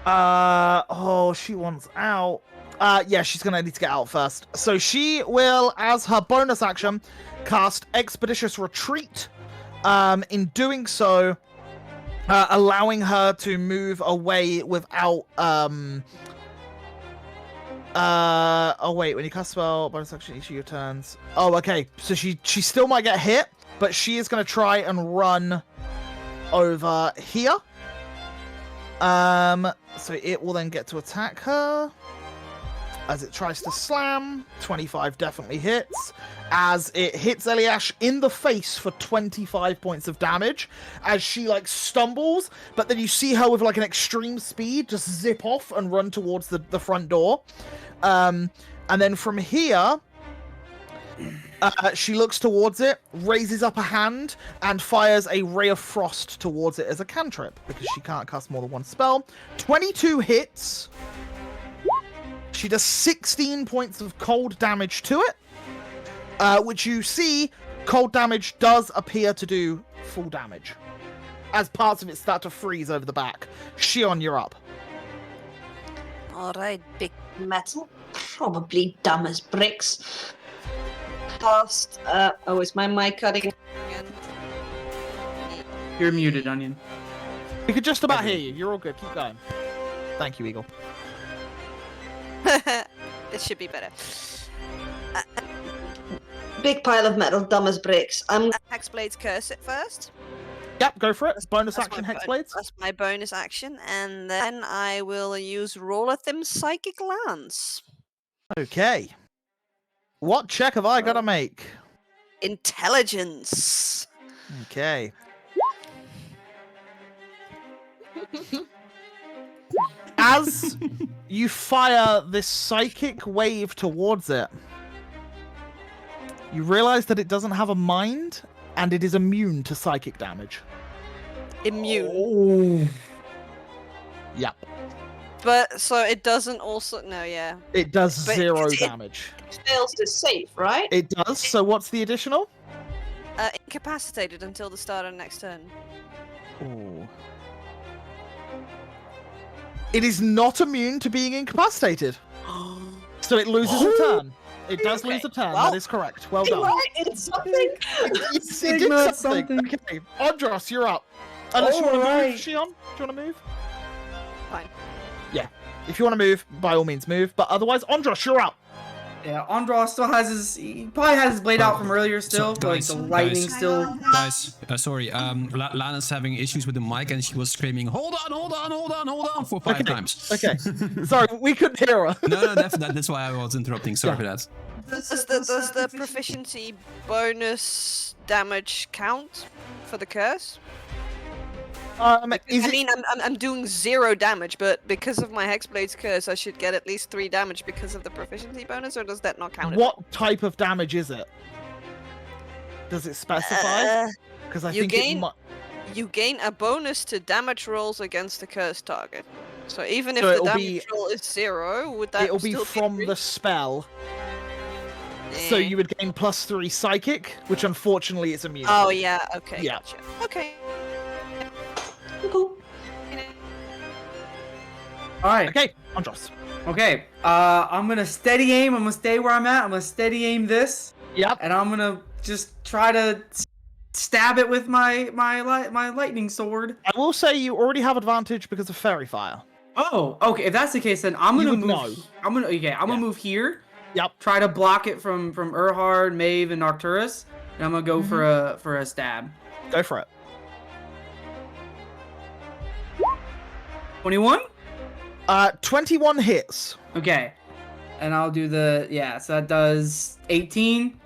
oh, she wants out. Yeah, she's gonna need to get out first. So she will, as her bonus action, cast Expeditious Retreat. In doing so, allowing her to move away without, oh wait, when you cast spell, bonus action each of your turns. Oh, okay. So she still might get hit, but she is gonna try and run over here. So it will then get to attack her. As it tries to slam, 25 definitely hits. As it hits Eliash in the face for 25 points of damage. As she, like, stumbles, but then you see her with, like, an extreme speed just zip off and run towards the front door. And then from here... she looks towards it, raises up a hand, and fires a Ray of Frost towards it as a cantrip, because she can't cast more than one spell. 22 hits. She does 16 points of cold damage to it, which you see cold damage does appear to do full damage, as parts of it start to freeze over the back. Shion, you're up. Alright, big. Metal, probably dumb as bricks. Cast. Is my mic cutting? Again. You're muted, Onion. We could just about hear you. You're all good. Keep going. Thank you, Eagle. This should be better. Big pile of metal, dumb as bricks. Hexblade's curse it first. Yep, go for it. Bonus That's action, my Hexblades. That's my bonus action, and then I will use Rolathim's Psychic Lance. Okay. What check have I got to make? Intelligence. Okay. As you fire this psychic wave towards it, you realize that it doesn't have a mind, and it is immune to psychic damage. Immune. Yep. But, so it doesn't also... No, yeah. It does But 0 it- damage. Fails to save, right? It does, so what's the additional? Incapacitated until the start of next turn. Ooh. It is not immune to being incapacitated. So it loses a turn. It does lose a turn, Well- that is correct. Well done. Right, it's something. It did Sigma something. something. Okay, Andros, you're up. Unless you want to move, Alright. Shion? Do you want to move? Fine. Yeah. If you want to move, by all means move. But otherwise, Andros, you're up. Yeah, Andros still has he probably has his blade out from earlier still, So, but, like guys, the lightning guys. still. Guys, sorry. Lana's having issues with the mic, and she was screaming, "Hold on, hold on, hold on, hold on!" for 5 times. Okay. Sorry, we couldn't hear her. No, that's why I was interrupting. Sorry for that. Does the proficiency bonus damage count for the curse? Is I it- mean, I'm doing 0 damage, but because of my Hexblade's curse, I should get at least 3 damage because of the proficiency bonus, or does that not count? What type of damage is it? Does it specify? Because I you think gain- it might. You gain a bonus to damage rolls against the cursed target. So even if So the it'll damage be- roll is 0, would that It'll be still from be the spell. So Eh. you would gain +3 psychic, which unfortunately is immune. Oh yeah, okay, Yeah. gotcha. Okay. Cool. All right. Okay, Andros. Okay. I'm gonna steady aim. I'm gonna stay where I'm at. I'm gonna steady aim this, Yep. and I'm gonna just try to stab it with my lightning sword. I will say you already have advantage because of fairy fire. Oh, okay. If that's the case, then I'm You gonna would move. know. I'm gonna move here. Yep. Try to block it from Erhard, Maeve, and Arcturus, and I'm gonna go for a stab. Go for it. 21. 21 hits. Okay. And I'll do so that does 18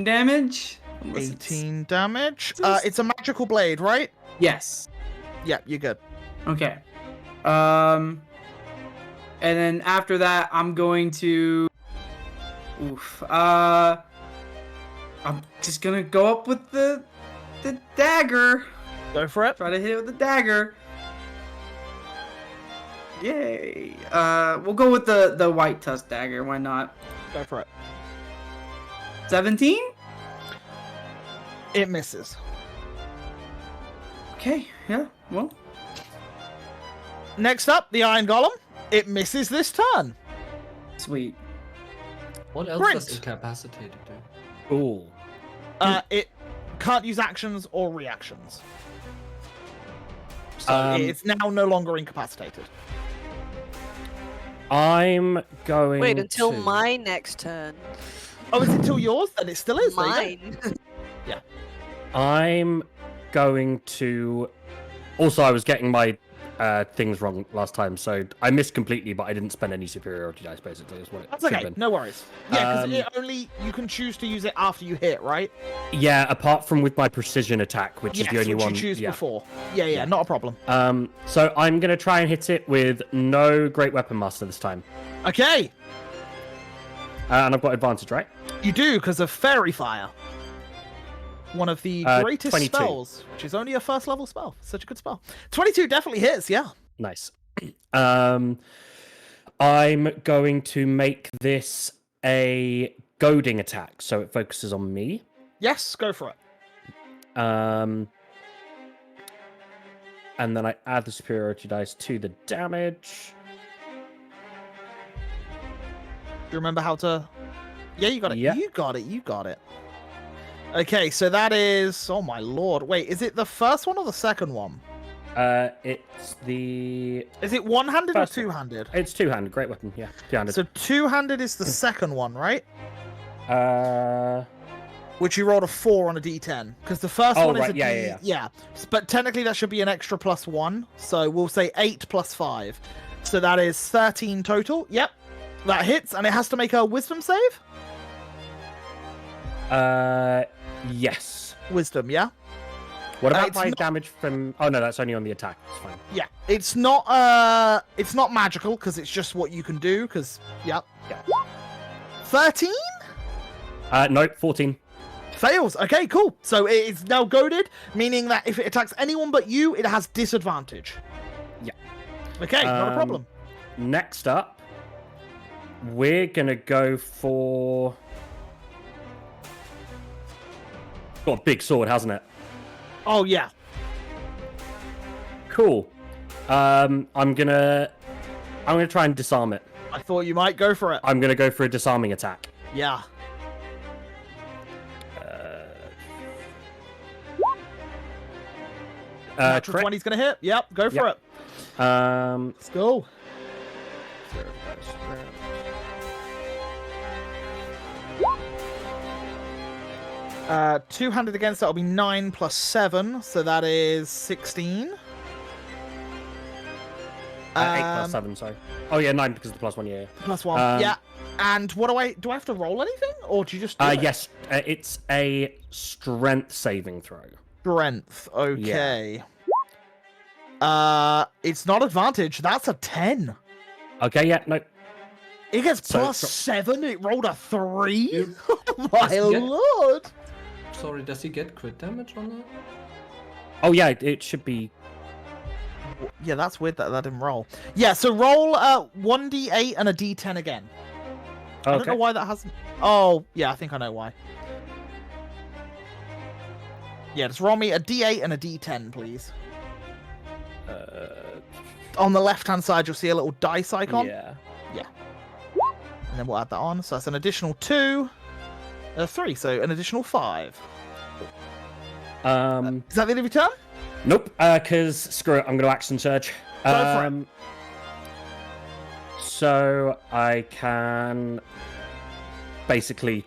damage. Unless it's- 18 damage. It's a magical blade, right? Yes. Yep, you're good. Okay. And then after that, I'm going to. I'm just gonna go up with the dagger. Go for it. Try to hit it with the dagger. Yay. We'll go with the white tusk dagger. Why not? Go for it. 17. It misses. Okay. Yeah. Well. Next up, the Iron Golem. It misses this turn. Sweet. What else Brent. does incapacitated do? Ooh. It can't use actions or reactions. So Um, it's now no longer incapacitated. I'm going Wait until to... my next turn. Oh, is it till yours? Then it still is. There you go. Mine. I'm going to... Also, I was getting my things wrong last time, so I missed completely, but I didn't spend any superiority dice, basically, is what it That's should okay. have been. No worries. Yeah, because Um, you can choose to use it after you hit, right? Yeah, apart from with my precision attack, which is the only which one... you choose yeah. before. Yeah, not a problem. So I'm going to try and hit it with no Great Weapon Master this time. Okay, And I've got advantage, right? you do because of Fairy Fire. One of the greatest 22. spells, which is only a first level spell. Such a good spell. 22 definitely hits, yeah. Nice. I'm going to make this a goading attack, so it focuses on me. Yes, go for it. And then I add the superiority dice to the damage. Do you remember how to? Yeah, you got it. Yeah. You got it. You got it. Okay, so that is. Oh my lord! Wait, is it the first one or the second one? It's the. Is it one-handed or First one. two-handed? It's two-handed. Great weapon. Yeah, two-handed. So two-handed is the second one, right? Uh. Which you rolled a 4 on a d10. Because the first Oh, one is right, a yeah. yeah. But technically that should be an extra +1. So we'll say 8 plus 5. So that is 13 total. Yep. That hits, and it has to make a wisdom save? Yes. Wisdom, yeah? What about it's my not- damage from? Oh no, that's only on the attack. It's fine. Yeah. It's not magical, because it's just what you can do, because, yep. Yeah. 13? No, 14. Fails. Okay, cool. So it is now goaded, meaning that if it attacks anyone but you, it has disadvantage. Yeah. Okay, not a problem. Next up, we're gonna go for. Got a big sword, hasn't it? Oh, yeah. Cool. I'm gonna try and disarm it. I thought you might go for it. I'm gonna go for a disarming attack. Yeah. Natural Crit. 20's gonna hit. Yep, go for Yep. it. Um, Let's go. Two-handed against that'll be 9 plus 7, so that is 16. 8 plus 7, sorry. Oh yeah, 9 because of the +1, yeah. Plus 1. Um, Yeah. And what do I have to roll anything, or do you just do it? Yes, it's a strength saving throw. Strength. Okay. It's not advantage. That's a 10. Okay, yeah, no. It gets So- plus 7. It rolled a 3. You- Oh my Does he get- lord. Sorry, does he get crit damage on that? Oh yeah, it should be. Yeah, that's weird that didn't roll. Yeah, so roll 1d8 and a d10 again. I don't know Okay. why that hasn't. Oh, yeah, I think I know why. Yeah, just roll me a d8 and a d10, please. On the left-hand side, you'll see a little dice icon. Yeah. And then we'll add that on. So that's an additional 2. 3, so an additional 5. Is that the end of your turn? Nope. Because screw it, I'm gonna action surge. Go for it. So I can basically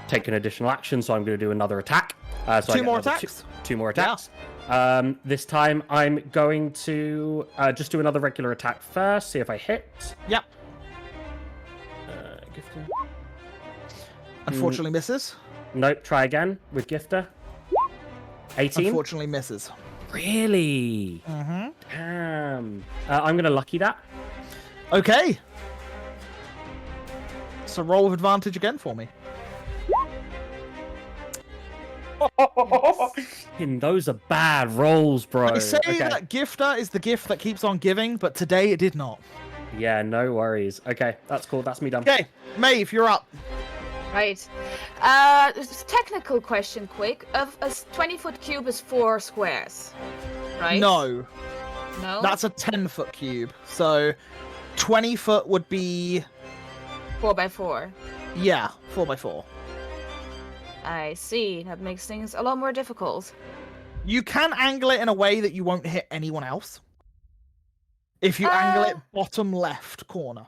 take an additional action. So I'm going to do another attack. So I 2 get more another attacks? Two more attacks. This time I'm going to just do another regular attack first. See if I hit. Yep. Gifter. Unfortunately misses. Nope. Try again with Gifter. 18. Unfortunately misses. Really? Mm-hmm. Damn. I'm going to lucky that. Okay. So roll with advantage again for me. And those are bad rolls, bro. They say Okay. that Gifter is the gift that keeps on giving, but today it did not. Yeah, no worries. Okay, that's cool. That's me done. Okay, Maeve, you're up. Right. Technical question, quick. A 20-foot cube is 4 squares, right? No, No. that's a 10-foot cube. So 20 foot would be 4x4. yeah, 4x4. I see. That makes things a lot more difficult. You can angle it in a way that you won't hit anyone else. If you angle it bottom left corner.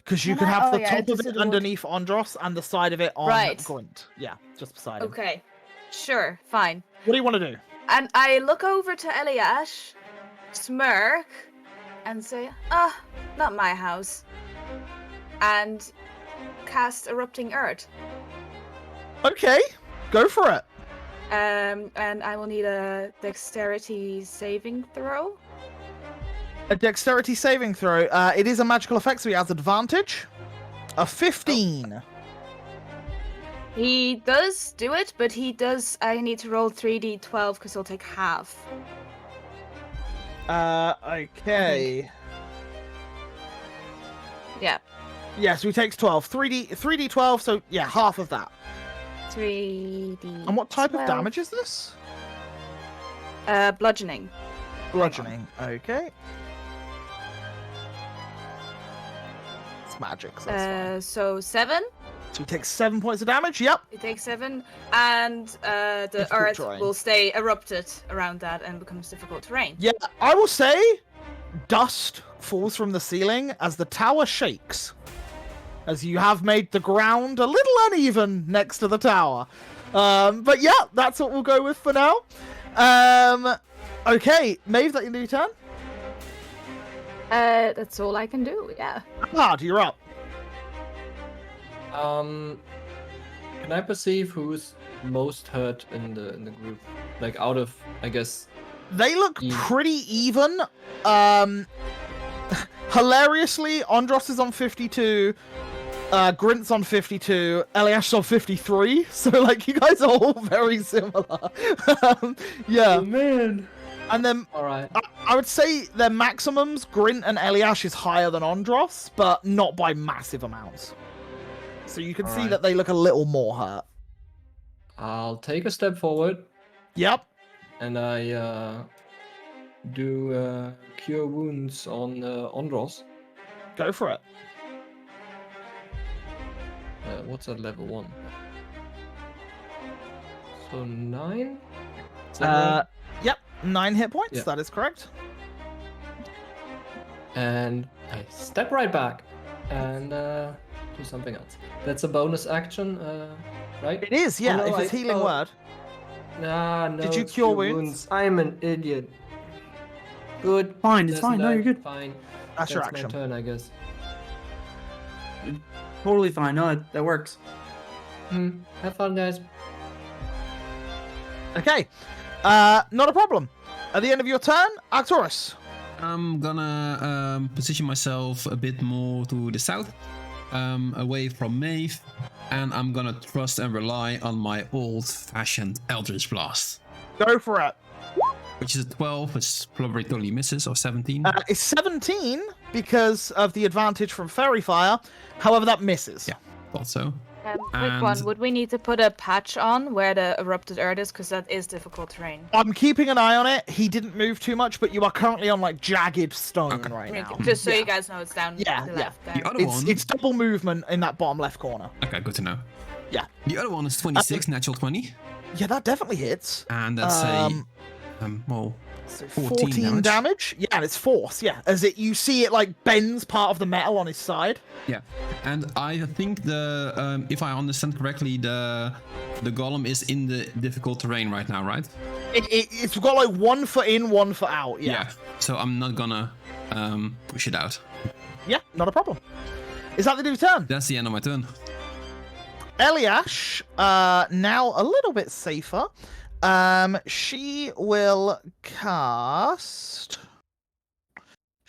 Because you Can can I- have oh, the yeah, top of does it it work? underneath Andros and the side of it on Right. Grunt. Yeah, just beside him. Okay. Sure. Fine. What do you want to do? And I look over to Eliash, smirk, and say, not my house. And cast Erupting Earth. Okay, go for it. And I will need a dexterity saving throw. A dexterity saving throw. It is a magical effect, so he has advantage. A 15. He does do it, but I need to roll 3d12 because he'll take half. Okay. Yeah. Yeah, so he takes 12. 3d12, so yeah, half of that. 3d. And what type of 12. damage is this? Bludgeoning. Bludgeoning. Okay. It's magic, so that's fine. So 7. So he takes 7 points of damage. Yep. It takes 7, and the Difficult earth terrain. will stay erupted around that and becomes difficult terrain. Yeah, I will say dust falls from the ceiling as the tower shakes. As you have made the ground a little uneven next to the tower. But yeah, that's what we'll go with for now. Okay, Maeve, that your new turn? That's all I can do. Yeah. Hard, you're up. Can I perceive who's most hurt in the group? Like out of, I guess. They look Yeah. pretty even. Hilariously, Andros is on 52. Grint's on 52. Eliash's on 53. So, like, you guys are all very similar. Yeah. Oh man. And then All right. I would say their maximums, Grint and Eliash, is higher than Andros, but not by massive amounts. So you can see Alright. that they look a little more hurt. I'll take a step forward Yep. and I do cure wounds on Ondros. Go for it. What's at level 1? So 9? Is that right? Yep. 9 hit points. Yeah. That is correct. And I step right back and do something else. That's a bonus action, right? It is, yeah. Oh, no, if it's healing word. Nah, no. Did you it's cure wounds? I'm an idiot. Good. Fine, it's That's fine. No, that, you're good. Fine. That's your my action. turn, I guess. Totally fine. No, that works. Have fun, guys. Okay. Not a problem. At the end of your turn, Arcturus. I'm gonna position myself a bit more to the south, away from Maeve, and I'm gonna trust and rely on my old-fashioned Eldritch Blast, Go for it. which is a 12, which probably totally misses, or 17. It's 17 because of the advantage from Fairy Fire. However, that misses. Yeah. Thought so. Quick one. And- Would we need to put a patch on where the erupted earth is? Because that is difficult terrain. I'm keeping an eye on it. He didn't move too much, but you are currently on like jagged stone Okay. right now. Just so Yeah. you guys know, it's down Yeah, the yeah. left there. The other It's, one. it's double movement in that bottom left corner. Okay, good to know. Yeah. The other one is 26, natural 20, Yeah, that definitely hits. and that's well, So 14 damage. Yeah, and it's force. Yeah, as you see it like bends part of the metal on his side. yeah. And I think the if I understand correctly, the golem is in the difficult terrain right now, right? It's got like 1 foot in, 1 foot out. Yeah. So I'm not gonna push it out. Yeah, not a problem. Is that the new turn? That's the end of my turn. Eliash, now a little bit safer. She will cast.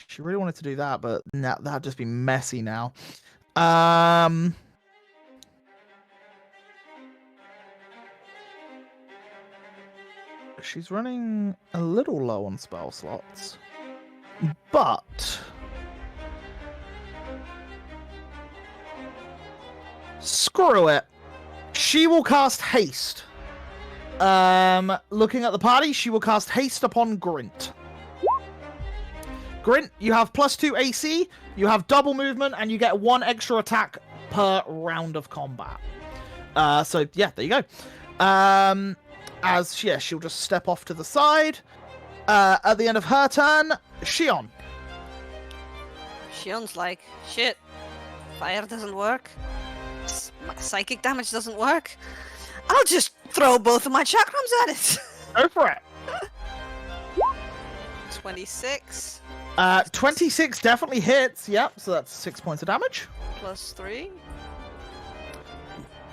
She really wanted to do that, but that'd just be messy now. She's running a little low on spell slots, but screw it. She will cast haste. Looking at the party, she will cast haste upon Grint. Grint, you have +2 AC, you have double movement, and you get 1 extra attack per round of combat. So yeah, there you go. She'll just step off to the side. At the end of her turn, Shion. Shion's like, shit, fire doesn't work. Psychic damage doesn't work. I'll just throw both of my chakrams at it. Go for it. 26 26 definitely hits. Yep, so that's 6 points of damage. plus 3.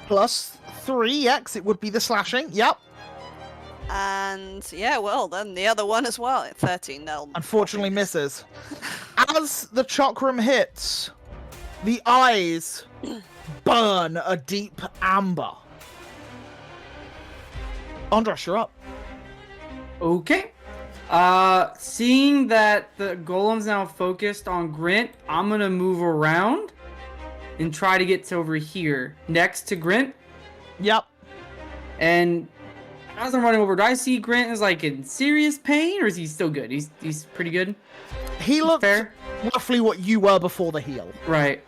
+3, yes, it would be the slashing. Yep. And yeah, well, then the other one as well. 13, they'll Unfortunately misses. As the chakram hits, the eyes burn a deep amber. Andros, you're up. Okay. Seeing that the golem's now focused on Grint, I'm gonna move around and try to get to over here next to Grint. Yep. And as I'm running over, do I see Grint is like in serious pain, or is he still good? He's pretty good. He looks Fair. roughly what you were before the heal. Right.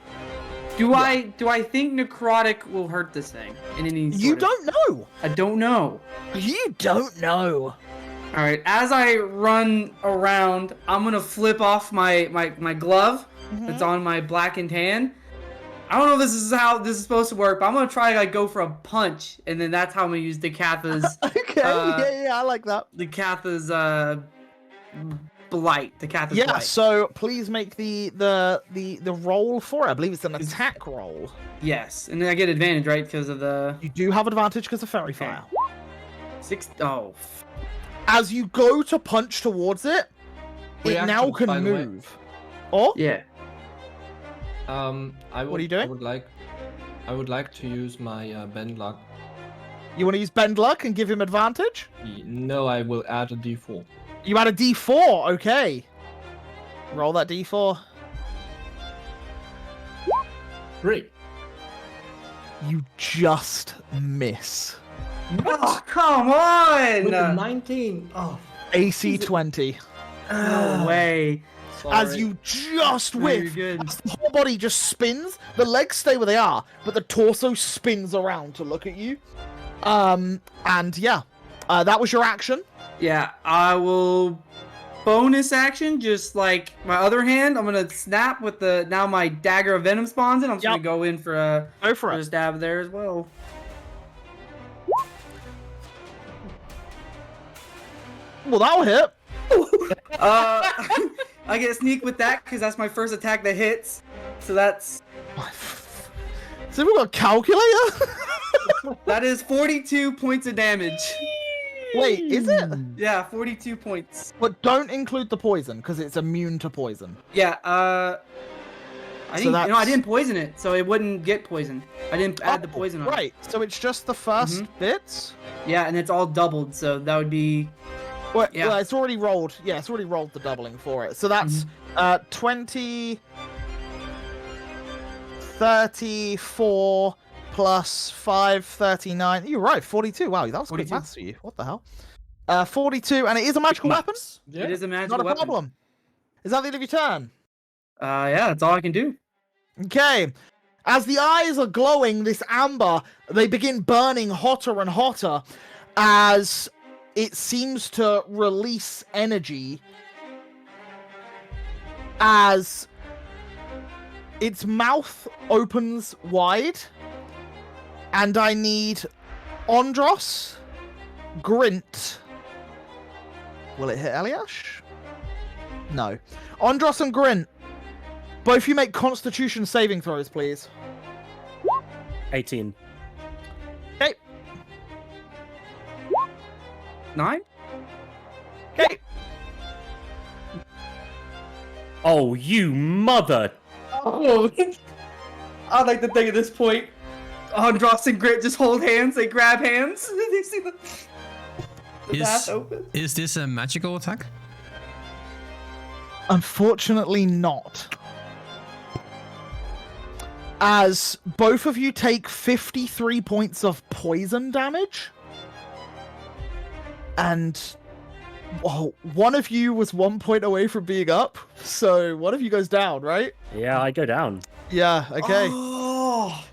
Do I think necrotic will hurt this thing in any? You don't know. I don't know. You don't know. All right. As I run around, I'm gonna flip off my glove that's on my blackened hand. I don't know if this is how this is supposed to work, but I'm gonna try to like go for a punch, and then that's how I'm gonna use Decatha's. Okay. Yeah, I like that. Decatha's blight. Decatha's Yeah. blight. So please make the roll for it. I believe it's an attack roll. Yes, and then I get advantage, right, because of the You do have advantage because of fairy Okay. fire. 6. Oh, As you go to punch towards it, it now Reactions, can by the way. move. Oh, yeah. I would, What are you doing? I would like to use my bend luck. you want to use bend luck and give him advantage? No, I will add a d4. You add a D4. Okay. Roll that D4. 3. You just miss. Oh, come on! With a 19. Oh, AC 20. No way. As sorry. you just No, you're whiff, good. as the whole body just spins, the legs stay where they are, but the torso spins around to look at you. And yeah, that was your action. Yeah, I will bonus action, just like my other hand. I'm gonna snap with the now my dagger of venom spawns in. I'm just Yep. gonna go in for a Go for it. stab there as well. Well, that'll hit. I get a sneak with that because that's my first attack that hits. So that's So we've got a calculator? that is 42 points of damage. Wait, is it? Yeah, 42 points. But don't include the poison, because it's immune to poison. Yeah, I So that's- didn't poison it, so it wouldn't get poisoned. I didn't add the poison on it. Right, so it's just the first bits? Yeah, and it's all doubled, so that would be Well, Yeah. well, it's already rolled. Yeah, it's already rolled the doubling for it. So that's 20, 34 plus 5, 39. You're right, 42. Wow, that was quick 42. maths for you. What the hell? 42, and it is a magical weapon. Yeah. it is a magical Not a weapon. problem. Is that the end of your turn? Yeah, that's all I can do. Okay. As the eyes are glowing, this amber, they begin burning hotter and hotter as it seems to release energy as its mouth opens wide, and I need Ondros, Grint. Will it hit Eliash? No. Ondros and Grint. Both you make Constitution saving throws, please. 18. Okay. 9? Okay. Oh, you mother! Oh, I'd like to think at this point, Andros and Grit just hold hands, they grab hands, they see the mouth open. Is this a magical attack? Unfortunately not. As both of you take 53 points of poison damage. And well, one of you was 1 point away from being up, so one of you goes down, right? Yeah, I go down. Yeah, okay. Oh,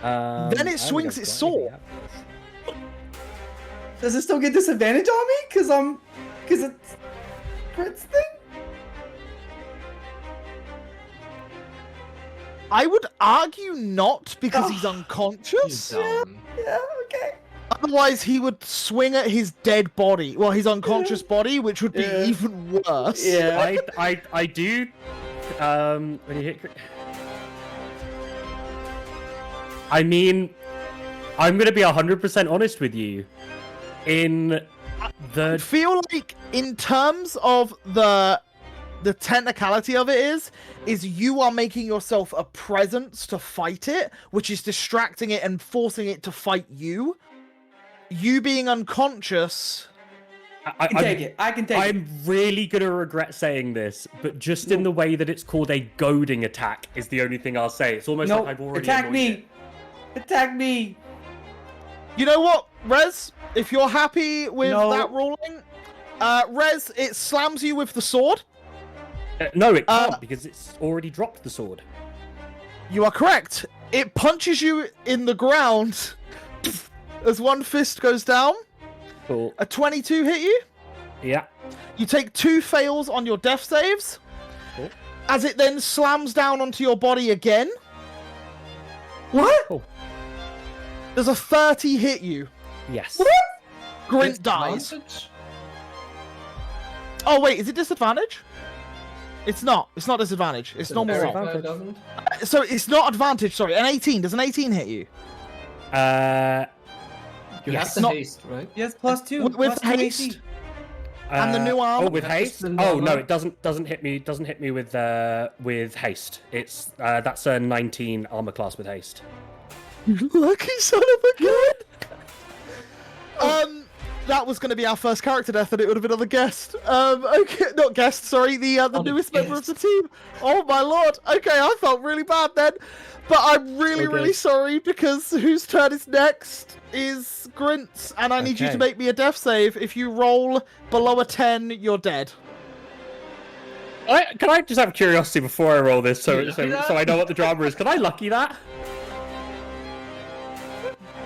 Then it swings its sword. does it still get disadvantage on me? Cause it's Grit's thing? I would argue not, because he's unconscious. Down. Yeah, okay. Otherwise, he would swing at his dead body. Well, his unconscious body, which would be Yeah. even worse. Yeah. I do. When you hit. I mean, I'm gonna be 100% honest with you. In I the feel like, in terms of the technicality of it is you are making yourself a presence to fight it, which is distracting it and forcing it to fight you. You being unconscious I can take it. I can take it. I'm really gonna regret saying this, but just in the way that it's called a goading attack is the only thing I'll say. It's almost Nope. like I've already Attack annoyed me. it. Attack me. You know what, Rez? If you're happy with No. that ruling, Rez, it slams you with the sword. No, it can't because it's already dropped the sword. You are correct. It punches you in the ground as one fist goes down. Cool. A 22 hit you. Yeah. You take 2 fails on your death saves. Cool. As it then slams down onto your body again. What? Cool. Does a 30 hit you? Yes. Grint dies. Disadvantage? Oh wait, is it disadvantage? It's not. It's not disadvantage. It's normal roll. Verifier doesn't. So it's not advantage. Sorry, an 18. Does an 18 hit you? You Yes. have the Not- haste, right? Yes, +2. With plus 2 haste. AC. And the new arm? Oh, with That's haste? the Oh no, armor. it doesn't hit me. Doesn't hit me with haste. It's that's a 19 armor class with haste. You lucky son of a gun! That was going to be our first character death, and it would have been on the guest. Okay, not guest. Sorry, the On the newest member of the guest. team. Oh my lord. Okay, I felt really bad then, but I'm really, Okay. really sorry because whose turn is next is Grint's, and I need you to Okay. make me a death save. If you roll below a 10, you're dead. Can I just have curiosity before I roll this, so You lucky that? I know what the drama is? Can I lucky that?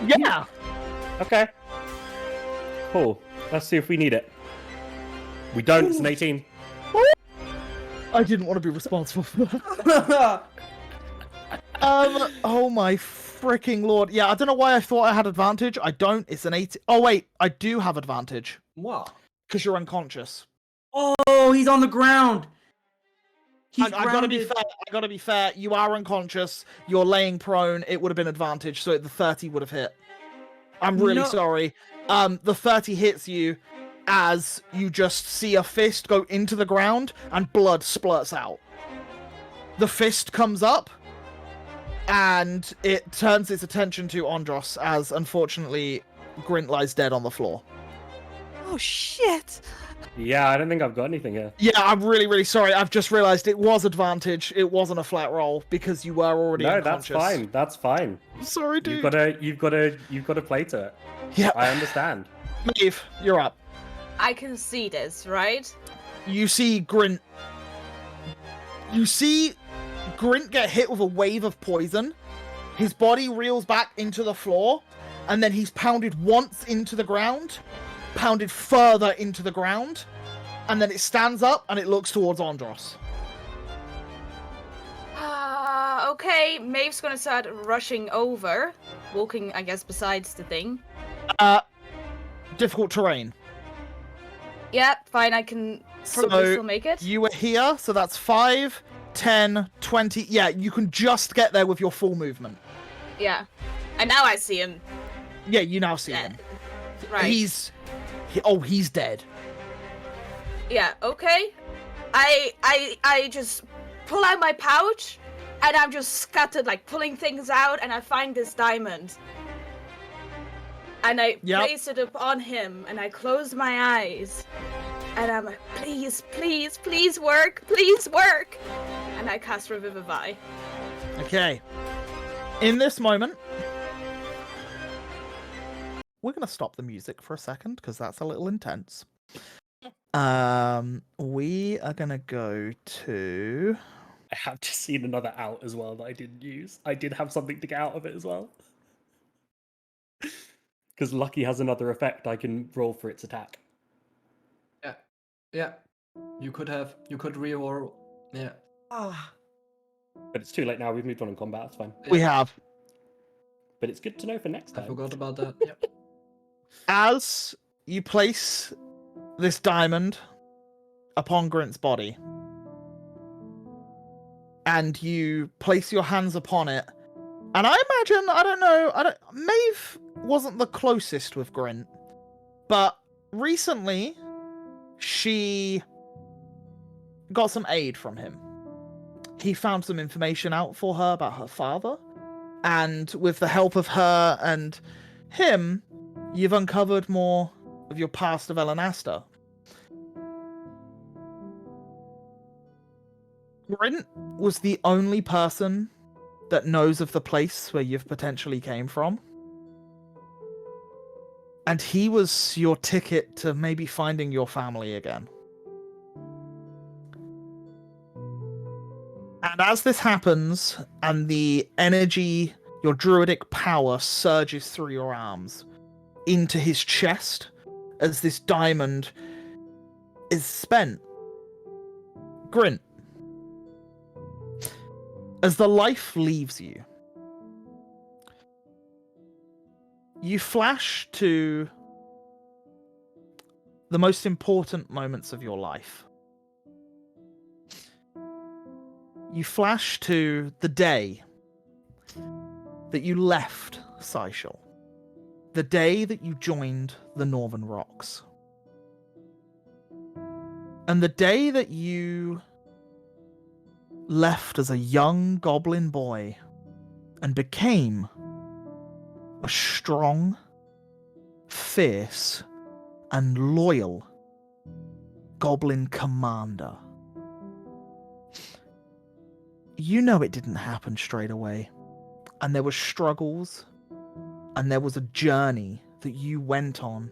Yeah. Okay. Cool. Let's see if we need it. We don't. It's an 18. I didn't want to be responsible for that. Oh my freaking lord. Yeah, I don't know why I thought I had advantage. I don't. It's an 8. Oh wait, I do have advantage What? because you're unconscious. Oh, he's on the ground. He's I gotta be grounded. fair. I gotta be fair. You are unconscious. You're laying prone. It would have been advantage, so the 30 would have hit. I'm really No. sorry. The 30 hits you as you just see a fist go into the ground and blood splurts out. The fist comes up and it turns its attention to Andros as unfortunately Grint lies dead on the floor. Oh shit! Yeah, I don't think I've got anything here. Yeah, I'm really, really sorry. I've just realized it was advantage. It wasn't a flat roll because you were already No, that's unconscious. fine. That's fine. Sorry, dude. You've got to play to it. Yeah, I understand. Maeve, you're up. I can see this, right? You see Grint. You see Grint get hit with a wave of poison. His body reels back into the floor, and then he's pounded once into the ground, pounded further into the ground, and then it stands up and it looks towards Andros. Okay, Maeve's gonna start rushing over, walking, I guess, besides the thing. Difficult terrain. Yeah, fine, I can probably So still make it. you were here, so that's 5, 10, 20. Yeah, you can just get there with your full movement. Yeah. And now I see him. Yeah, you now see Yeah. him. Right. He's dead. Yeah, okay. I just pull out my pouch and I'm just scattered, like pulling things out, and I find this diamond. And I Yep. place it upon him and I close my eyes. And I'm like, please, please, please work, please work. And I cast Revivify. Okay. In this moment, we're gonna stop the music for a second because that's a little intense. We are gonna go to. I have just seen another out as well that I didn't use. I did have something to get out of it as well. Because Lucky has another effect I can roll for its attack. Yeah. You could reroll. Yeah. Ah, But it's too late now. We've moved on in combat. It's fine. We have. But it's good to know for next I time. forgot about that. Yep. As you place this diamond upon Grint's body, and you place your hands upon it, and I imagine, Maeve wasn't the closest with Grint, but recently she got some aid from him. He found some information out for her about her father, and with the help of her and him, you've uncovered more of your past of Elenasta, Grint was the only person that knows of the place where you've potentially came from. And he was your ticket to maybe finding your family again. And as this happens, and the energy, your druidic power surges through your arms into his chest as this diamond is spent. Grint, as the life leaves you, you flash to the most important moments of your life. You flash to the day that you left Syshel. The day that you joined the Northern Rocks. And the day that you left as a young goblin boy and became a strong, fierce, and loyal goblin commander. You know it didn't happen straight away, and there were struggles, and there was a journey that you went on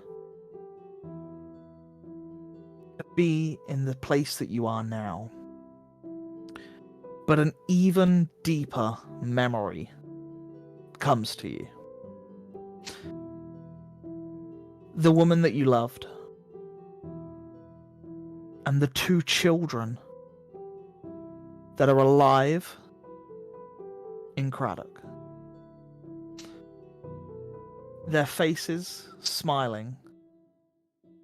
to be in the place that you are now. But an even deeper memory comes to you. The woman that you loved, and the 2 children that are alive in Craddock. Their faces smiling.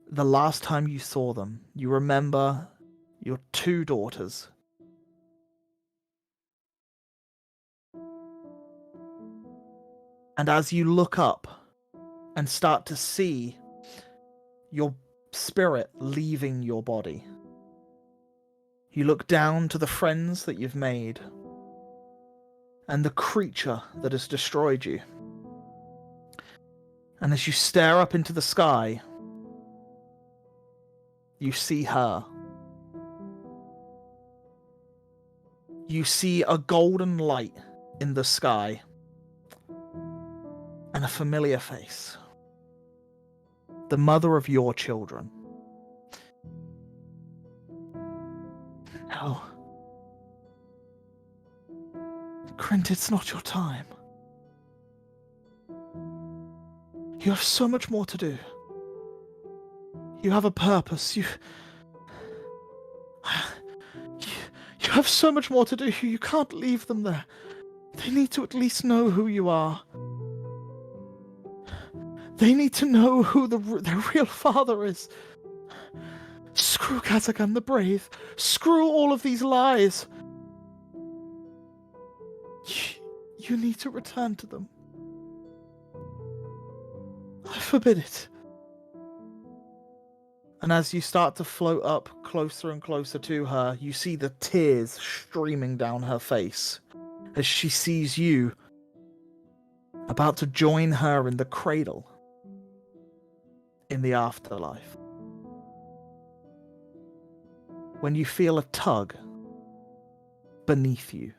The last time you saw them, you remember your 2 daughters. And as you look up and start to see your spirit leaving your body, you look down to the friends that you've made and the creature that has destroyed you. And as you stare up into the sky, you see her. You see a golden light in the sky and a familiar face. The mother of your children. No. Grint, it's not your time. You have so much more to do. You have a purpose. You have so much more to do. You can't leave them there. They need to at least know who you are. They need to know who their real father is. Screw Kazagan the Brave. Screw all of these lies. You need to return to them. I forbid it. And as you start to float up closer and closer to her, you see the tears streaming down her face as she sees you about to join her in the cradle in the afterlife. When you feel a tug beneath you,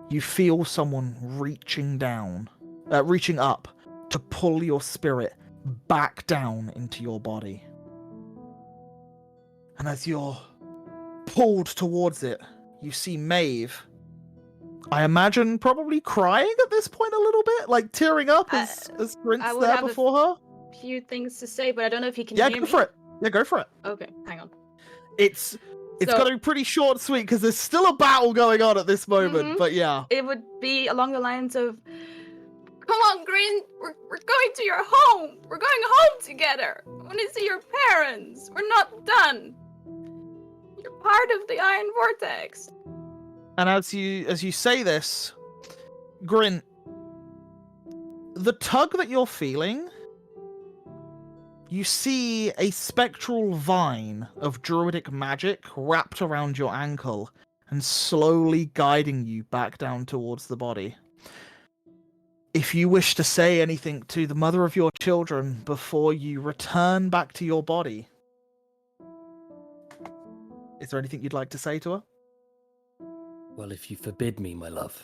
you feel someone reaching up to pull your spirit back down into your body. And as you're pulled towards it, you see Maeve, I imagine probably crying at this point a little bit, like tearing up as Grint's there before her. Few things to say, but I don't know if you can Yeah, hear go me. for it. Yeah, go for it. Okay, hang on. It's got to be pretty short and sweet because there's still a battle going on at this moment, but yeah. It would be along the lines of, come on, Green, we're going to your home. We're going home together. I want to see your parents. We're not done. You're part of the Iron Vortex. And as you say this, Grin, the tug that you're feeling, you see a spectral vine of druidic magic wrapped around your ankle and slowly guiding you back down towards the body. If you wish to say anything to the mother of your children before you return back to your body, is there anything you'd like to say to her? Well, if you forbid me, my love.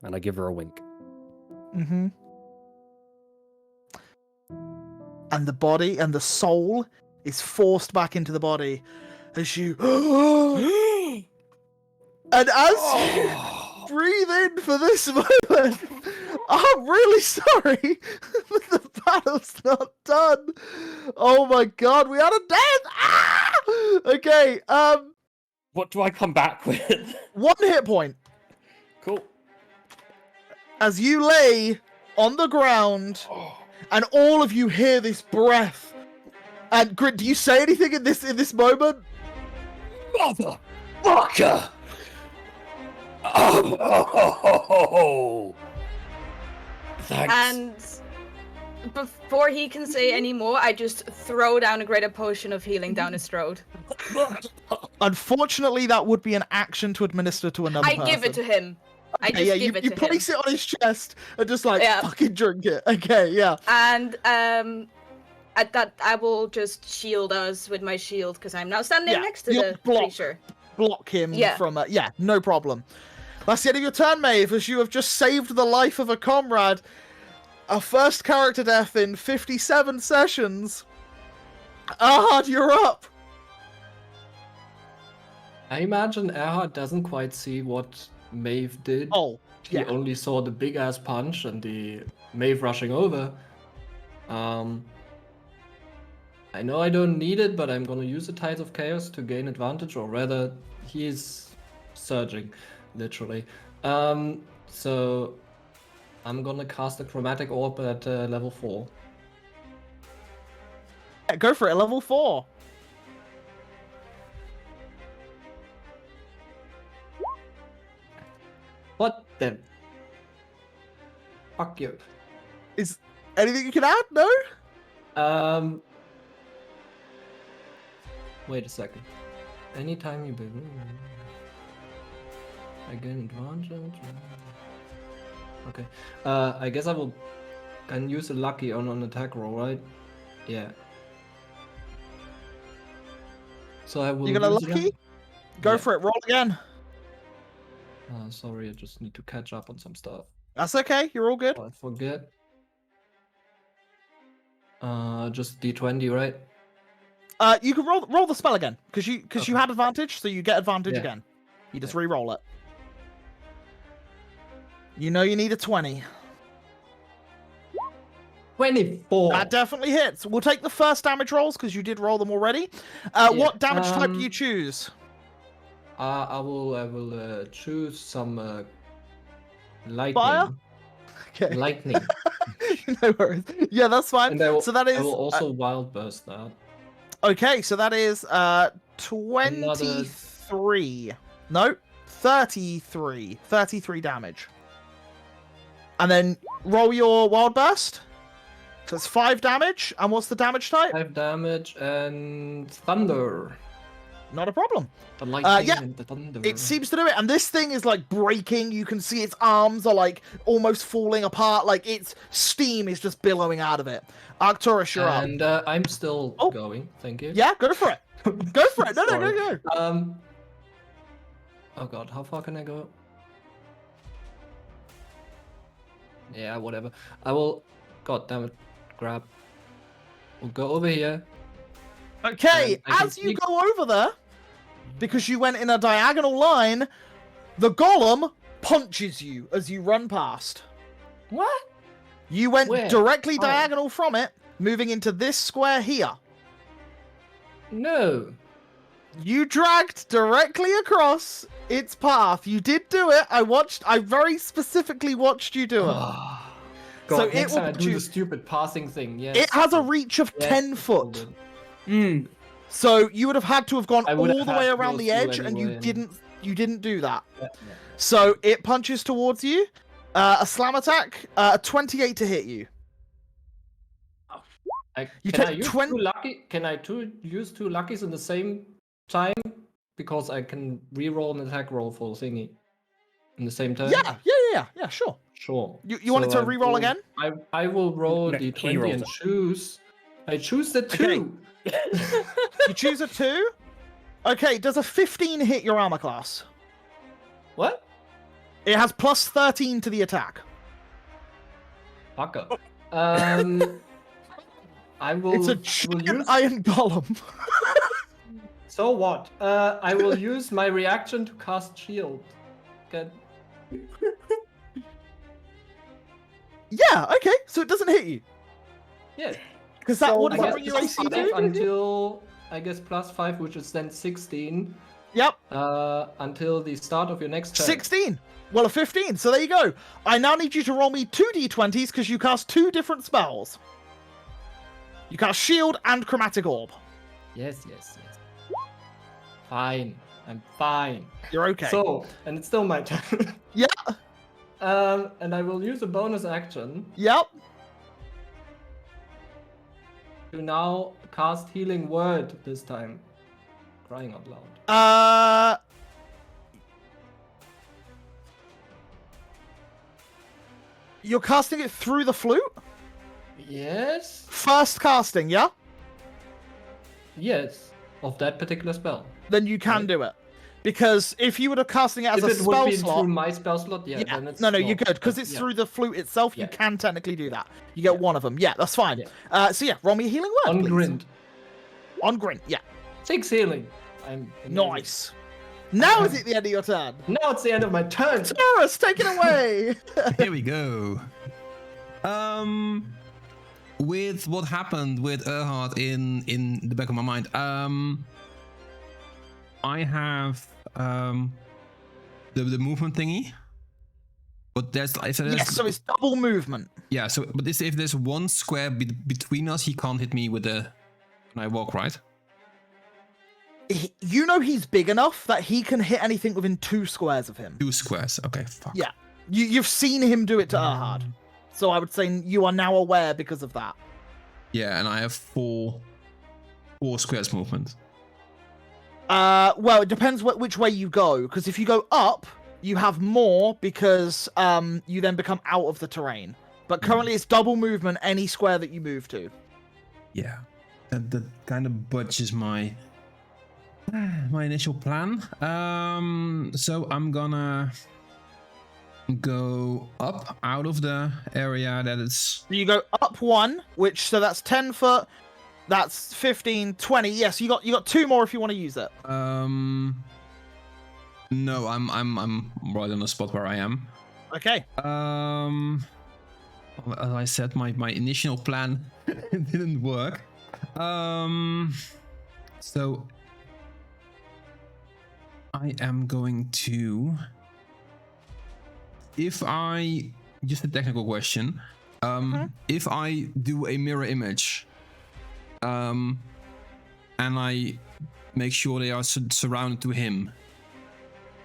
And I give her a wink. Mm-hmm. And the body and the soul is forced back into the body as you and as you breathe in for this moment, I'm really sorry but the battle's not done. Oh my god, we had a death. Ah! Okay, What do I come back with? 1 hit point Cool. as you lay on the ground and all of you hear this breath. And Grit, do you say anything in this moment? Motherfucker! Oh! Thanks. And before he can say any more, I just throw down a greater potion of healing down his throat. Unfortunately, that would be an action to administer to another person. I give it to him. I just give it to you him. place it on his chest and just like Yeah. fucking drink it. Okay, yeah. And at that, I will just shield us with my shield because I'm now standing Yeah, next to you'll the block. creature. Block him Yeah. from yeah, no problem. That's the end of your turn, Maeve, as you have just saved the life of a comrade. A first character death in 57 sessions. Ahad, you're up. I imagine Erhard doesn't quite see what Maeve did. Oh, He yeah. only saw the big ass punch and the Maeve rushing over. I know I don't need it, but I'm gonna use the Tides of Chaos to gain advantage, or rather, he is surging, literally. So I'm gonna cast a Chromatic Orb at level 4. Yeah, go for it, level 4. What the? Fuck you. Is anything you can add? No? Wait a second. Anytime you I gain advantage. Okay. I guess I can use a lucky on an attack roll, right? Yeah. So I will. You got a use it. lucky? Go Yeah. for it, roll again. Sorry, I just need to catch up on some stuff. That's okay, you're all good. I forget. Just D20, right? You can roll the spell again, because you had advantage, so you get advantage Yeah. again. You just re-roll it. You know you need a 20. 24. That definitely hits. We'll take the first damage rolls, because you did roll them already. What damage type do you choose? I will choose some lightning. Fire? Okay. Lightning. No worries. Yeah, that's fine. And I will, So that is I will also wild burst that. okay. So that is 23. No, 33. 33 damage. And then roll your wild burst. So it's 5 damage. And what's the damage type? 5 damage and thunder. Not a problem. The lightning yeah, and the thunder. It seems to do it, and this thing is like breaking. You can see its arms are like almost falling apart. Like its steam is just billowing out of it. Arcturus, you're up. And I'm still going. Thank you. Yeah, go for it. Go for it. No, Sorry. go. Oh god, how far can I go? Yeah, whatever. I will. God damn it. Grab. We'll go over here. Okay, I can as you sneak- go over there, because you went in a diagonal line, the golem punches you as you run past. What? You went Where? directly Oh. diagonal from it, moving into this square here. No. You dragged directly across its path. You did do it. I very specifically watched you do it. God, So next it time I will do the do- stupid passing thing. Yes. It has a reach of Yes, 10 foot. good. So you would have had to have gone I all would the have way had to around go the through edge, and anyway, you didn't do that. Yeah. So it punches towards you. A slam attack, 28 to hit you. You Can I take use 20 two lucky? Can I use two luckies in the same time? Because I can re-roll an attack roll for thingy in the same turn. Yeah, sure. Sure. You want it to I re-roll will- again? I will roll No, the he 20 rolls and it. choose. I choose the Okay. 2. You choose a 2? Okay, does a 15 hit your armor class? What? It has plus 13 to the attack. Fucker. I will. It's a I will giant use. iron golem. So what? I will use my reaction to cast shield. Good. Yeah, okay, so it doesn't hit you. Yeah. Because that So what does I that guess bring your plus AC 5 to? until I guess plus 5, which is then 16. Yep, Until the start of your next turn. 16. Well, a 15, so there you go. I now need you to roll me 2 d20s because you cast 2 different spells. You cast Shield and Chromatic Orb. Yes. Fine. I'm fine. You're okay. So, and it's still my turn. Yeah, And I will use a bonus action yep. to now cast Healing Word this time. Crying out loud. You're casting it through the flute? Yes? First casting, yeah? Yes. Of that particular spell. Then you can Right. do it. Because if you were casting it as If a it would spell be slot... through my spell slot, yeah, Yeah, then it's no, you're not. good, because But it's yeah. through the flute itself, you Yeah. can technically do that. You get Yeah. one of them. Yeah, that's fine. Yeah. So yeah, roll me a healing word, On please. grind. On Grint, yeah. 6 healing. I'm amazing. Nice. Now is it the end of your turn? Now it's the end of my turn. Taurus, take it away! Here we go. With what happened with Erhard in the back of my mind, I have the movement thingy, but there's Yes, so it's double movement. yeah. So but if there's one square between us, he can't hit me with the when I walk, right? You know he's big enough that he can hit anything within 2 squares of him. 2 squares. Okay, fuck. Yeah. You've seen him do it to Erhard. So I would say you are now aware because of that. Yeah, and I have 4 squares movement. Well, it depends which way you go, because if you go up, you have more because you then become out of the terrain. But currently it's double movement any square that you move to. Yeah, that kind of budges my initial plan. So I'm gonna go up out of the area that it's You go up 1, so that's 10 foot. That's 15, 20. Yes, you got 2 more if you want to use it. no, I'm right on the spot where I am. Okay. As I said, my initial plan didn't work. So I am going to, if I, just a technical question, if I do a mirror image, and I make sure they are surrounded to him,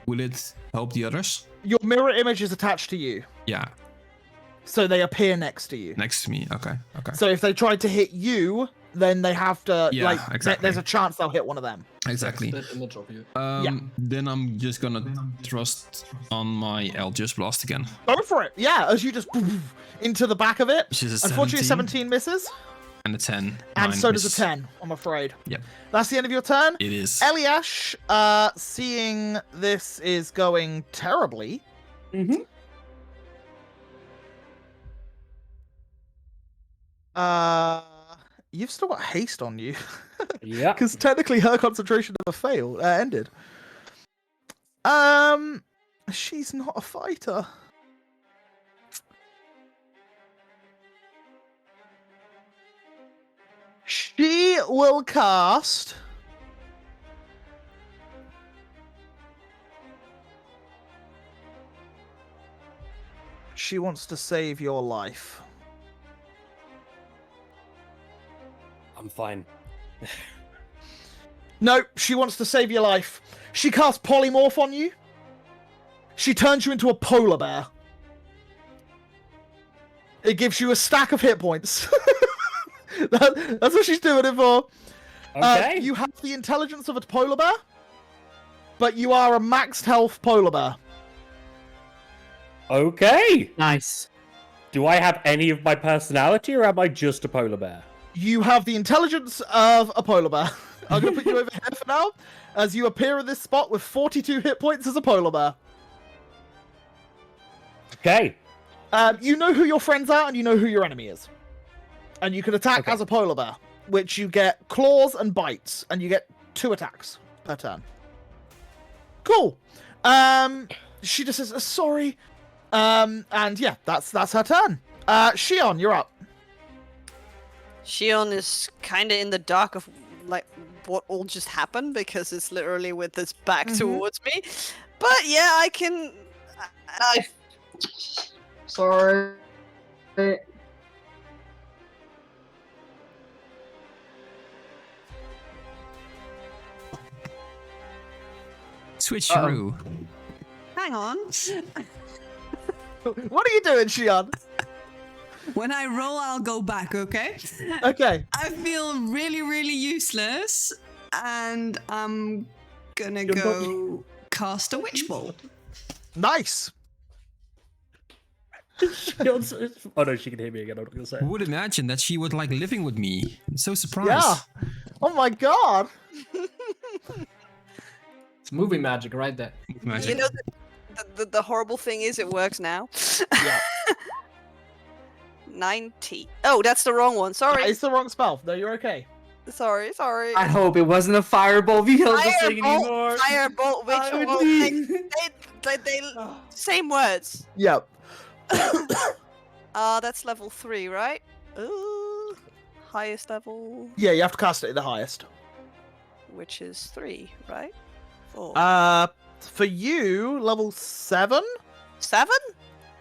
will it help the others? Your mirror image is attached to you, Yeah, so they appear next to you. next to me. Okay. So if they try to hit you, then they have to, Yeah, exactly. there's a chance they'll hit one of them. Exactly. That image of you. Then I'm just gonna trust on my Eldritch Blast again. Go for it. Yeah, as you just into the back of it. Which is a Unfortunately, 17. 17 misses. And a 10. And 9 so does a misses. 10, I'm afraid. Yep. That's the end of your turn. It is. Eliash, seeing this is going terribly. Mm-hmm. You've still got haste on you. Yeah. Because technically her concentration never ended. She's not a fighter. She will cast. She wants to save your life. I'm fine. No, she wants to save your life. She casts polymorph on you. She turns you into a polar bear. It gives you a stack of hit points. That's what she's doing it for. Okay. You have the intelligence of a polar bear, but you are a maxed health polar bear. Okay. Nice. Do I have any of my personality, or am I just a polar bear? You have the intelligence of a polar bear. I'm going to put you over here for now, as you appear in this spot with 42 hit points as a polar bear. Okay. You know who your friends are and you know who your enemy is. And you can attack Okay. as a polar bear, which you get claws and bites, and you get 2 attacks per turn. Cool. She just says, sorry. And yeah, that's her turn. Shion, you're up. Shion is kind of in the dark of like what all just happened because it's literally with its back towards me. But yeah, I can. Sorry. Switcheroo. Hang on. What are you doing, Shion? When I roll, I'll go back, okay? Okay. I feel really, really useless, and I'm gonna You're go cast a witch ball. Nice. Oh no, she can hear me again. I'm not gonna say. Who would imagine that she would like living with me? I'm so surprised. Yeah. Oh my god. It's movie magic right there. Magic. You know, the horrible thing is it works now. Yeah. 90. Oh, that's the wrong one. Sorry. It's the wrong spell. No, you're okay. Sorry. I hope it wasn't a fireball because the thing Firebolt, anymore. firebolt, I witch would bolt. leave. They same words. Yep. That's level 3, right? Highest level, Yeah, you have to cast it at the highest. which is 3, right? 4. For you, level 7? 7?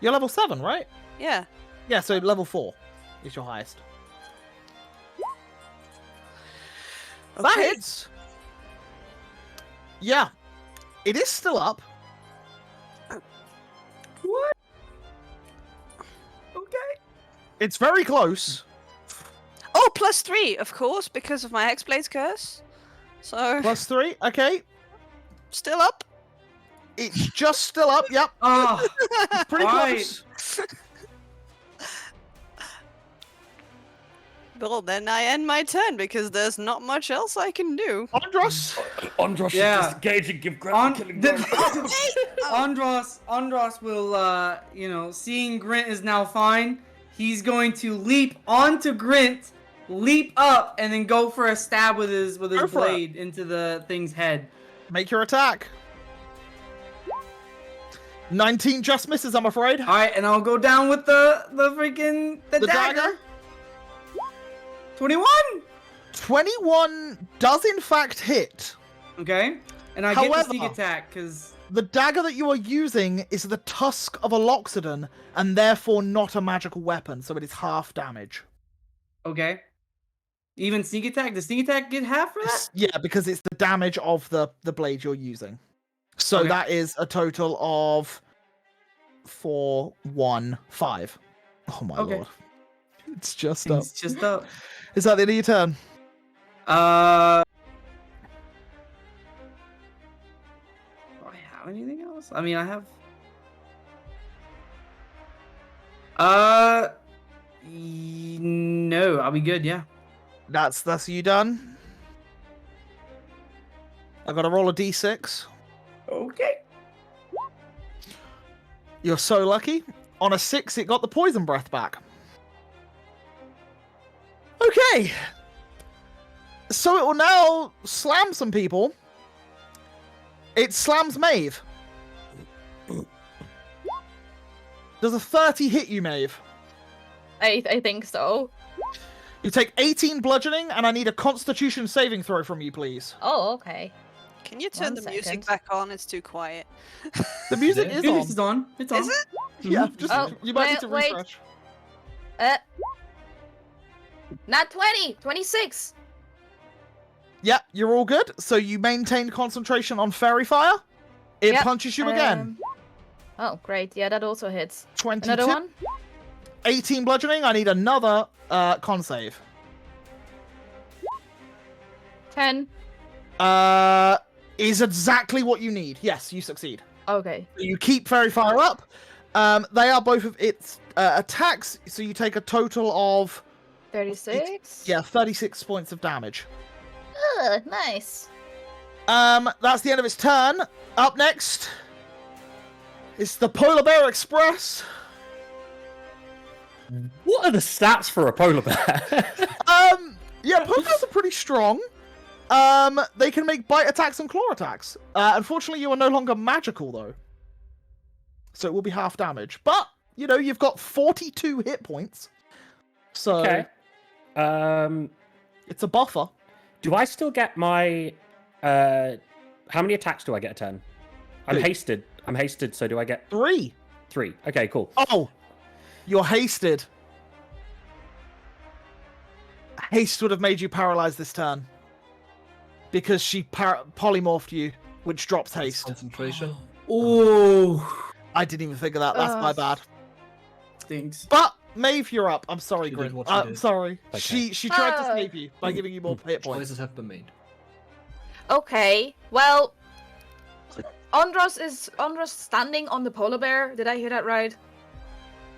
You're level 7, right? Yeah. Yeah, so level 4 is your highest. That Okay. hits. Yeah. It is still up. What? Okay. It's very close. Oh, +3, of course, because of my Hexblade's curse. So, +3. Okay. still up. It's just still up. Yep. Oh, It's pretty Right. close. Well, then I end my turn because there's not much else I can do. Andros. Andros Yeah. should disengage and give On, Grant a killing the, blow. Andros will, seeing Grint is now fine, he's going to leap onto Grint, leap up, and then go for a stab with his Go for it. blade into the thing's head. Make your attack. 19 just misses, I'm afraid. All right, and I'll go down with the The dagger. 21. 21 does in fact hit. Okay, and I get the sneak However- attack because The dagger that you are using is the tusk of a Loxodon, and therefore not a magical weapon, so it is half damage. okay. Even sneak attack. Does sneak attack get half for that? Yeah, because it's the damage of the blade you're using. So Okay. that is a total of 4, 1, 5. Oh my Okay. lord. It's just up. It's just up. Is that the end of your turn? Do I have anything else? I mean, I have. No, I'll be good. Yeah. That's you done. I gotta roll a d6. Okay. You're so lucky. On a 6, it got the poison breath back. Okay. So it will now slam some people. It slams Maeve. Does a 30 hit you, Maeve? I think so. You take 18 bludgeoning, and I need a Constitution saving throw from you, please. Oh, okay. Can you turn One the music second. back on? It's too quiet. The music it? is Phoenix on. is on. It's on. Is it? Yeah, just Oh, you might need to wait. refresh. Not 20, 26. Yeah, you're all good. So you maintain concentration on Fairy Fire. It Yep, punches you again. Oh, great. Yeah, that also hits. 22. Another one? 18 bludgeoning. I need another con save. 10. Is exactly what you need. Yes, you succeed. Okay. You keep Fairy Fire up. They are both of its attacks, so you take a total of 36? 36 points of damage. Nice. That's the end of its turn. Up next It's the Polar Bear Express. What are the stats for a polar bear? Yeah, polar bears are pretty strong. They can make bite attacks and claw attacks. Unfortunately, you are no longer magical though, so it will be half damage. But you know, you've got 42 hit points, so Okay. it's a buffer. Do I still get my? How many attacks do I get a turn? I'm Three. hasted. I'm hasted. So do I get 3. 3? Okay, cool. Oh, you're hasted. Haste would have made you paralyzed this turn because she polymorphed you, which drops haste. Concentration. Oh, I didn't even think of that. That's my bad. stinks. But Maeve, you're up. I'm sorry, She did Grin. what she I'm did. sorry. Okay. She tried to Oh. save you by giving you more hit points. Choices have been made. Okay, well, Andros is standing on the polar bear. Did I hear that right?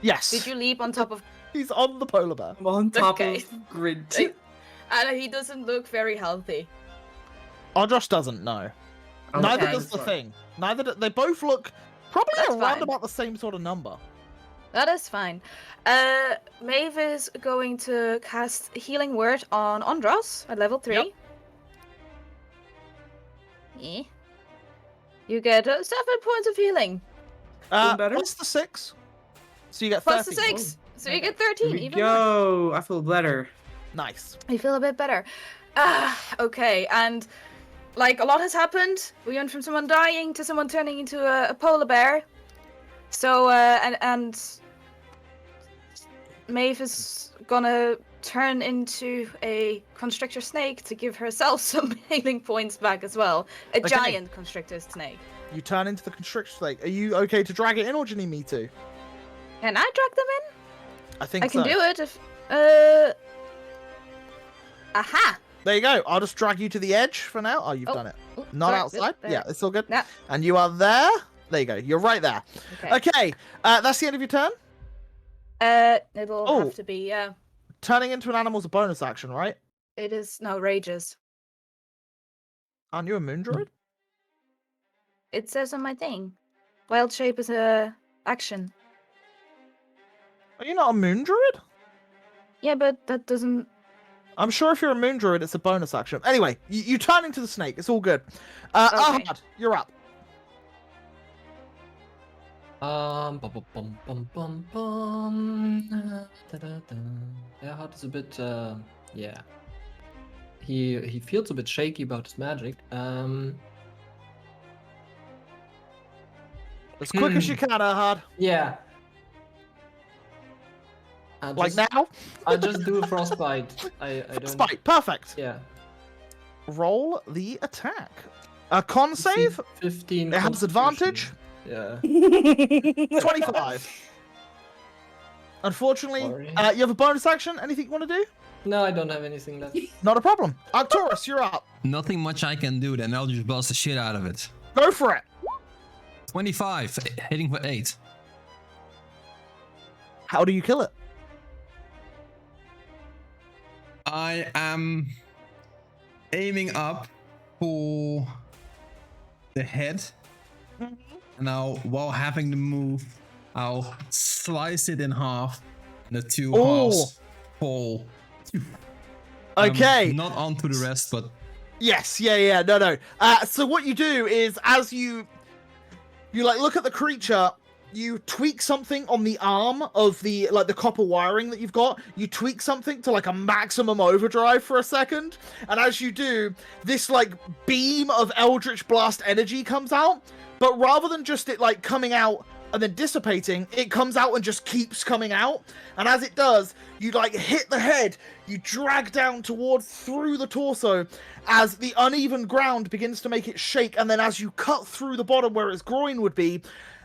Yes. Did you leap on top of? He's on the polar bear. I'm on top Okay. of grid. And he doesn't look very healthy. Andros doesn't know. Neither does the sorry. thing. They both look probably That's around fine. about the same sort of number. That is fine. Maeve is going to cast Healing Word on Andros at level 3. Yep. Yeah. You get 7 points of healing. better? Plus the 6. So you get 13. Plus the 6. So you get 13, Here we even more. go. I feel better. Nice. I feel a bit better. Okay, and like a lot has happened. We went from someone dying to someone turning into a polar bear. So and Maeve is gonna turn into a constrictor snake to give herself some healing points back as well. A Okay. giant constrictor snake. You turn into the constrictor snake. Are you okay to drag it in, or do you need me to? Can I drag them in? I think I can so. do it if Aha! There you go. I'll just drag you to the edge for now. Oh, you've Oh, done it. oh, Not sorry, outside. there. Yeah, it's all good. Yeah. And you are there. There you go. You're right there. Okay. Okay. That's the end of your turn. It'll Oh. have to be, yeah. Turning into an animal's a bonus action, right? It is no rages. Aren't you a moon druid? It says on my thing. Wild shape is a action. Are you not a moon druid? Yeah, but that doesn't. I'm sure if you're a moon druid, it's a bonus action. Anyway, you turn into the snake. It's all good. Okay. Ahmad, you're up. Bum, bum, bum, bum, bum, bum. Da, da, da. Erhard is a bit, yeah. He feels a bit shaky about his magic. As quick as you can, Ahmad. Yeah. Like now? I'll just do a frostbite. I don't. Spite. Perfect. Yeah. Roll the attack. A con save? 15. It has constitution. advantage. Yeah. 25. Unfortunately, Sorry. you have a bonus action. Anything you want to do? No, I don't have anything left. Not a problem. Arcturus, you're up. Nothing much I can do then. I'll just bust the shit out of it. Go for it. 25, hitting for 8. How do you kill it? I am aiming up for the head. And now, while having the move, I'll slice it in half. And the two Oh. halves fall. Okay. Not onto the rest, but Yes, yeah, no. So what you do is, as you like look at the creature, you tweak something on the arm of the copper wiring that you've got. You tweak something to like a maximum overdrive for a second, and as you do, this like beam of Eldritch Blast energy comes out. But rather than just it like coming out and then dissipating, it comes out and just keeps coming out. And as it does, you like hit the head, you drag down towards through the torso as the uneven ground begins to make it shake. And then as you cut through the bottom where its groin would be,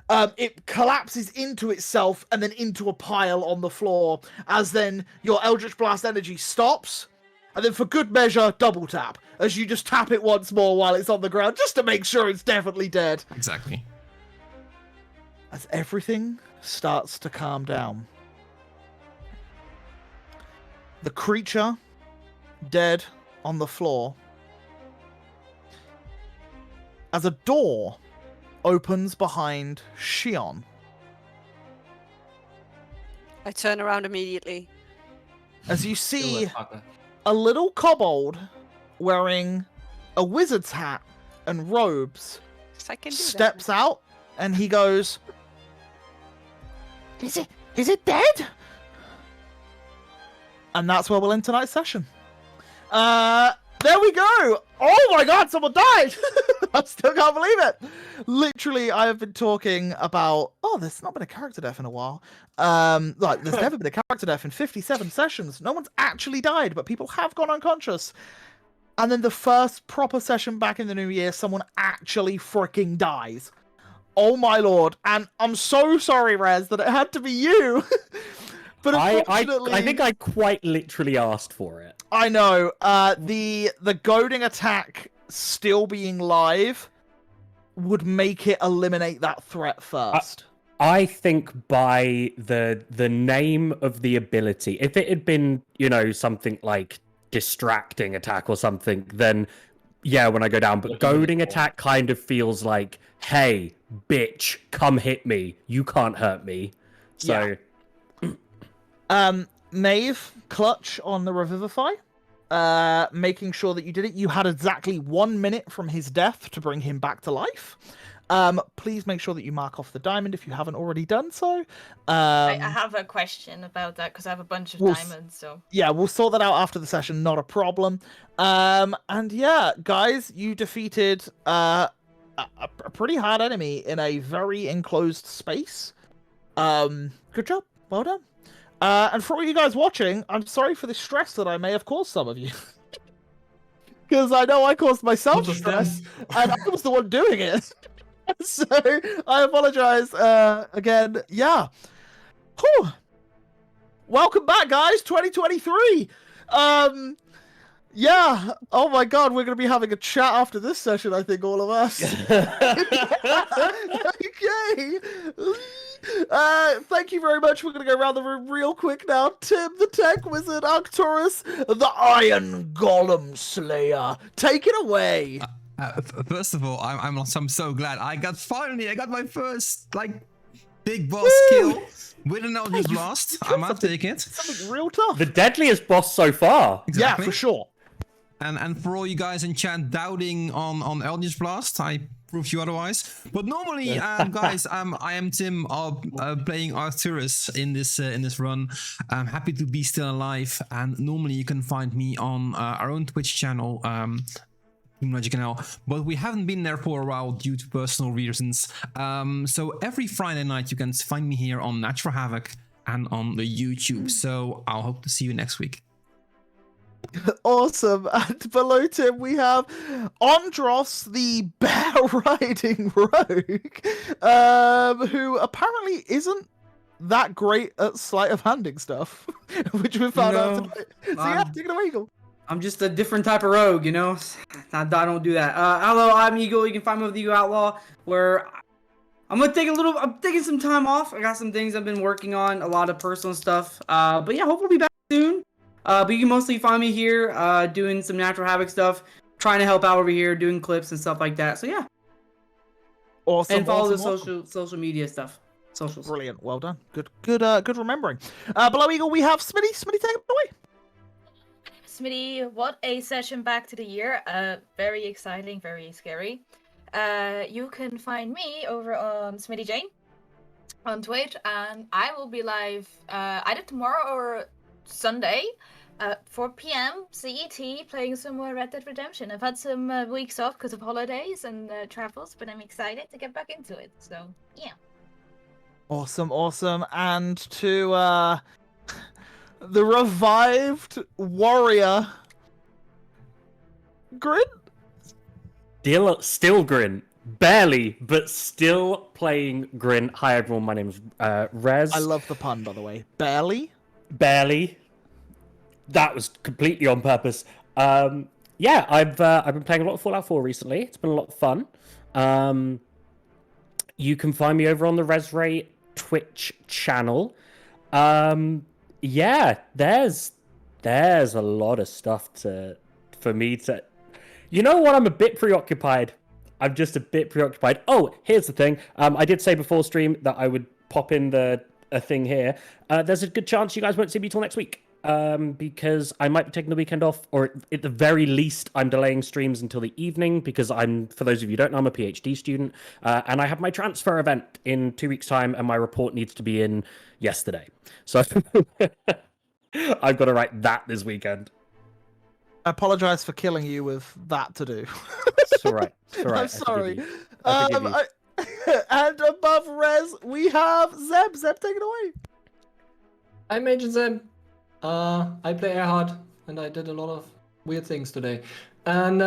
it collapses into itself and then into a pile on the floor, as then your Eldritch Blast energy stops. And then for good measure, double tap, as you just tap it once more while it's on the ground, just to make sure it's definitely dead. exactly. As everything starts to calm down, the creature dead on the floor, as a door opens behind Shion. I turn around immediately. As you Kill see that fucker. a little kobold wearing a wizard's hat and robes Yes, I can do steps out, and he goes, Is it dead? And that's where we'll end tonight's session. There we go. Oh my god, someone died. I still can't believe it. Literally, I have been talking about, there's not been a character death in a while. Like, there's never been a character death in 57 sessions. No one's actually died, but people have gone unconscious. And then the first proper session back in the new year, someone actually freaking dies. Oh my lord. And I'm so sorry, Rez, that it had to be you. But unfortunately, I think I quite literally asked for it. I know. The goading attack still being live would make it eliminate that threat first. I think by the name of the ability, if it had been, something like distracting attack or something, then yeah, when I go down. But goading attack kind of feels like, hey, bitch, come hit me. You can't hurt me. So Maeve, clutch on the revivify. Making sure that you did it. You had exactly 1 minute from his death to bring him back to life. Please make sure that you mark off the diamond if you haven't already done so. I have a question about that because I have a bunch of diamonds. So yeah, we'll sort that out after the session. Not a problem. And yeah, guys, you defeated a pretty hard enemy in a very enclosed space. Good job. Well done. And for all you guys watching, I'm sorry for the stress that I may have caused some of you. Because I know I caused myself stress, and I was the one doing it. So I apologize again. Yeah. Whew. Welcome back, guys. 2023. Yeah. Oh my God, we're gonna be having a chat after this session. I think all of us. Okay. Thank you very much. We're gonna go around the room real quick now. Tim, the Tech Wizard, Arcturus, the Iron Golem Slayer. Take it away. First of all, I'm so glad I got my first big boss kill with an Eldritch Blast. I might take it. Something real tough. The deadliest boss so far. Exactly. Yeah, for sure. And for all you guys in chat doubting on Eldritch Blast, I prove you otherwise. But normally, guys, I am Tim, playing Arcturus in this run. I'm happy to be still alive, and normally you can find me on our own Twitch channel, Magic Canal, but we haven't been there for a while due to personal reasons. So every Friday night you can find me here on Natural Havoc and on the YouTube. So I'll hope to see you next week. Awesome. And below Tim, we have Andros, the bear-riding rogue, who apparently isn't that great at sleight of handing stuff, which we found out tonight. So yeah, take it away, Eagle. I'm just a different type of rogue, I don't do that. Hello, I'm Eagle. You can find me with Eagle Outlaw, where I'm taking some time off. I got some things I've been working on, a lot of personal stuff. But yeah, hopefully be back soon. But you can mostly find me here, doing some Natural Havoc stuff, trying to help out over here, doing clips and stuff like that. So yeah. Awesome. And follow awesome. the social media stuff. Socials. Brilliant. Well done. Good remembering. Below Eagle, we have Smitty. Smitty, take it away. Smitty, what a session back to the year. Very exciting, very scary. You can find me over on Smitty Jane on Twitch, and I will be live either tomorrow or Sunday at 4 p.m. CET playing some more Red Dead Redemption. I've had some weeks off because of holidays and travels, but I'm excited to get back into it. So, yeah. Awesome. And to the revived warrior, Grin? Still Grin. Barely, but still playing Grin. Hi everyone, my name's Rez. I love the pun, by the way. Barely? Barely. That was completely on purpose. Yeah, I've been playing a lot of Fallout 4 recently. It's been a lot of fun. You can find me over on the Resray Twitch channel. Yeah, there's a lot of stuff for me to. You know what? I'm a bit preoccupied. I'm just a bit preoccupied. Oh, here's the thing. I did say before stream that I would pop in a thing here. There's a good chance you guys won't see me till next week. Because I might be taking the weekend off, or at the very least, I'm delaying streams until the evening because for those of you who don't know, I'm a PhD student, and I have my transfer event in 2 weeks' time, and my report needs to be in yesterday. So I've got to write that this weekend. I apologize for killing you with that to do. It's all right. It's all right. I'm sorry. I forgive you. And above Rez, we have Zeb. Zeb, take it away. I'm Agent Zeb. I play Erhard, and I did a lot of weird things today. And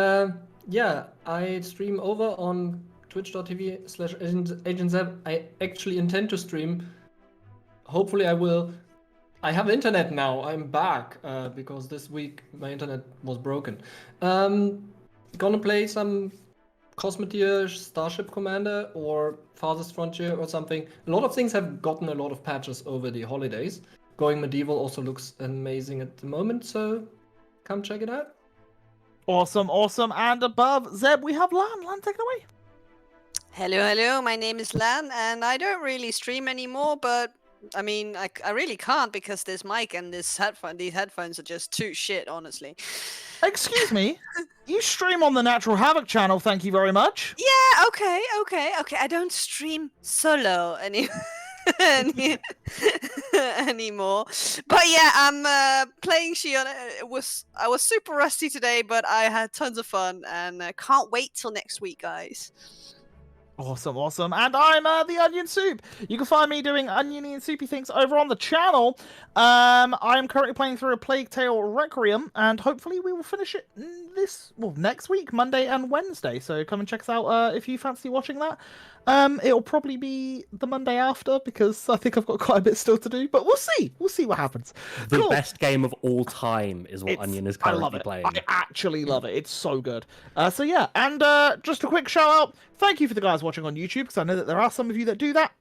yeah, I stream over on twitch.tv/AgentZeb. I actually intend to stream. Hopefully I will. I have internet now. I'm back because this week my internet was broken. Gonna play some Cosmeteer, Starship Commander, or Farthest Frontier or something. A lot of things have gotten a lot of patches over the holidays. Going medieval also looks amazing at the moment, so come check it out. Awesome, awesome. And above Zeb, we have Lan. Lan, take it away. Hello, my name is Lan, and I don't really stream anymore, but I mean, I really can't because this mic and these headphones are just too shit, honestly. Excuse me. You stream on the Natural Havoc channel, thank you very much. Yeah, okay. I don't stream solo anymore. But yeah, I'm playing Shion. I was super rusty today, but I had tons of fun, and can't wait till next week, guys. Awesome, awesome. And I'm the Onion Soup. You can find me doing oniony and soupy things over on the channel. I'm currently playing through a Plague Tale Requiem, and hopefully we will finish it next week, Monday and Wednesday. So come and check us out if you fancy watching that. It'll probably be the Monday after because I think I've got quite a bit still to do, but we'll see. We'll see what happens. The best game of all time is what Onion is currently playing. I actually love it. It's so good. So yeah, and just a quick shout out. Thank you for the guys watching on YouTube because I know that there are some of you that do that,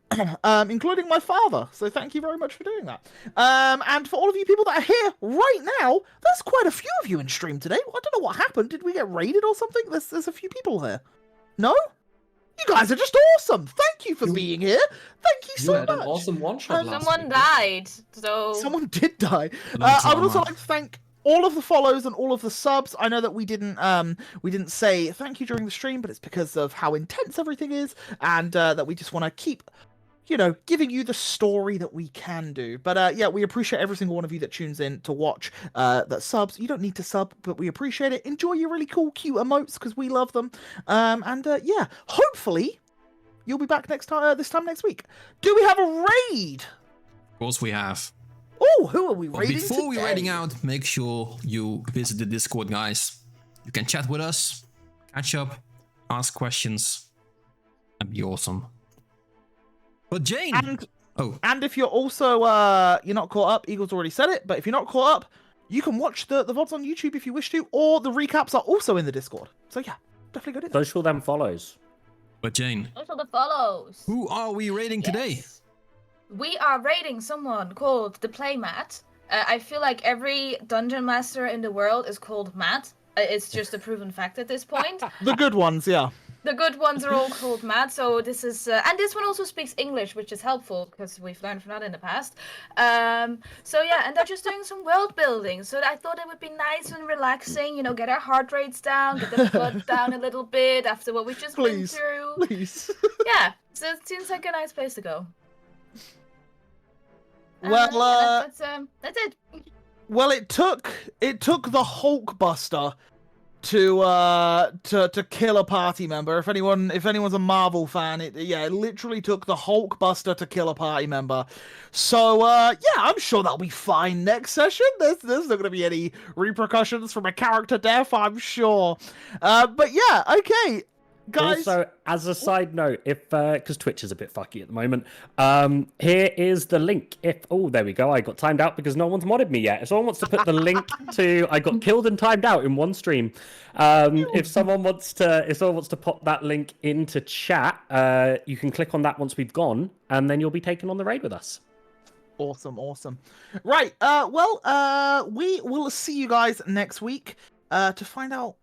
including my father. So thank you very much for doing that. And for all of you people that are here right now, there's quite a few of you in stream today. I don't know what happened. Did we get raided or something? There's a few people here. No? You guys are just awesome. Thank you for being here. Thank you so much. You had an awesome one-shot last Someone week. died, so... Someone did die. I would also like to thank all of the follows and all of the subs. I know that we didn't say thank you during the stream, but it's because of how intense everything is, and that we just want to keep, giving you the story that we can do. But yeah, we appreciate every single one of you that tunes in to watch, that subs. You don't need to sub, but we appreciate it. Enjoy your really cool, cute emotes because we love them. And yeah, hopefully you'll be back this time next week. Do we have a raid? Of course we have. Oh, who are we But raiding before we're today? raiding out, make sure you visit the Discord, guys. You can chat with us, catch up, ask questions, and be awesome. But Jane! And if you're also, you're not caught up, Eagle's already said it, but if you're not caught up, you can watch the VODs on YouTube if you wish to, or the recaps are also in the Discord. So yeah, definitely go do that. Social them follows. But Jane, Also the follows. who are we raiding today? We are raiding someone called the Playmat. I feel like every dungeon master in the world is called Matt. It's just a proven fact at this point. The good ones, yeah. The good ones are all called Matt, so this is... and this one also speaks English, which is helpful, because we've learned from that in the past. So yeah, and they're just doing some world building, so I thought it would be nice and relaxing, get our heart rates down, get the blood down a little bit after what we've just been through. Please. Yeah, so it seems like a nice place to go. Well, that's it. Well, it took the Hulkbuster to kill a party member. If anyone's a Marvel fan, it literally took the Hulkbuster to kill a party member. So yeah, I'm sure that'll be fine next session. There's not going to be any repercussions from a character death, I'm sure. But yeah, okay. Guys. Also, as a side note, if because Twitch is a bit fucky at the moment, here is the link. There we go. I got timed out because no one's modded me yet. If someone wants to put the link to, I got killed and timed out in one stream. If someone wants to pop that link into chat, you can click on that once we've gone, and then you'll be taken on the raid with us. Awesome. Right. We will see you guys next week to find out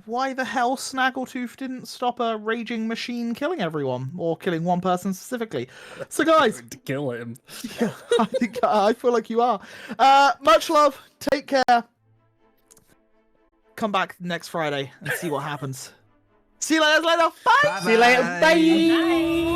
why the hell Snaggletooth didn't stop a raging machine killing everyone, or killing one person specifically. So guys, To kill him. yeah, I feel like you are. Much love. Take care. Come back next Friday and see what happens. See you later. Bye. See you later. Bye. Bye.